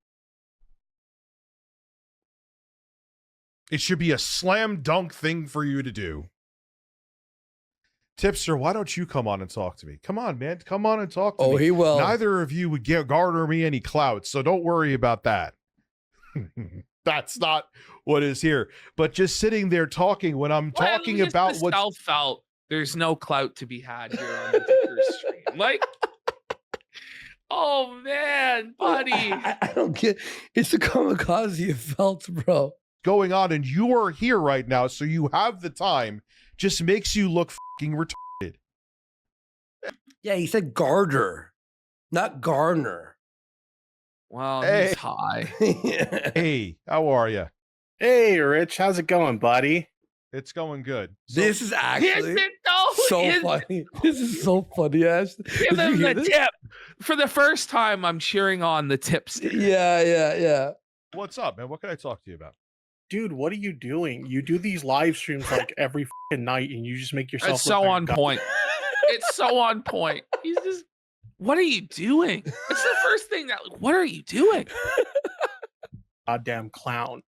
It should be a slam dunk thing for you to do. Tipster, why don't you come on and talk to me? Come on, man. Come on and talk to me. Oh, he will. Neither of you would garner me any clout, so don't worry about that. That's not what is here. But just sitting there talking when I'm talking about what self-felt, there's no clout to be had here on the Dicker stream. Like, oh man, buddy. I don't get it's the kamikaze felt, bro. Going on, and you are here right now, so you have the time. Just makes you look fucking retarded. Yeah, he said Gardner, not Garner. Well, hey. He's high. Hey, how are you? Hey, Rich, how's it going, buddy? It's going good. This is actually so funny. This is so funny, Ash. Give him the tip. For the first time, I'm cheering on the Tipster. Yeah. What's up, man? What can I talk to you about? Dude, what are you doing? You do these live streams like every fucking night, and you just make yourself. It's so on point. It's so on point. He's just. What are you doing? It's the first thing that. What are you doing? Goddamn clown.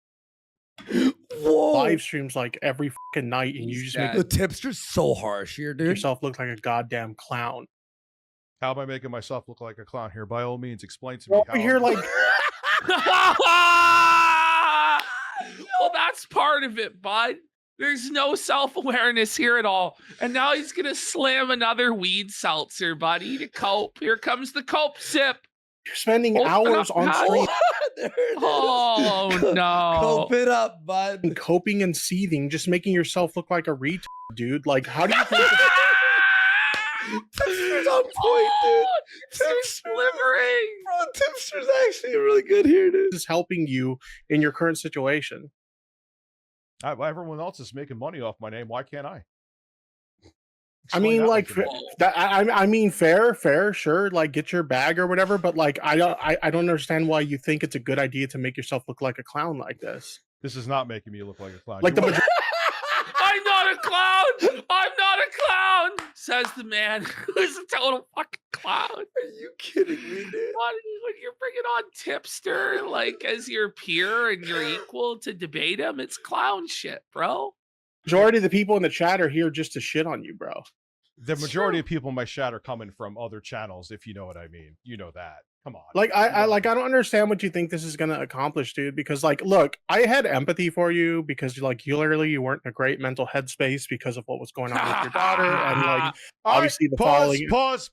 Whoa. Live streams like every fucking night, and you just make the Tipster's so harsh here, dude. yourself look like a goddamn clown. How am I making myself look like a clown here? By all means, explain to me. Over here, like. Well, that's part of it, bud. There's no self-awareness here at all. And now he's going to slam another weed seltzer, buddy, to cope. Here comes the cope sip. You're spending hours on stream. Oh, no. Cope it up, bud. And coping and seething, just making yourself look like a retard, dude. Like, how do you think Tipster's on point, dude. Tipster's delivering. Bro, Tipster's actually really good here, dude. this is helping you in your current situation? Everyone else is making money off my name. Why can't I? I mean, like that. I mean, fair, sure. Like, get your bag or whatever. But like, I don't understand why you think it's a good idea to make yourself look like a clown like this. This is not making me look like a clown. Like the I'm not a clown. I'm not a clown, says the man who's a total fucking clown. Are you kidding me, dude? When you're bringing on Tipster like as your peer and you're equal to debate him, it's clown shit, bro. majority of the people in the chat are here just to shit on you, bro. The majority of people in my chat are coming from other channels, if you know what I mean. You know that. Come on. Like I don't understand what you think this is gonna accomplish, dude. Because like, look, I had empathy for you because like you weren't in a great mental headspace because of what was going on with your daughter, and like obviously the following. Pause.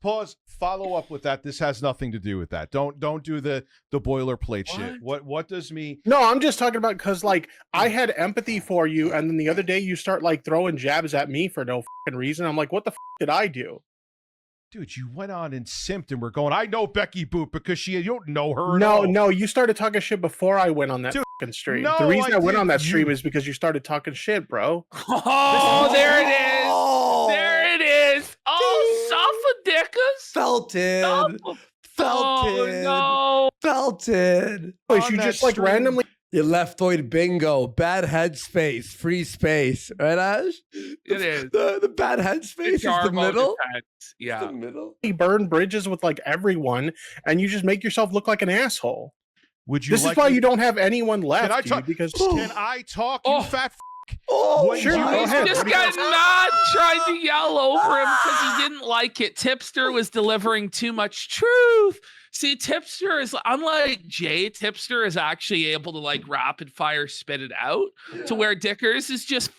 Follow up with that. This has nothing to do with that. Don't do the boilerplate shit. What does me? No, I'm just talking about because like I had empathy for you, and then the other day you start like throwing jabs at me for no fucking reason. I'm like, what the did I do? Dude, you went on and simped and we're going, I know Becky Boop because you don't know her at all. No, you started talking shit before I went on that fucking stream. No, the reason I went on that you- stream is because you started talking shit, bro. Oh, there it is. There it is. Oh, Suffadickus. Felton. Oh, no. Felton. Wait, you just like randomly. Your leftoid bingo, bad headspace, free space, right, Ash? It is. The bad headspace is the middle. Yeah. The middle. Burn bridges with like everyone, and you just make yourself look like an asshole. Would you? This is why you don't have anyone left. Can I talk? Because Can I talk? You fat. Sure. This guy not tried to yell over him because he didn't like it. Tipster was delivering too much truth. See, Tipster is unlike Jay. Tipster is actually able to like rapid fire spit it out to where Dickers is just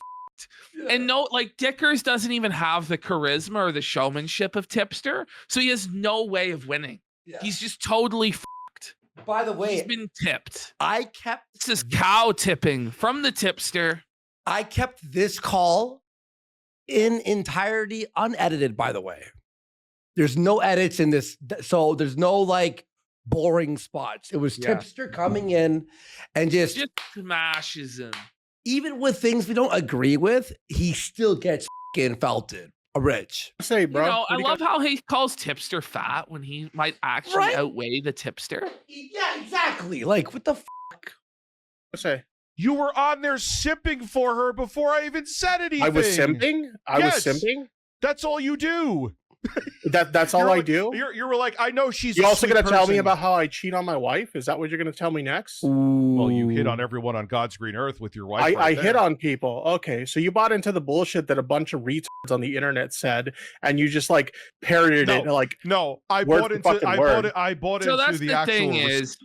and no, like Dickers doesn't even have the charisma or the showmanship of Tipster, so he has no way of winning. He's just totally By the way, he's been tipped. This is cow tipping from the Tipster. I kept this call in entirety unedited, by the way. There's no edits in this. So there's no like boring spots. It was Tipster coming in and just smashes him. Even with things we don't agree with, he still gets fucking felted. Rich. Say, bro. You know, I love how he calls Tipster fat when he might actually outweigh the Tipster. Yeah, exactly. Like, what the fuck? Say. You were on there simping for her before I even said anything. I was simping? I was simping? That's all you do. That's all I do? You were like, I know she's You also going to tell me about how I cheat on my wife? Is that what you're going to tell me next? Well, you hit on everyone on God's green earth with your wife. I hit on people. Okay, so you bought into the bullshit that a bunch of retards on the internet said, and you just like parroted it like I bought into So that's the the actual thing is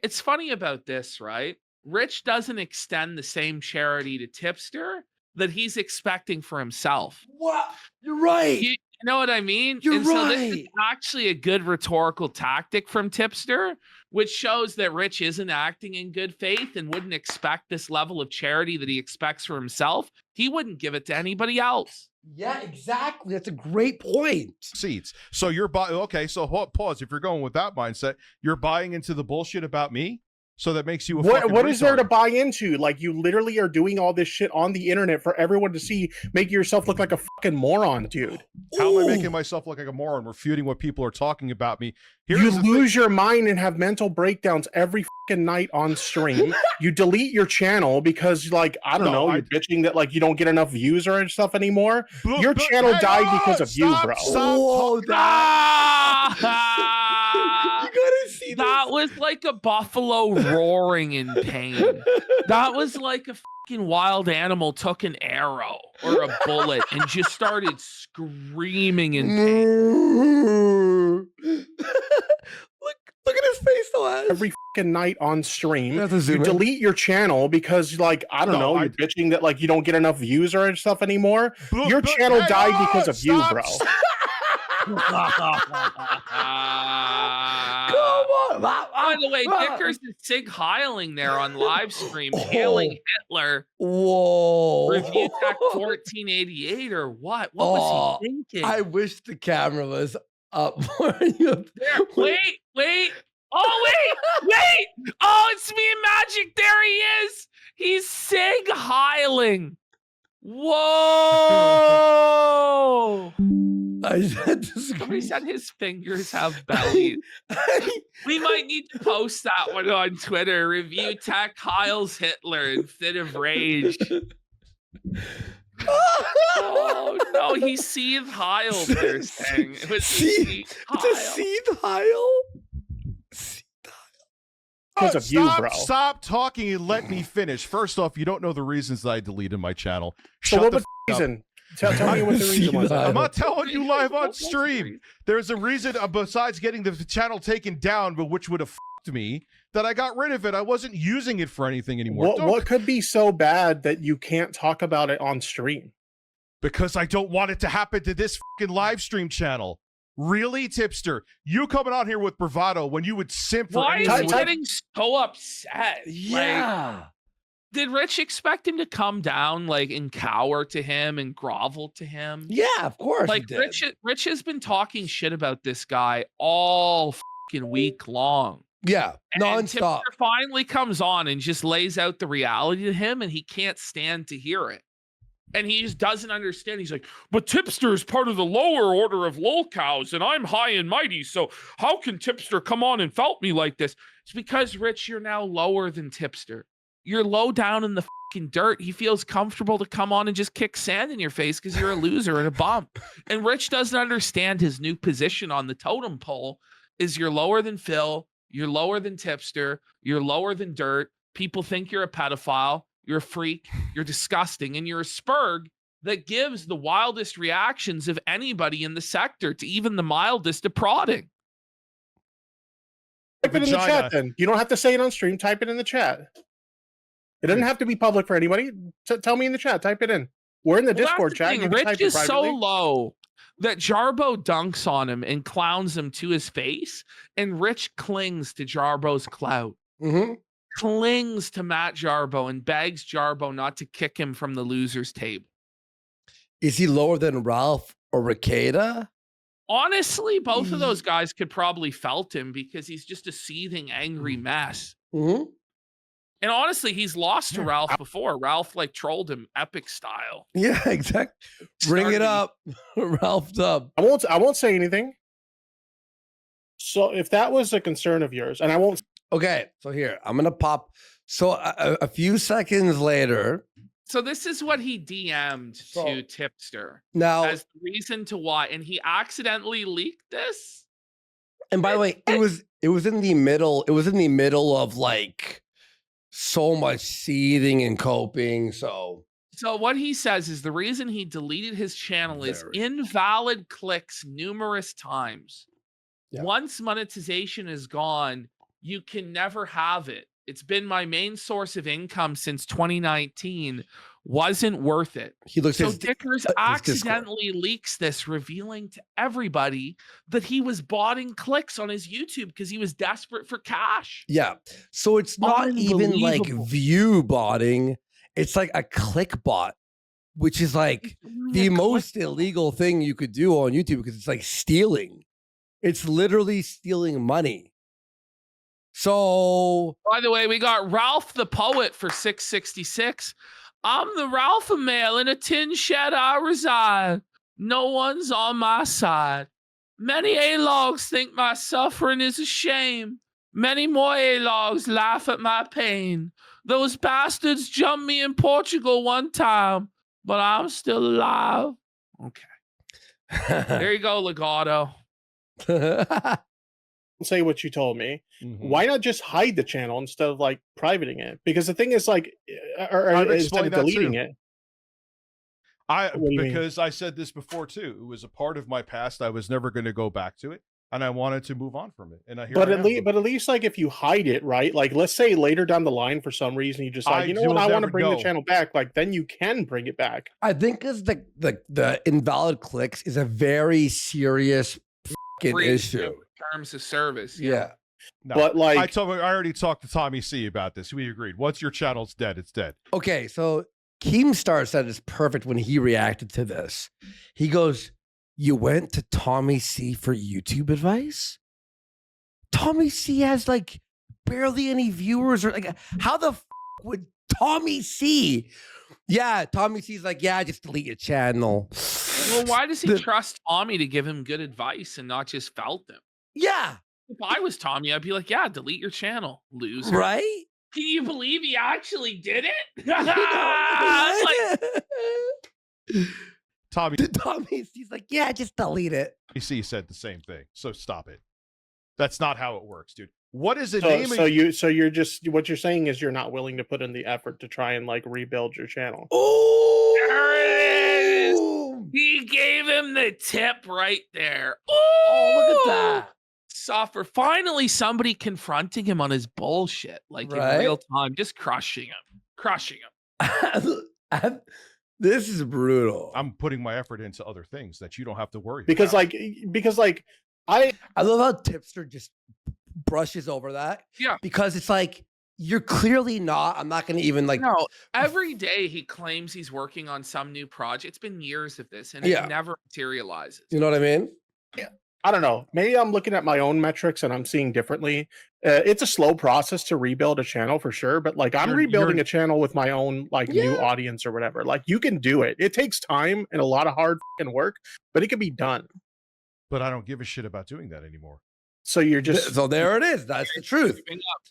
it's funny about this, right? Rich doesn't extend the same charity to Tipster that he's expecting for himself. What? You're right. You know what I mean? You're and right. So this is actually a good rhetorical tactic from Tipster, which shows that Rich isn't acting in good faith and wouldn't expect this level of charity that he expects for himself. He wouldn't give it to anybody else. Yeah, exactly. That's a great point. Seats. So you're buying. Okay, so pause. If you're going with that mindset, you're buying into the bullshit about me. So that makes you a what is there to buy into? Like, you literally are doing all this shit on the internet for everyone to see, making yourself look like a fucking moron, dude. How am I making myself look like a moron, refuting what people are talking about me? You lose your mind and have mental breakdowns every fucking night on stream. You delete your channel because, like, I don't know, you're bitching that like you don't get enough views or stuff anymore. Your channel died because of you, bro. That was like a buffalo roaring in pain. That was like a fucking wild animal took an arrow or a bullet and just started screaming in pain. Look at his face, though. Every fucking night on stream, you delete your channel because, like, I don't know, you're bitching that like you don't get enough views or stuff anymore. Your channel died because of you, bro. Come on. By the way, Dickers is Sig Heiling there on live stream, hailing Hitler. Whoa. Review Tech 1488 or what? What was he thinking? I wish the camera was up for you. Wait. Oh, wait. Oh, it's me and Magic. There he is. He's Sig Heiling. Whoa. Somebody said his fingers have bellies. We might need to post that one on Twitter. Review Tech Heils Hitler in fit of rage. Oh no, he seethed Heil, they're saying. It was It's a seethed Heil? Because of you, bro. Stop talking and let me finish. First off, you don't know the reasons that I deleted my channel. So what was the reason? Tell me what the reason was. I'm not telling you live on stream. There's a reason besides getting the channel taken down, but which would have fucked me, that I got rid of it. I wasn't using it for anything anymore. What could be so bad that you can't talk about it on stream? Because I don't want it to happen to this fucking live stream channel. Really, Tipster? You coming out here with bravado when you would simp for Why anything? is he getting so upset? Yeah. Like, did Rich expect him to come down like and cower to him and grovel to him? Yeah, of course. Like Rich has been talking shit about this guy all fucking week long. Yeah, nonstop. And Tipster finally comes on and just lays out the reality to him, and he can't stand to hear it. And he just doesn't understand. He's like, but Tipster is part of the lower order of lolcows, and I'm high and mighty, so how can Tipster come on and felt me like this? It's because, Rich, you're now lower than Tipster. You're low down in the fucking dirt. He feels comfortable to come on and just kick sand in your face because you're a loser and a bum. And Rich doesn't understand his new position on the totem pole is you're lower than Phil, you're lower than Tipster, you're lower than dirt. People think you're a pedophile. You're a freak, you're disgusting, and you're a spurg that gives the wildest reactions of anybody in the sector to even the mildest of prodding. Type it in the chat then. You don't have to say it on stream. Type it in the chat. It doesn't have to be public for anybody. Tell me in the chat. Type it in. We're in the Discord chat. Rich is so low that Jarbo dunks on him and clowns him to his face, and Rich clings to Jarbo's clout. Mm-hmm. Clings to Matt Jarbo and begs Jarbo not to kick him from the loser's table. Is he lower than Ralph or Ricada? Honestly, both of those guys could probably felt him because he's just a seething, angry mess. Mm-hmm. And honestly, he's lost to Ralph before. Ralph like trolled him epic style. Yeah, exactly. Bring it up. Ralph's up. I won't say anything. So if that was a concern of yours, and I won't. Okay, so here, I'm going to pop. So a few seconds later. So this is what he DM'd to Tipster. Now, as the reason to why. And he accidentally leaked this. And by the way, it was in the middle. It was in the middle of like so much seething and coping. So what he says is the reason he deleted his channel is invalid clicks numerous times. Yeah. Once monetization is gone, you can never have it. It's been my main source of income since 2019. Wasn't worth it. Dickers accidentally leaks this, revealing to everybody that he was botting clicks on his YouTube because he was desperate for cash. Yeah. So it's not even like view botting. It's like a click bot, which is like the most illegal thing you could do on YouTube because it's like stealing. It's literally stealing money. So, by the way, we got Ralph the Poet for 666. I'm the Ralph male in a tin shed I reside. No one's on my side. Many A-logs think my suffering is a shame. Many more A-logs laugh at my pain. Those bastards jumped me in Portugal one time, but I'm still alive. Okay. There you go, Legato. Say what you told me. Why not just hide the channel instead of like privating it? Because the thing is like, or instead of deleting it. Because I said this before too. It was a part of my past. I was never going to go back to it, and I wanted to move on from it. And at least like if you hide it, right? Like let's say later down the line for some reason you just like, you know what, I want to bring the channel back. Like then you can bring it back. I think because the invalid clicks is a very serious issue. Terms of service. Yeah. No, but like I already talked to Tommy C about this. We agreed. Once your channel's dead, it's dead. Okay, so Keemstar said it's perfect when he reacted to this. He goes, "You went to Tommy C for YouTube advice? Tommy C has like barely any viewers, or like how the would Tommy C?" Yeah, Tommy C's like, "Yeah, just delete your channel." Well, why does he trust Tommy to give him good advice and not just felt them? Yeah. If I was Tommy, I'd be like, yeah, delete your channel, loser. Right? Can you believe he actually did it? Tommy, he's like, yeah, just delete it. You see, he said the same thing. So stop it. That's not how it works, dude. What is a So, name? so you're just what you're saying is you're not willing to put in the effort to try and like rebuild your channel. Oh, there it is. He gave him the tip right there. Oh, look at that. Suffer. Finally, somebody confronting him on his bullshit, like in real time, just crushing him. This is brutal. I'm putting my effort into other things that you don't have to worry Because about. I love how Tipster just brushes over that. Yeah. Because it's like, you're clearly not. I'm not going to even like. No, every day he claims he's working on some new project. It's been years of this, and it never materializes. You know what I mean? Yeah. I don't know. Maybe I'm looking at my own metrics and I'm seeing differently. It's a slow process to rebuild a channel for sure, but like I'm rebuilding a channel with my own like new audience or whatever. Like you can do it. It takes time and a lot of hard work, but it can be done. But I don't give a shit about doing that anymore. So you're just so there it is. That's the truth.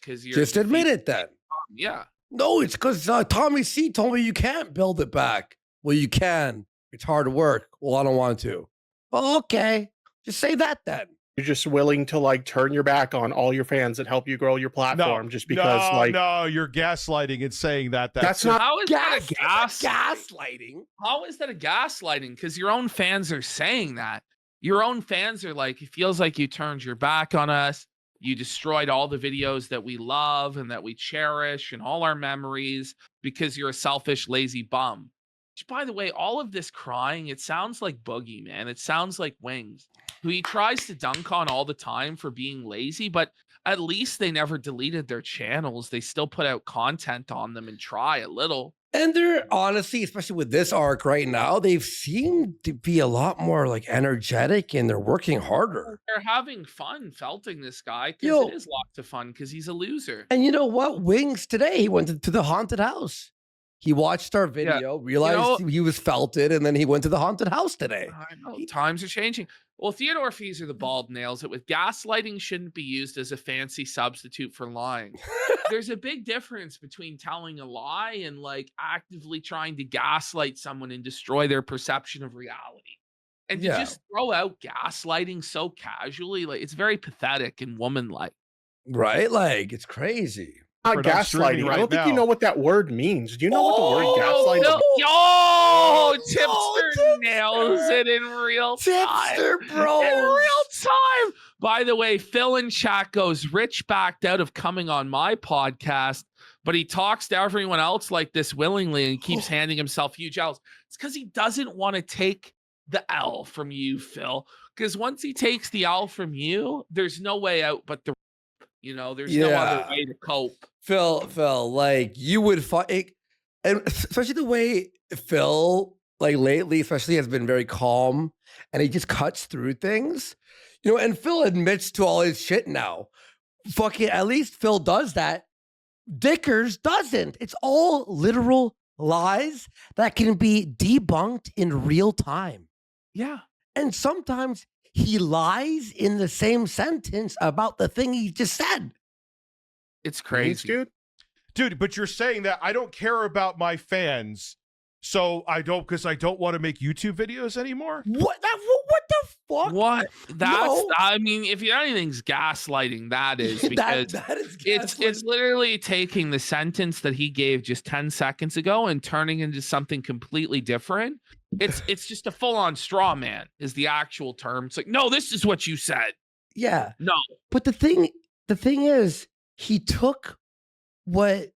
Just admit it then. Yeah. No, it's because Tommy C told me you can't build it back. Well, you can. It's hard work. Well, I don't want to. Well, okay. Just say that then. You're just willing to like turn your back on all your fans that help you grow your platform just because no, you're gaslighting and saying that. That's not how is that a gaslighting. How is that a gaslighting? Because your own fans are saying that. Your own fans are like, it feels like you turned your back on us. You destroyed all the videos that we love and that we cherish and all our memories because you're a selfish, lazy bum. Which, by the way, all of this crying, it sounds like Boogie, man. It sounds like Wings, who he tries to dunk on all the time for being lazy, but at least they never deleted their channels. They still put out content on them and try a little. And they're honestly, especially with this arc right now, they've seemed to be a lot more like energetic and they're working harder. They're having fun felting this guy because it is lots of fun because he's a loser. And you know what? Wings today, he went to the haunted house. He watched our video, realized he was felted, and then he went to the haunted house today. I know, times are changing. Well, Theodore Feezer the Bald nails it with gaslighting shouldn't be used as a fancy substitute for lying. There's a big difference between telling a lie and like actively trying to gaslight someone and destroy their perception of reality. And to just throw out gaslighting so casually, like it's very pathetic and woman-like. Right? Like it's crazy. Not gaslighting. I don't think you know what that word means. Do you know what the word gaslighting means? Tipster nails it in real time. Tipster, bro. In real time. By the way, Phil in chat goes, Rich backed out of coming on my podcast, but he talks to everyone else like this willingly and keeps handing himself huge L's. It's because he doesn't want to take the L from you, Phil. Because once he takes the L from you, there's no way out but the there's no other way to cope. Phil, like you would fight, and especially the way Phil, like lately, especially has been very calm, and he just cuts through things, And Phil admits to all his shit now. Fucking, at least Phil does that. Dickers doesn't. It's all literal lies that can be debunked in real time. Yeah, and sometimes he lies in the same sentence about the thing he just said. It's crazy, dude. But you're saying that I don't care about my fans, so because I don't want to make YouTube videos anymore. What the fuck? What? I mean, if anything's gaslighting, that is because that is it's literally taking the sentence that he gave just 10 seconds ago and turning into something completely different. It's just a full-on straw man is the actual term. It's like, no, this is what you said. Yeah. No. But the thing is, he took what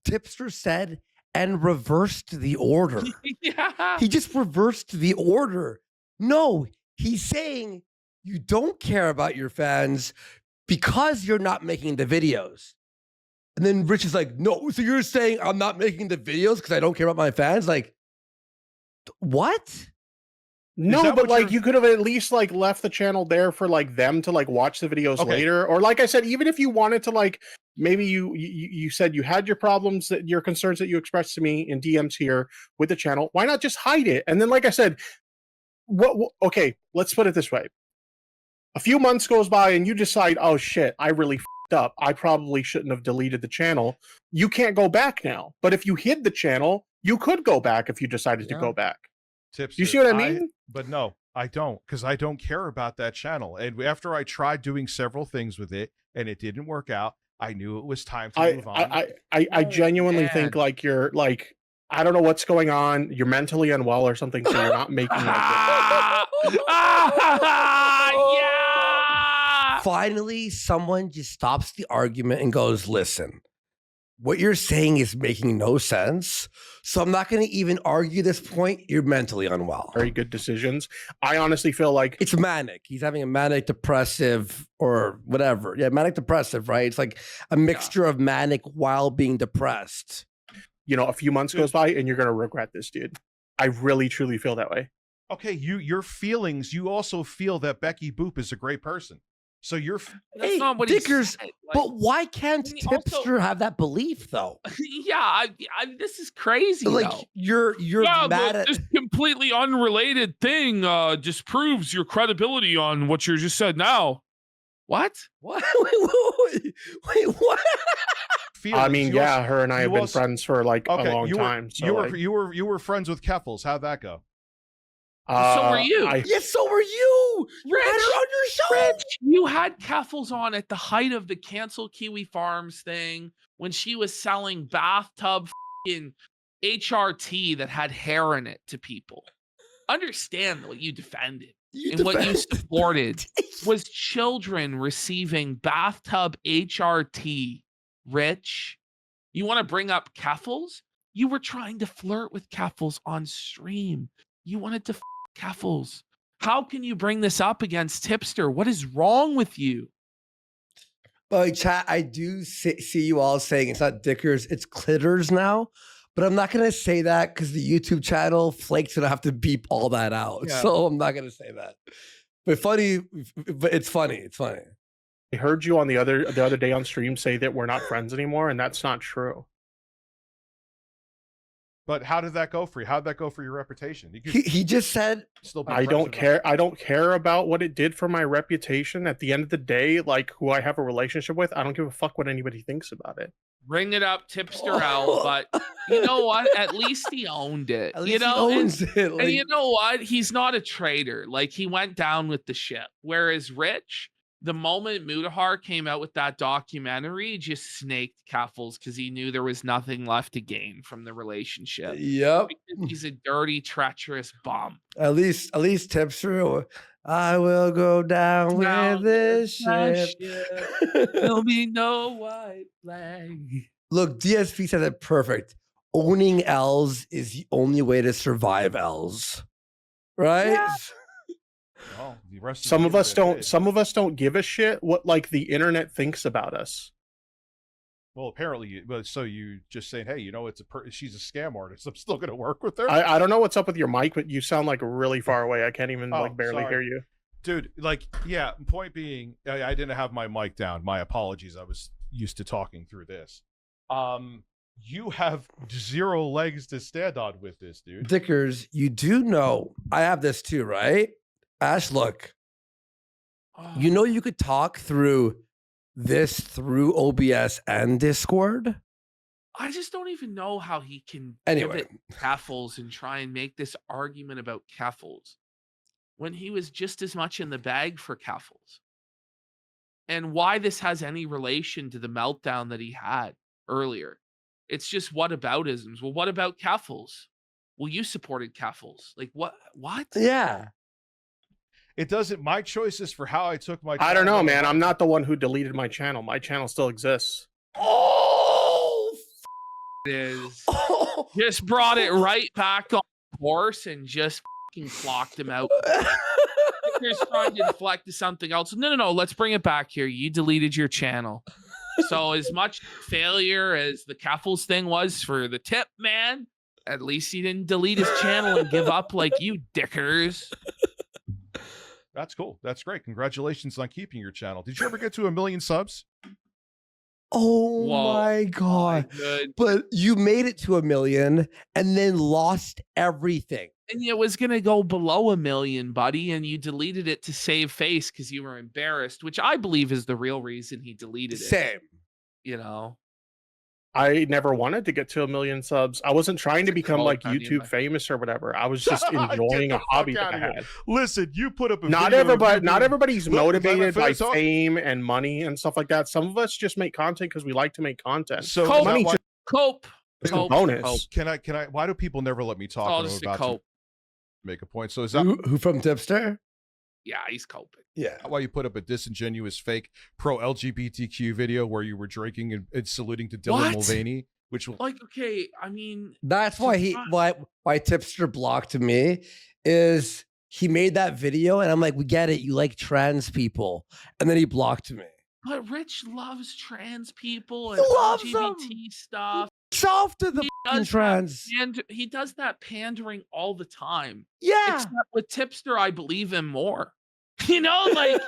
Tipster said and reversed the order. Yeah. He just reversed the order. No, he's saying you don't care about your fans because you're not making the videos. And then Rich is like, no, so you're saying I'm not making the videos because I don't care about my fans? Like, what? No, but like you could have at least like left the channel there for like them to like watch the videos later. Or like I said, even if you wanted to like maybe you said you had your problems, that your concerns that you expressed to me in DMs here with the channel, why not just hide it? And then like I said, okay, let's put it this way. A few months goes by and you decide, oh shit, I really f***ed up. I probably shouldn't have deleted the channel. You can't go back now. But if you hid the channel, you could go back if you decided to go back. Tipster, you see what I mean? But no, I don't, because I don't care about that channel. And after I tried doing several things with it and it didn't work out, I knew it was time to move on. I genuinely think like you're like, I don't know what's going on. You're mentally unwell or something, so you're not making like Yeah. Finally, someone just stops the argument and goes, listen, what you're saying is making no sense. So I'm not going to even argue this point. You're mentally unwell. very good decisions. I honestly feel like It's manic. He's having a manic depressive or whatever. Yeah, manic depressive, right? It's like a mixture of manic while being depressed. a few months goes by and you're gonna regret this, dude. I really truly feel that way. Okay, your feelings, you also feel that Becky Boop is a great person. So you're That's Hey, not what he Dickers, said. Like, but why can't and he also- Tipster have that belief though? yeah, this is crazy. Like though. you're Yeah, mad but at this completely unrelated thing disproves your credibility on what you just said now. What? what? Wait, what? feelings. I mean, You yeah, also- her and I have you been also- friends for like a Okay, long you were time. So you were friends with Keffels. How'd that go? So were you. Yes, so were you. You had her on your show. Rich, you had Keffels on at the height of the cancel Kiwi Farms thing when she was selling bathtub in HRT that had hair in it to people. Understand what you defended and what you supported was children receiving bathtub HRT. Rich, you want to bring up Keffels? You were trying to flirt with Keffels on stream. You wanted to Keffels. How can you bring this up against Tipster? What is wrong with you? But chat, I do see you all saying it's not Dickers, it's Clitters now. But I'm not gonna say that because the YouTube channel Flake's gonna have to beep all that out. Yeah. So I'm not gonna say that. But funny, but it's funny. It's funny. I heard you on the other day on stream say that we're not friends anymore, and that's not true. But how did that go for you? How did that go for your reputation? You could He just said still be I friends don't with them. care. I don't care about what it did for my reputation. At the end of the day, like who I have a relationship with, I don't give a fuck what anybody thinks about it. Bring it up, Tipster out. But you know what? At least he owned it. at least you know, he owns it. and Like, you know what? He's not a traitor. Like he went down with the ship. Whereas Rich, the moment Mudahar came out with that documentary, he just snaked Keffels because he knew there was nothing left to gain from the relationship. yep. Because he's a dirty, treacherous bum. At least Tipster. I will go down Down with this that ship. There'll be no white flag. Look, DSP said it perfect. Owning L's is the only way to survive L's. Right? Yeah. Well, the rest Some the of us internet don't. did. Some of us don't give a shit what like the internet thinks about us. Well, apparently, so you just saying, hey, she's a scam artist. I'm still going to work with her. I don't know what's up with your mic, but you sound like really far away. I can't even Oh, like barely sorry. hear you. Dude, like, yeah, point being, I didn't have my mic down. My apologies. I was used to talking through this. You have zero legs to stand on with this, dude. Dickers, you do know I have this too, right? Ash, look, you know you could talk through this through OBS and Discord. I just don't even know how he can Anyway. give it Keffels and try and make this argument about Keffels when he was just as much in the bag for Keffels. And why this has any relation to the meltdown that he had earlier. It's just whataboutisms. Well, what about Keffels? Well, you supported Keffels. Like what? Yeah. It doesn't. My choices for how I took my. I don't know, channel- man. I'm not the one who deleted my channel. My channel still exists. Oh, It is. oh. Just brought it right back on course and just fucking clocked him out. He's trying to deflect to something else. No. Let's bring it back here. You deleted your channel. So as much failure as the Keffels thing was for the tip man, at least he didn't delete his channel and give up like you dickers. That's cool. That's great. Congratulations on keeping your channel. Did you ever get to 1 million subs? Oh Whoa. my God. Good. But you made it to 1 million and then lost everything. And it was going to go below 1 million, buddy, and you deleted it to save face because you were embarrassed, which I believe is the real reason he deleted it. Same. You know? I never wanted to get to 1 million subs. I wasn't trying to become like YouTube famous or whatever. I was just enjoying a hobby that I had. Listen, you put up a not video everybody, not everybody's Look, motivated by off. fame and money and stuff like that. Some of us just make content because we like to make content. So money just cope. it's a bonus. Can I? Why do people never let me talk? I'll when I'm just about cope. to make a point. So is that who from Tipster? Yeah, he's coping. Yeah. why you put up a disingenuous fake pro LGBTQ video where you were drinking and saluting to Dylan Mulvaney? Which like, okay, I mean, that's why Tipster blocked me is he made that video and I'm like, we get it, you like trans people, and then he blocked me. But Rich loves trans people and LGBT stuff. Soft to the trans. And he does that pandering all the time. Yeah. Except with Tipster, I believe him more. You know, like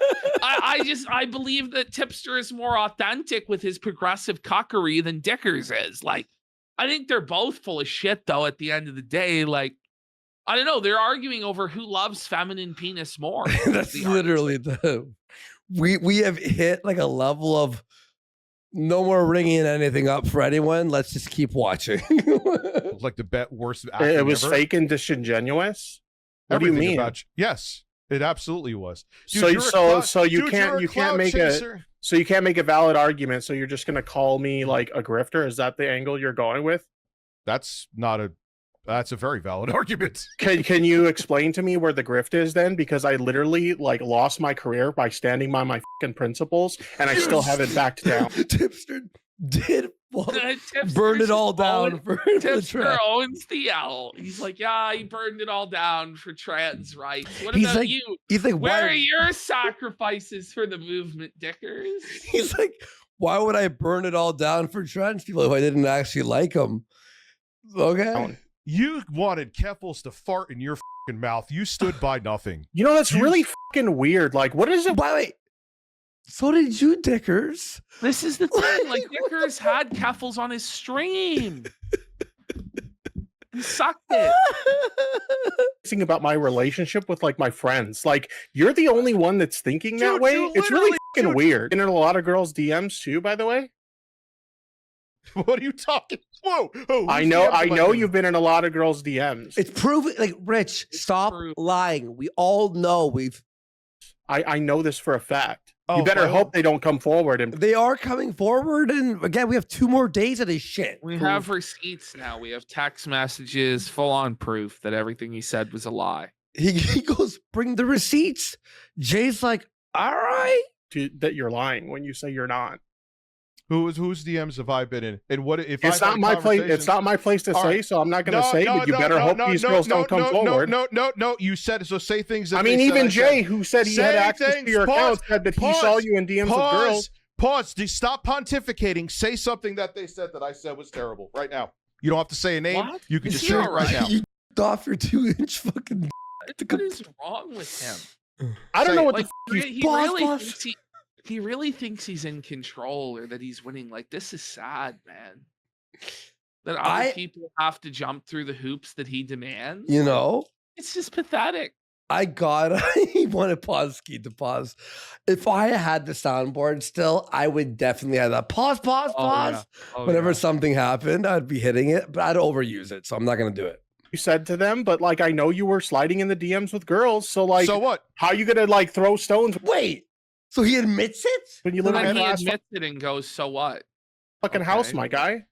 I believe that Tipster is more authentic with his progressive cuckery than Dickers is. Like, I think they're both full of shit though at the end of the day. Like, I don't know, they're arguing over who loves feminine penis more. That's literally we have hit like a level of no more ringing anything up for anyone. Let's just keep watching. like the worst. It was ever. Fake and disingenuous. What do you mean? Yes. It absolutely was. Dude, so you can't make a valid argument. So you're just gonna call me like a grifter? Is that the angle you're going with? That's a very valid argument. Can you explain to me where the grift is then? Because I literally like lost my career by standing by my fucking principles, and I still haven't backed down. Tipster did burn it all down for Tipster owns the L. He's like, yeah, he burned it all down for trans rights. What about you? He's like, where are your sacrifices for the movement, Dickers? He's like, why would I burn it all down for trans people if I didn't actually like them? Okay. You wanted Keffels to fart in your fucking mouth. You stood by nothing. You know, that's really fucking weird. Like, what is it? By the way, so did you, Dickers. This is the thing. Like, Dickers had Keffels on his stream. He sucked it. Thinking about my relationship with like my friends. Like, you're the only one that's thinking that way. It's really fucking weird. And in a lot of girls' DMs too, by the way. What are you talking? Whoa! I know you've been in a lot of girls' DMs. It's proven. Like, Rich, stop lying. We all know I know this for a fact. You better hope they don't come forward. And they are coming forward. And again, we have 2 more days of this shit. We have receipts now. We have text messages, full on proof that everything he said was a lie. He goes, bring the receipts. Jay's like, all right. That you're lying when you say you're not. Whose DMs have I been in? And what if it's not my place? It's not my place to say, so I'm not going to say. But you better hope these girls don't come forward. No. You said so. Say things. That I mean, even Jay, who said he had access to your account, said that he saw you in DMs with girls. Pause. Stop pontificating. Say something that they said that I said was terrible right now. You don't have to say a name. What? You can just say it right now. You off your 2-inch fucking. What is wrong with him? I don't know what he really thinks he's in control or that he's winning. Like, this is sad, man. That other people have to jump through the hoops that he demands. You know? It's just pathetic. I wanted Pawski to pause. If I had the soundboard still, I would definitely have that pause. Yeah. Whenever something happened, I'd be hitting it, but I'd overuse it, so I'm not going to do it. You said to them, but like, I know you were sliding in the DMs with girls, so like, so what? How are you going to like throw stones? Wait. So he admits it? When you live in he admits it and goes, so what? Fucking house, my guy.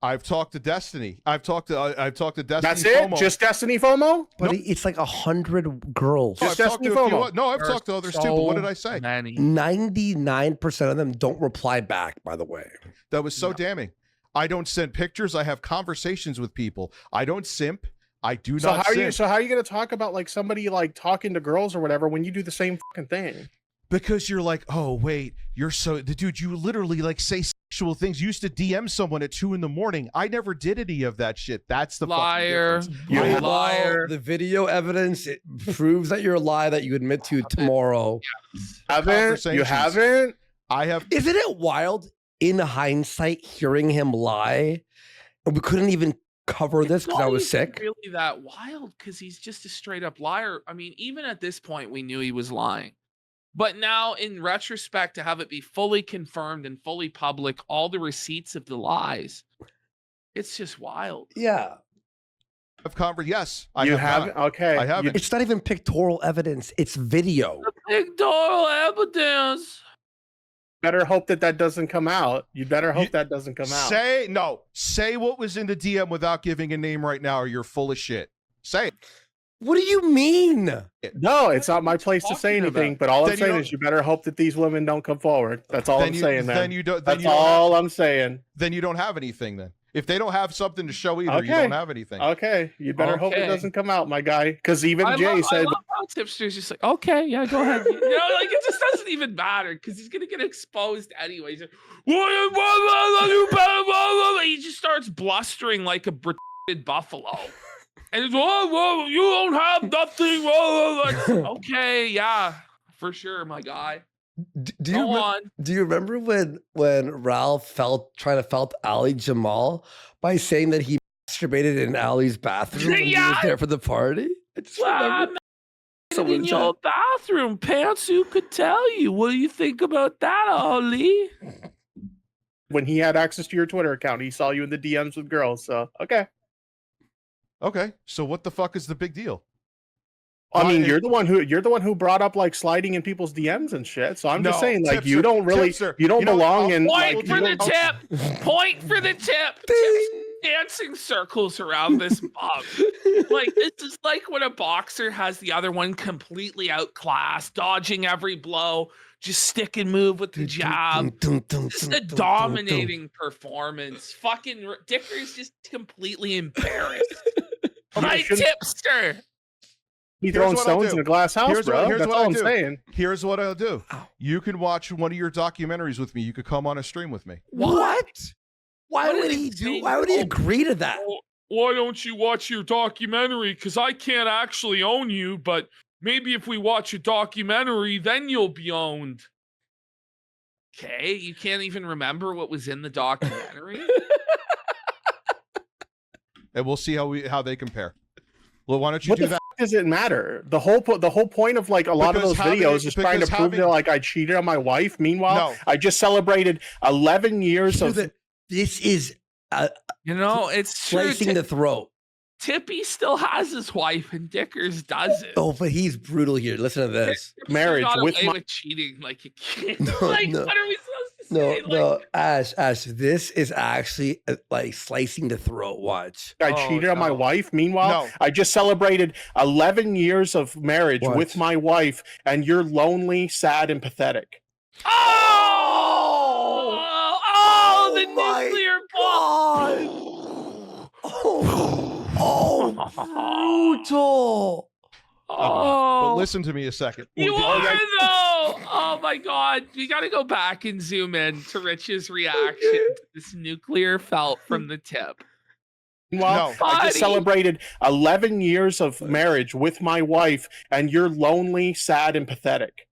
I've talked to Destiny. I've talked to Destiny. That's it? FOMO. Just Destiny FOMO? But it's like 100 girls. Just Destiny FOMO. No, I've talked to others too, but what did I say? 99% of them don't reply back, by the way. That was so damning. I don't send pictures. I have conversations with people. I don't simp. I do not simp. So how are you going to talk about like somebody like talking to girls or whatever when you do the same fucking thing? Because you're like, oh wait, you're so dude. You literally like say sexual things. You used to DM someone at 2 a.m. I never did any of that shit. That's the liar. You're liar. The video evidence proves that you're a lie that you admit to tomorrow. You haven't. I have. Isn't it wild in hindsight hearing him lie? And we couldn't even cover this because I was sick. Really that wild? Because he's just a straight up liar. I mean, even at this point, we knew he was lying. But now, in retrospect, to have it be fully confirmed and fully public, all the receipts of the lies, it's just wild. Yeah. Yes, You haven't? Okay. I haven't. It's not even pictorial evidence. It's video. The pictorial evidence. Better hope that doesn't come out. You better hope that doesn't come out. Say what was in the DM without giving a name right now, or you're full of shit. Say it. What do you mean? No, it's not my place to say anything. But all I'm saying is, you better hope that these women don't come forward. That's all I'm saying, man. That's all I'm saying. Then you don't have anything. Then if they don't have something to show either, you don't have anything. Okay, you better hope it doesn't come out, my guy. Because even Jay said, I love how Tipster's just like, okay, yeah, go ahead. You know, like it just doesn't even matter because he's gonna get exposed anyways. He just starts blustering like a British buffalo. And it's, whoa, you don't have nothing. Like, okay, yeah, for sure, my guy. Do you remember when Ralph trying to felt Ali Jamal by saying that he masturbated in Ali's bathroom when he was there for the party? I just remember. In your bathroom, pants, who could tell you? What do you think about that, Ali? When he had access to your Twitter account, he saw you in the DMs with girls. So, okay. Okay, so what the fuck is the big deal? I mean, you're the one who brought up like sliding in people's DMs and shit. So I'm just saying, like, you don't belong in. Point for the tip. Point for the tip. Dancing circles around this mob. Like this is like when a boxer has the other one completely outclassed, dodging every blow, just stick and move with the jab. Just a dominating performance. Fucking Dicker's just completely embarrassed. My Tipster. He throwing stones in a glass house, bro. That's all I'm saying. Here's what I'll do. You can watch one of your documentaries with me. You could come on a stream with me. What? Why would he agree to that? Why don't you watch your documentary? Because I can't actually own you, but maybe if we watch a documentary, then you'll be owned. Okay, you can't even remember what was in the documentary? And we'll see how they compare. Well, why don't you do that? Does it matter? The whole point of like a lot of those videos is trying to prove that like I cheated on my wife. Meanwhile, I just celebrated 11 years of. This is, it's slicing the throat. Tippy still has his wife, and Dickers doesn't. Oh, but he's brutal here. Listen to this. Marriage with cheating, like you can't. What are we supposed to say? No, Ash. This is actually like slicing the throat. Watch. I cheated on my wife. Meanwhile, I just celebrated 11 years of marriage with my wife, and you're lonely, sad, and pathetic. The nuclear bomb! Brutal! But listen to me a second. You are though. Oh my God, we got to go back and zoom in to Rich's reaction to this nuclear felt from the tip. Well, I just celebrated 11 years of marriage with my wife, and you're lonely, sad, and pathetic.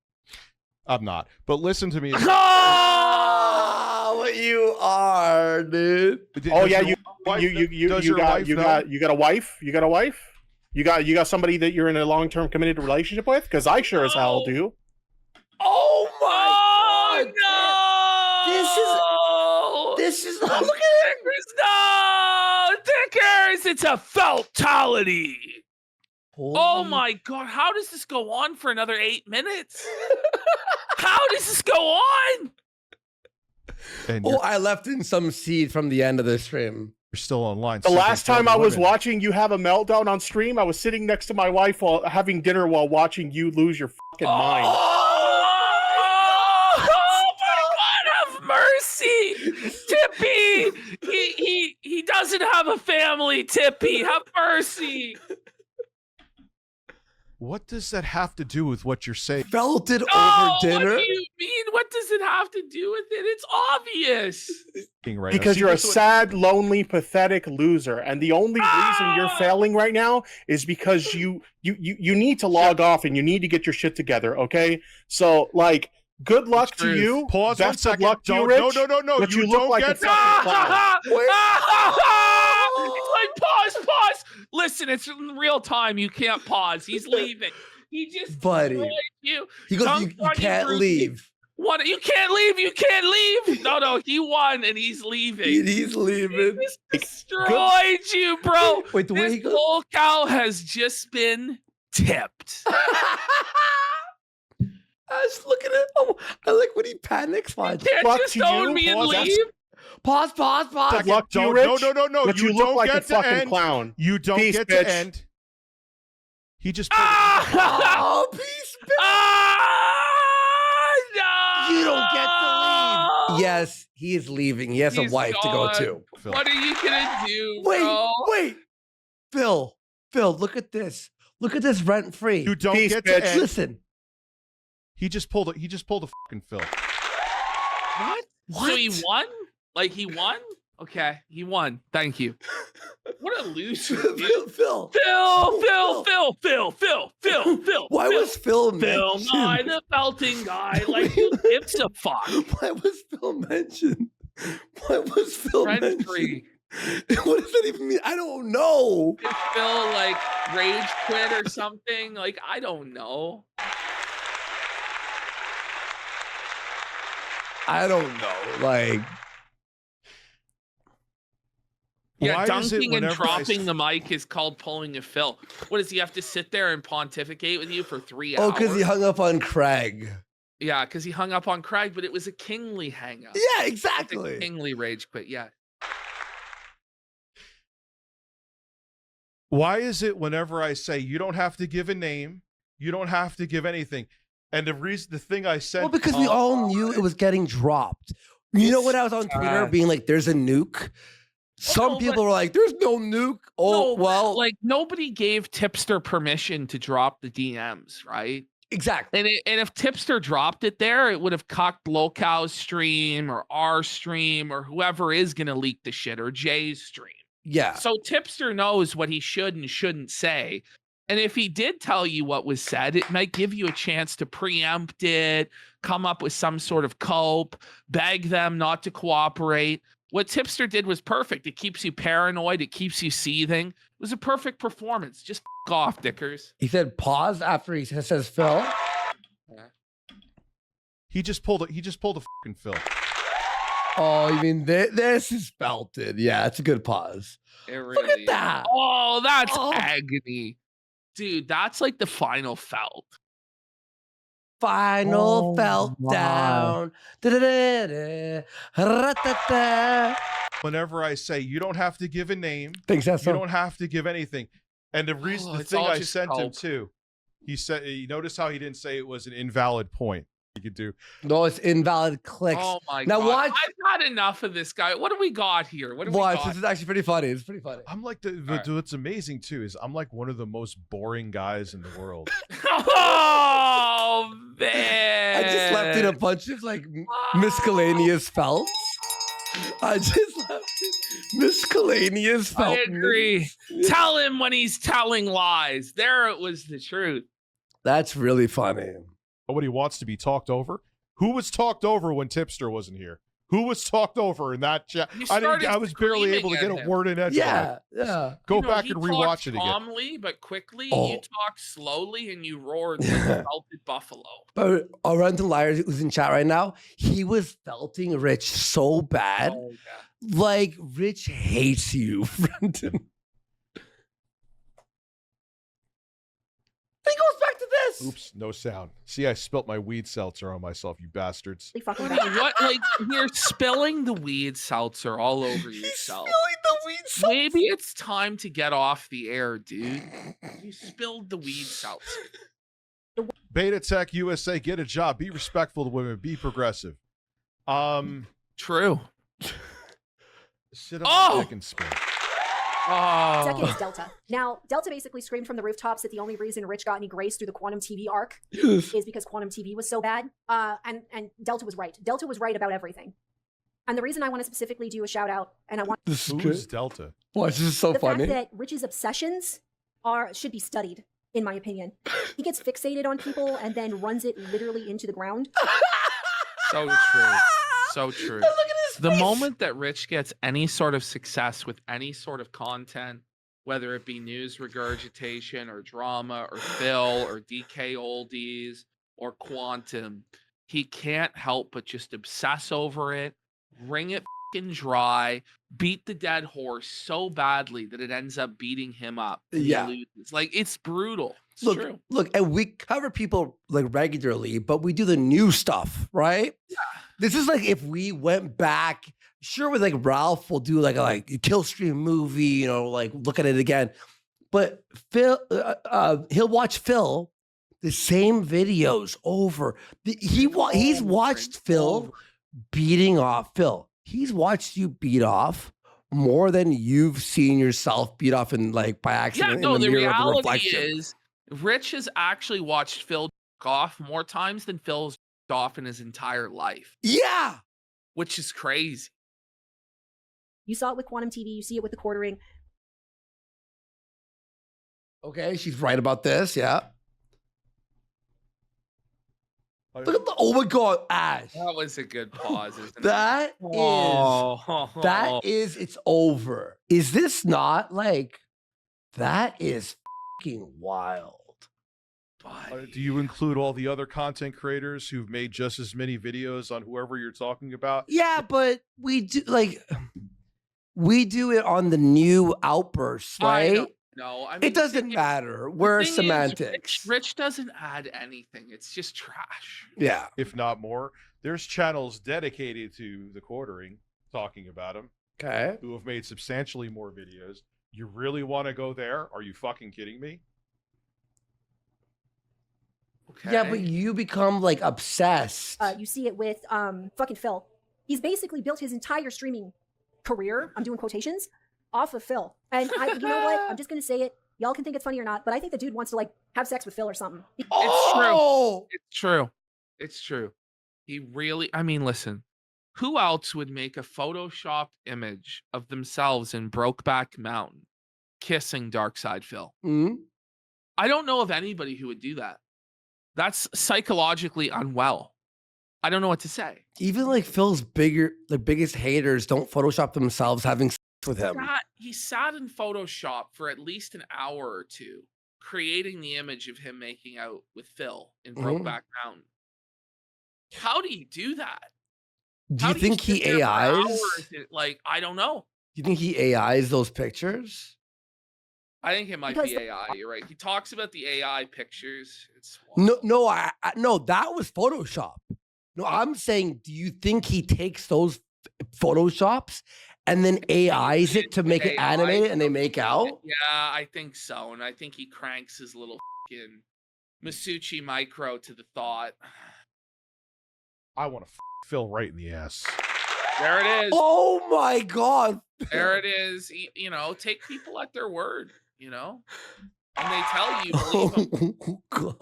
I'm not. But listen to me. What you are, dude. You got a wife? You got a wife? You got somebody that you're in a long-term committed relationship with? Because I sure as hell do. Oh my God. This is look at Dickers. No, Dickers. It's a feltality. Oh my God. How does this go on for another 8 minutes? How does this go on? I left in some seed from the end of the stream. You're still online. The last time I was watching you have a meltdown on stream, I was sitting next to my wife while having dinner while watching you lose your fucking mind. Oh my God, have mercy. Tippy, he doesn't have a family, Tippy. Have mercy. What does that have to do with what you're saying? Felt it over dinner? What do you mean? What does it have to do with it? It's obvious. Right because you're a sad, lonely, pathetic loser, and the only reason you're failing right now is because you need to log off and you need to get your shit together. Okay, so like, good luck to you. Pause 1 second. Luck to you, Rich, no. But you look like a fucking clown. It's like pause. Listen, it's in real time. You can't pause. He's leaving. He just buddy. destroyed you. He goes, you can't leave. What? You can't leave. You can't leave. No, he won and he's leaving. He's leaving. He just destroyed you, bro. Wait, the way this he goes. whole cow has just been tipped. I was looking at. Oh, I like when he panics. You can't just own me and leave. Pause. Good luck to you, Rich. No. But You look don't like get a to fucking end. clown. You don't Peace, get bitch. to end. He just. Oh, peace, bitch. No! You don't get to leave. Yes, he is leaving. He has a He's wife to go gone. to. What are you gonna do, bro? Wait. Phil, look at this. Look at this rent free. You don't Peace, get bitch. to end. Listen. He just pulled a fucking Phil. What? So he won? Like he won? Okay, he won. Thank you. What a loser. dude. Phil. Phil. Why was Phil Phil mentioned? Nye, the belting guy? Like, who gives a fuck? Why was Phil mentioned? Why was Phil Rent mentioned? free. What does that even mean? I don't know. Did Phil like rage quit or something? Like, I don't know. I don't know. Like, Yeah, Why is it dunking and whenever I dropping the mic is called pulling a Phil. What does he have to sit there and pontificate with you for 3 hours? oh, because he hung up on Craig. Yeah, because he hung up on Craig, but it was a kingly hang up. Yeah, It's a exactly. kingly rage quit. Yeah. Why is it whenever I say you don't have to give a name, you don't have to give anything, and the thing I said. Well, because we all knew it was getting dropped. You know when I was on Twitter being like, "There's a nuke." Some no, people but- were like, "There's no nuke." Oh, No, well, like nobody gave Tipster permission to drop the DMs, right? exactly. And if Tipster dropped it there, it would have cocked Locow's stream or our stream or whoever is gonna leak the shit or Jay's stream. Yeah. So Tipster knows what he should and shouldn't say. And if he did tell you what was said, it might give you a chance to preempt it, come up with some sort of cope, beg them not to cooperate. What Tipster did was perfect. It keeps you paranoid. It keeps you seething. It was a perfect performance. Just f off, Dickers. He said pause after he says Phil. He just pulled a fucking Phil. Oh, you mean this is felted? Yeah, it's a good pause. It really Look at is. that. Oh, that's Oh. agony. Dude, that's like the final felt. Final Oh, felt wow. down. Da-da-da-da. Ra-ta-ta. Whenever I say you don't have to give a name, Thanks, you Esso. don't have to give anything, and the reason the it's thing all I just sent him cope. too, he said, you notice how he didn't say it was an invalid point. He could do. No, it's invalid clicks. Oh my Now god. watch- I've had enough of this guy. What do we got here? What do we Watch, got? this is actually pretty funny. It's pretty funny. I'm like right. what's amazing too is I'm like one of the most boring guys in the world. Oh man. I just left in a bunch of like miscellaneous felts. I just left in miscellaneous felt. I agree. Tell him when he's telling lies. There it was the truth. That's really funny. Nobody wants to be talked over. Who was talked over when Tipster wasn't here? Who was talked over in that chat? You I started was barely screaming able to at get a him. word in edgewise. Yeah. Go You know, back he and talked rewatch it again. calmly but quickly. Oh. You talked slowly and you roared like a felted buffalo. But Renton Lyers, who's in chat right now, he was felting Rich so bad. Oh, yeah. Like, Rich hates you, Renton. He goes back to this. Oops, no sound. See, I spilt my weed seltzer on myself, you bastards. Fucking What, what? Like you're spilling the weed seltzer all over He's yourself. spilling the weed seltzer. Maybe it's time to get off the air, dude. You spilled the weed seltzer. Beta Tech USA, get a job. Be respectful to women. Be progressive. True. Sit on Oh! the dick and spin. Second Oh. is Delta. Now, Delta basically screamed from the rooftops that the only reason Rich got any grace through the Quantum TV arc Yes. is because Quantum TV was so bad. And Delta was right. Delta was right about everything. And the reason I want to specifically do a shout out, and I want This is Who's good. Delta? Watch, this is so the funny. fact that Rich's obsessions should be studied, in my opinion. He gets fixated on people and then runs it literally into the ground. So true. So true. Look at his The face. moment that Rich gets any sort of success with any sort of content, whether it be news regurgitation or drama or Phil or DK oldies or quantum. He can't help but just obsess over it, wring it fucking dry, beat the dead horse so badly that it ends up beating him up. And he loses. Like, it's brutal. It's true. Look, and we cover people like regularly, but we do the new stuff, right? Yeah. This is like if we went back, sure, with like Ralph will do like a kill stream movie, you know, like look at it again. But Phil, he'll watch Phil the same videos over. He's watched Phil beating off Phil. He's watched you beat off more than you've seen yourself beat off in like by accident. Yeah, no, in the the mirror of a reality reflection. is Rich has actually watched Phil off more times than Phil's off in his entire life. Yeah. Which is crazy. You saw it with Quantum TV, you see it with the quartering. Okay, she's right about this. Yeah. Look at the, oh my God, Ash. That was a good pause, isn't it? That is, it's over. Is this not like, that is fucking wild. Do you include all the other content creators who've made just as many videos on whoever you're talking about? Yeah, but we do it on the new outbursts, right? No, I mean, it doesn't matter. We're semantics. Rich doesn't add anything. It's just trash. Yeah. If not more, there's channels dedicated to the quartering talking about him. Okay. Who have made substantially more videos. You really want to go there? Are you fucking kidding me? Okay. Yeah, but you become like obsessed. You see it with fucking Phil. He's basically built his entire streaming career, I'm doing quotations, off of Phil. And you know what? I'm just gonna say it. Y'all can think it's funny or not, but I think the dude wants to like have sex with Phil or something. It's true. It's true. It's true. He really, I mean, listen, who else would make a photoshopped image of themselves in Brokeback Mountain kissing Darkside Phil? Mm-hmm. I don't know of anybody who would do that. That's psychologically unwell. I don't know what to say. Even like Phil's biggest haters don't Photoshop themselves having sex with him. He sat in Photoshop for at least an hour or two, creating the image of him making out with Phil in Brokeback Mountain. How do you do that? Do you think he AIs? Like, I don't know. Do you think he AIs those pictures? I think it might be AI. You're right. He talks about the AI pictures. It's no, that was Photoshop. No, I'm saying, do you think he takes those Photoshops and then AIs it to make it animated and they make out? Yeah, I think so. And I think he cranks his little fucking Masucci micro to the thought. I want to Phil right in the ass. There it is. Oh my God. There it is. You know, take people at their word, you know? And they tell you, believe them. Oh God.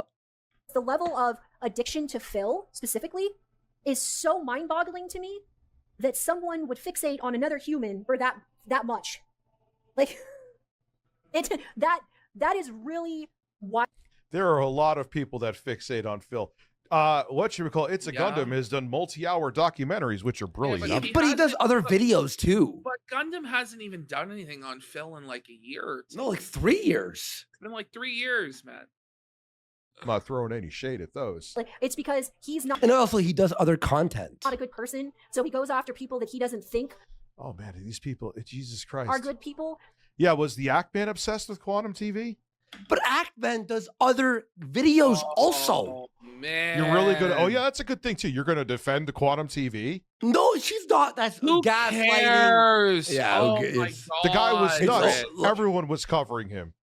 The level of addiction to Phil specifically is so mind-boggling to me that someone would fixate on another human for that much. Like that is really why there are a lot of people that fixate on Phil. What should we call it? It's a Gundam has done multi-hour documentaries, which are brilliant. Yeah, but he does other videos too. But Gundam hasn't even done anything on Phil in like a year or two. No, like 3 years. It's been like 3 years, man. I'm not throwing any shade at those. Like, it's because he's not. And also, he does other content. Not a good person, so he goes after people that he doesn't think. Oh man, these people, Jesus Christ, are good people. Yeah, was the Ackman obsessed with Quantum TV? But Ackman does other videos also. Man, you're really good. Oh yeah, that's a good thing too. You're going to defend the Quantum TV? No, she's not. That's who gaslighting. Cares? Yeah, oh my God. The guy was nuts. Everyone was covering him.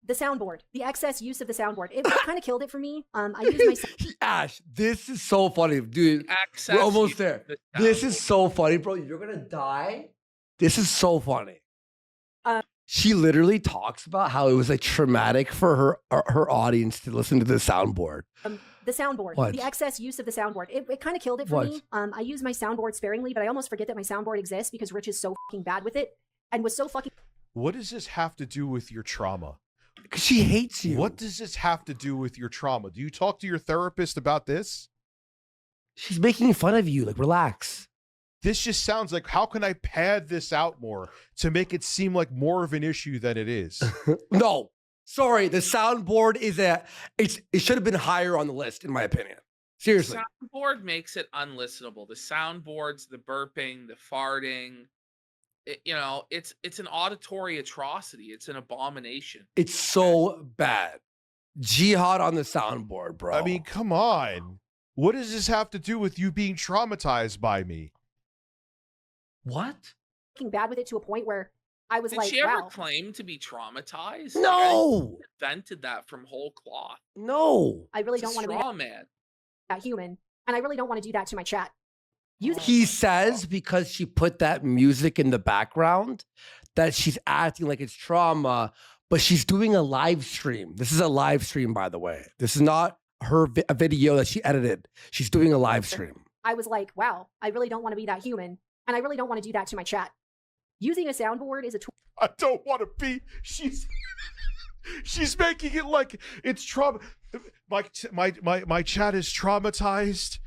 The soundboard, the excess use of the soundboard, it kind of killed it for me. I use my Ash, this is so funny, dude. Access we're almost there. This is so funny, bro. You're gonna die. This is so funny. She literally talks about how it was like traumatic for her audience to listen to the soundboard. The soundboard, the excess use of the soundboard, it kind of killed it for me. I use my soundboard sparingly, but I almost forget that my soundboard exists because Rich is so fucking bad with it and was so fucking. What does this have to do with your trauma? Because she hates you. What does this have to do with your trauma? Do you talk to your therapist about this? She's making fun of you. Like, relax. This just sounds like, how can I pad this out more to make it seem like more of an issue than it is? No, sorry. The soundboard it should have been higher on the list, in my opinion. Seriously. The soundboard makes it unlistenable. The soundboards, the burping, the farting, it's an auditory atrocity. It's an abomination. It's so bad. Jihad on the soundboard, bro. I mean, come on. What does this have to do with you being traumatized by me? What? Bad with it to a point where I was like, did she ever wow. claim to be traumatized? No. I invented that from whole cloth. No. I really don't want to be that human, and I really don't want to do that to my chat. He says because she put that music in the background that she's acting like it's trauma, but she's doing a live stream. This is a live stream, by the way. This is not a video that she edited. She's doing a live stream. I was like, wow, I really don't want to be that human, and I really don't want to do that to my chat. Using a soundboard is a tool. I don't want to be. She's making it like it's trauma. My chat is traumatized.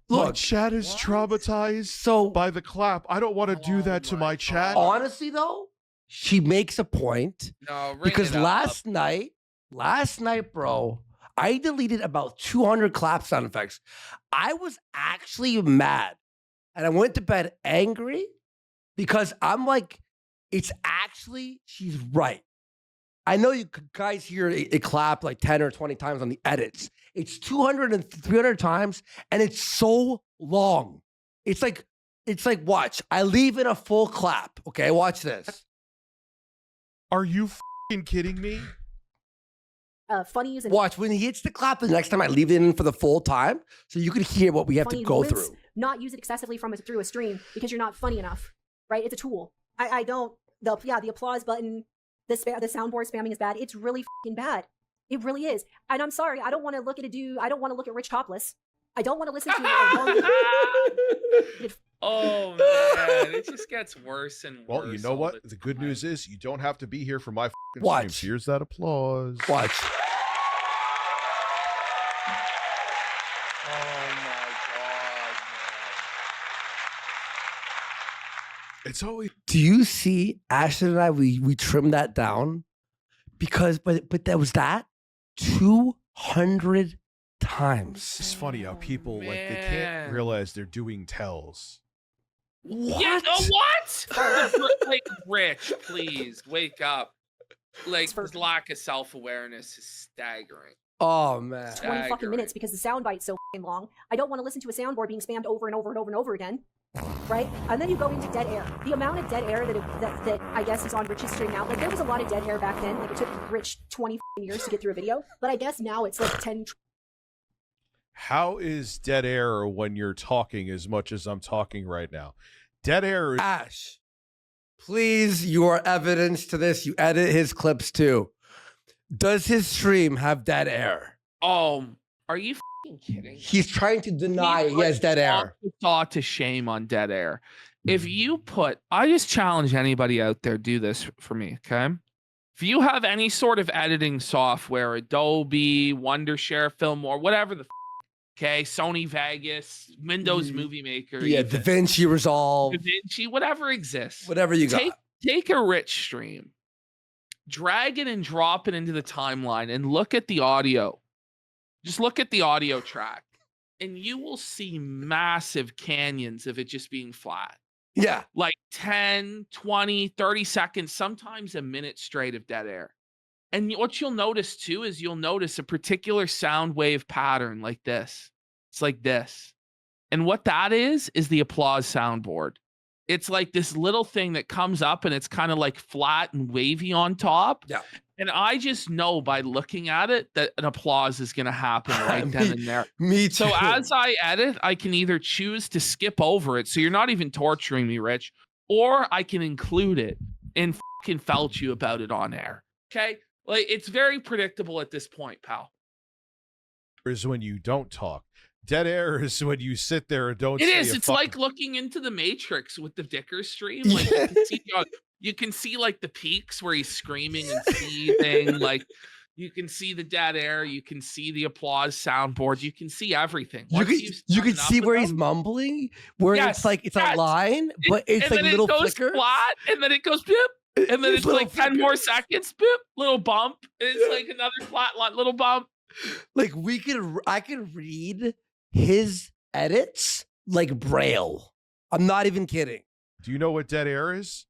Look, my chat is traumatized by the clap. I don't want to do that to my chat. Honestly, though, she makes a point. No, because last night, bro, I deleted about 200 clap sound effects. I was actually mad, and I went to bed angry because I'm like, she's right. I know you guys hear it clap like 10 or 20 times on the edits. It's 200 and 300 times, and it's so long. It's like, watch. I leave in a full clap. Okay, watch this. Are you f***ing kidding me? Funny is watch when he hits the clap. The next time I leave it in for the full time, so you can hear what we have to go through. Not use it excessively through a stream because you're not funny enough, right? It's a tool. I don't. The applause button. The soundboard spamming is bad. It's really fucking bad. It really is. And I'm sorry. I don't want to look at a dude. I don't want to look at Rich topless. I don't want to listen to Oh man, it just gets worse and worse. Well, you know what? The good news is you don't have to be here for my fucking watch. streams. Here's that applause. Watch. It's always. Do you see Ashton and I? We trimmed that down because, but that was 200 times. It's funny how people like they can't realize they're doing tells. What? Yeah, what? Like, Rich, please wake up. Like, his lack of self-awareness is staggering. Oh man, 20 fucking minutes because the sound bite's so fucking long. I don't want to listen to a soundboard being spammed over and over and over and over again. Right? And then you go into dead air. The amount of dead air that I guess is on Rich's stream now, like there was a lot of dead air back then. Like it took Rich 20 years to get through a video, but I guess now it's like 10. How is dead air when you're talking as much as I'm talking right now? Dead air is. Ash, please, you are evidence to this. You edit his clips too. Does his stream have dead air? Are you kidding? He's trying to deny he has dead air. Saw to shame on dead air. If you I just challenge anybody out there, do this for me, okay? If you have any sort of editing software, Adobe, Wondershare, Filmora, whatever the okay, Sony Vegas, Windows Movie Maker, yeah, DaVinci Resolve, DaVinci, whatever exists, whatever you got. Take a Rich stream, drag it and drop it into the timeline, and look at the audio. Just look at the audio track, and you will see massive canyons of it just being flat. Yeah. Like 10, 20, 30 seconds, sometimes a minute straight of dead air. And what you'll notice too is you'll notice a particular sound wave pattern like this. It's like this. And what that is the applause soundboard. It's like this little thing that comes up and it's kind of like flat and wavy on top. Yeah. And I just know by looking at it that an applause is going to happen right then and there. Me too. So as I edit, I can either choose to skip over it. So you're not even torturing me, Rich, or I can include it and fucking felt you about it on air. Okay. Like it's very predictable at this point, pal. Is when you don't talk. Dead air is when you sit there and don't. It is. It's like looking into the Matrix with the Dicker stream. Like you can see like the peaks where he's screaming and seething. Like You can see the dead air. You can see the applause soundboard. You can see everything. You can see where he's mumbling, where it's like it's a line, but it's like little flickers. Flat, and then it goes boop, and then it's like 10 more seconds, boop, little bump. And it's like another flat line, little bump. Like I can read his edits like Braille. I'm not even kidding. Do you know what dead air is?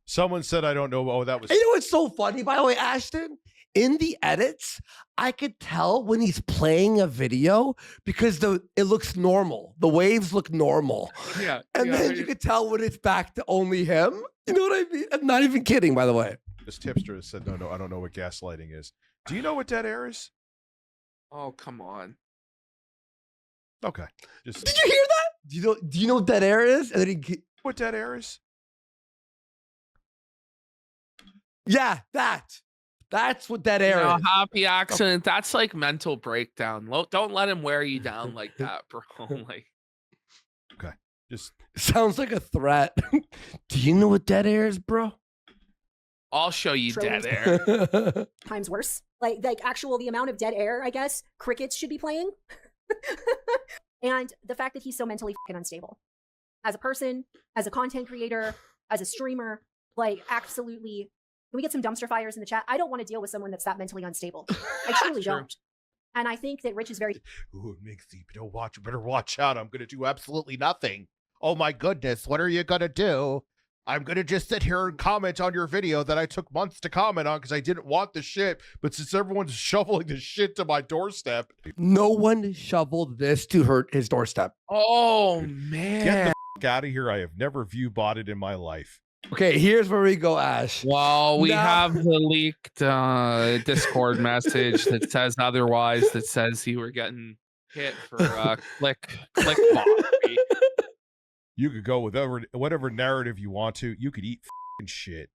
Someone said I don't know. Oh, that was. You know what's so funny, by the way, Ashton? In the edits, I could tell when he's playing a video because it looks normal. The waves look normal. Yeah. And then you could tell when it's back to only him. You know what I mean? I'm not even kidding, by the way. This tipster said, no, I don't know what gaslighting is. Do you know what dead air is? Oh, come on. Okay. Just. Did you hear that? Do you know what dead air is? And then what dead air is? Yeah, that's what dead air is. Happy accident. That's like mental breakdown. Don't let him wear you down like that, bro. Like, okay, just sounds like a threat. Do you know what dead air is, bro? I'll show you dead air. Times worse. Like actual the amount of dead air, I guess, crickets should be playing. And the fact that he's so mentally fucking unstable. As a person, as a content creator, as a streamer, like absolutely. Can we get some dumpster fires in the chat? I don't want to deal with someone that's that mentally unstable. I truly don't. And I think that Rich is very. Ooh, Mixie, better watch out. I'm going to do absolutely nothing. Oh my goodness, what are you going to do? I'm going to just sit here and comment on your video that I took months to comment on because I didn't want the shit. But since everyone's shoveling the shit to my doorstep. No one shoveled this to hurt his doorstep. Oh, man. Get the fuck out of here. I have never view botted in my life. Okay, here's where we go, Ash. Well, we have the leaked Discord message that says otherwise, that says you were getting hit for click bot. You could go with whatever narrative you want to. You could eat f***ing shit.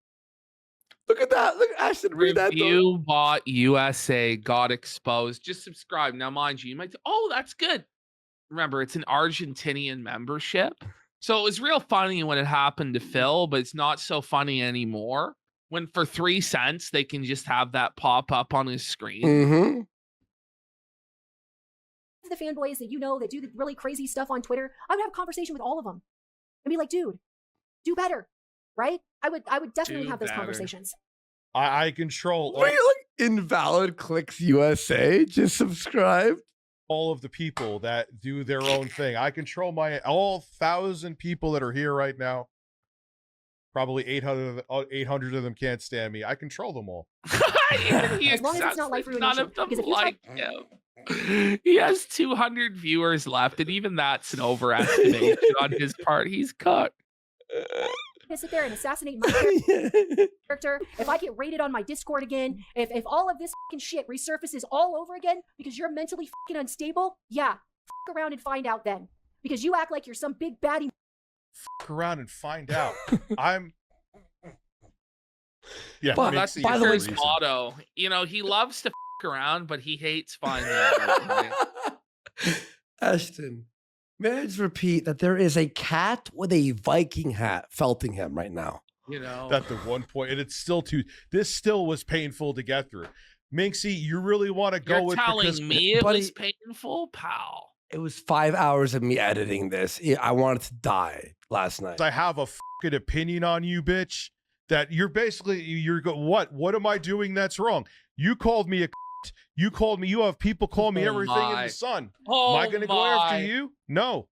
Look at that. Look, Ashton, read that. Review Bot USA got exposed. Just subscribe. Now, mind you might. Oh, that's good. Remember, it's an Argentinian membership. So it was real funny when it happened to Phil, but it's not so funny anymore. When for 3 cents, they can just have that pop up on his screen. Mm-hmm. The fanboys that that do the really crazy stuff on Twitter, I would have a conversation with all of them and be like, dude, do better, right? I would definitely have those conversations. I control. Were you like Invalid Clicks USA? Just subscribe. All of the people that do their own thing. I control all 1,000 people that are here right now. Probably 800 of them can't stand me. I control them all. As long as it's not life ruination. None of them like him. He has 200 viewers left, and even that's an overestimation on his part. He's cut. To sit there and assassinate my character, if I get raided on my Discord again, if all of this fucking shit resurfaces all over again because you're mentally fucking unstable, yeah, fuck around and find out then. Because you act like you're some big baddie. Fuck around and find out. I'm. Yeah, well, that's by the way his motto. You know, he loves to fuck around, but he hates finding out. Ashton. May I just repeat that there is a cat with a Viking hat felting him right now. You know, at the one point, and it's still this still was painful to get through. Minxie, you really want to go with telling me it was painful, pal. It was 5 hours of me editing this. I wanted to die last night. I have a fucking opinion on you, bitch. That you're what am I doing that's wrong? You called me a you called me, you have people call me everything in the sun. Am I gonna go after you? No.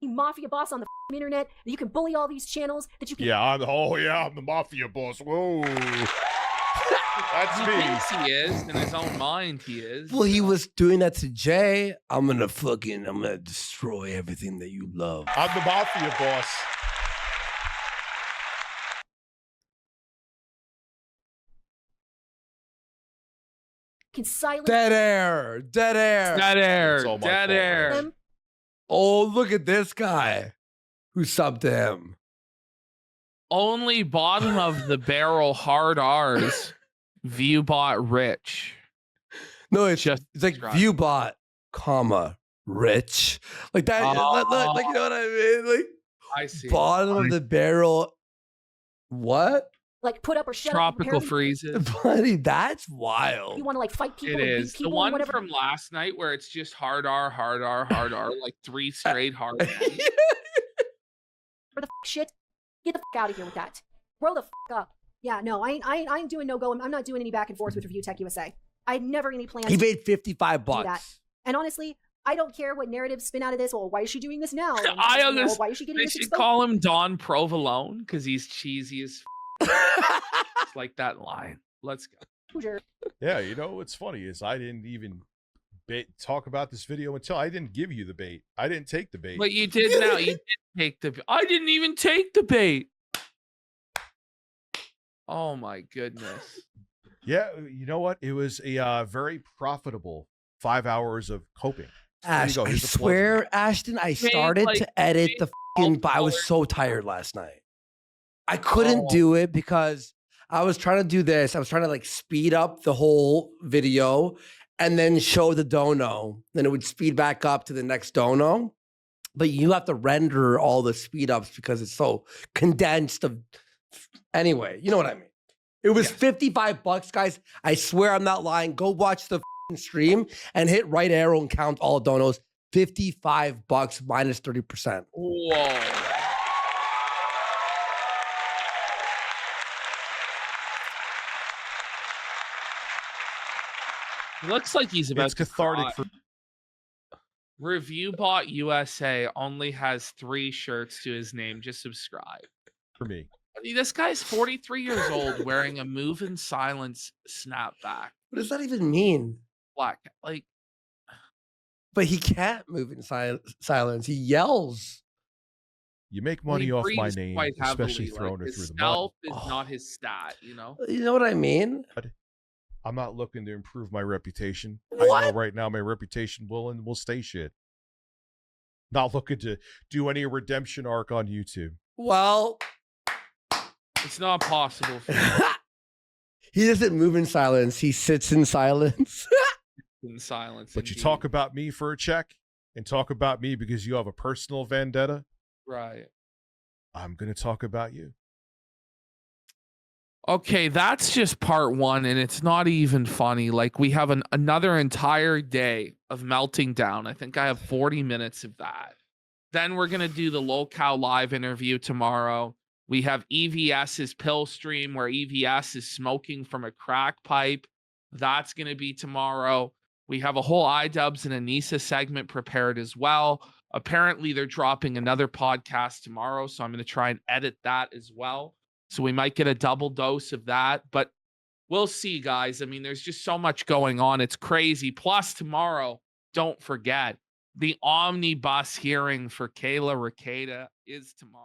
Mafia boss on the internet, that you can bully all these channels, that you can I'm the mafia boss. Whoa. That's me. He thinks he is, in his own mind he is. Well, he was doing that to Jay. I'm gonna destroy everything that you love. I'm the mafia boss. can silence dead air. Oh, look at this guy who subbed to him. Only bottom of the barrel hard R's. Viewbot rich. No, it's like Viewbot, comma rich. Like that. Like you know what I mean? Like I see. Bottom of the barrel. What? like put up or shut Tropical up. freezes. Buddy, that's wild. You want to like fight people. It and beat is. The people one and whatever. from last night where it's just hard R, like 3 straight hard Rs. For the shit, get the out of here with that. Grow the up. Yeah, no, I ain't doing no go. I'm not doing any back and forth with Review Tech USA. I had never any plans. He made $55. That. And honestly, I don't care what narratives spin out of this. Well, why is she doing this now? And, I understand. why is she getting They this should exposed? call him Don Provolone because he's cheesy as It's like that line. Let's go. Yeah, you know what's funny is I didn't even talk about this video until I didn't give you the bait. I didn't take the bait. But you did now. You did take the. I didn't even take the bait. Oh my goodness. Yeah, you know what? It was a very profitable 5 hours of coping. Ash, There you go. I Here's the plug. swear, Ashton, I started like, to edit the but I was so tired last night. I couldn't do it because I was trying to do this. I was trying to like speed up the whole video and then show the dono. Then it would speed back up to the next dono. But you have to render all the speed ups because it's so condensed. Anyway, you know what I mean. It was $55, guys. I swear I'm not lying. Go watch the stream and hit right arrow and count all donos. $55 minus 30%. Whoa. Looks like he's about It's to cathartic cry. for ReviewBot USA only has 3 shirts to his name. Just subscribe. me. This guy's 43 years old wearing a Move in Silence snapback. What does that even mean? Black. Like, But he can't move in silence. He yells. You make he money off my breathes name, quite especially heavily, throwing like, it through his the mud. stealth is not his stat, you know? You know what I mean? I'm not looking to improve my reputation. I What? know right now my reputation will stay shit. Not looking to do any redemption arc on YouTube. Well, It's not possible for him he doesn't move in silence. He sits in silence. in silence. But you indeed. talk about me for a check and talk about me because you have a personal vendetta. Right. I'm going to talk about you. Okay, that's just part 1, and it's not even funny. Like, we have another entire day of melting down. I think I have 40 minutes of that. Then we're going to do the Locale live interview tomorrow. We have EVS's pill stream where EVS is smoking from a crack pipe. That's going to be tomorrow. We have a whole iDubbbz and Anissa segment prepared as well. Apparently, they're dropping another podcast tomorrow, so I'm going to try and edit that as well. So we might get a double dose of that, but we'll see, guys. I mean, there's just so much going on. It's crazy. Plus, tomorrow, don't forget, the omnibus hearing for Kayla Ricada is tomorrow.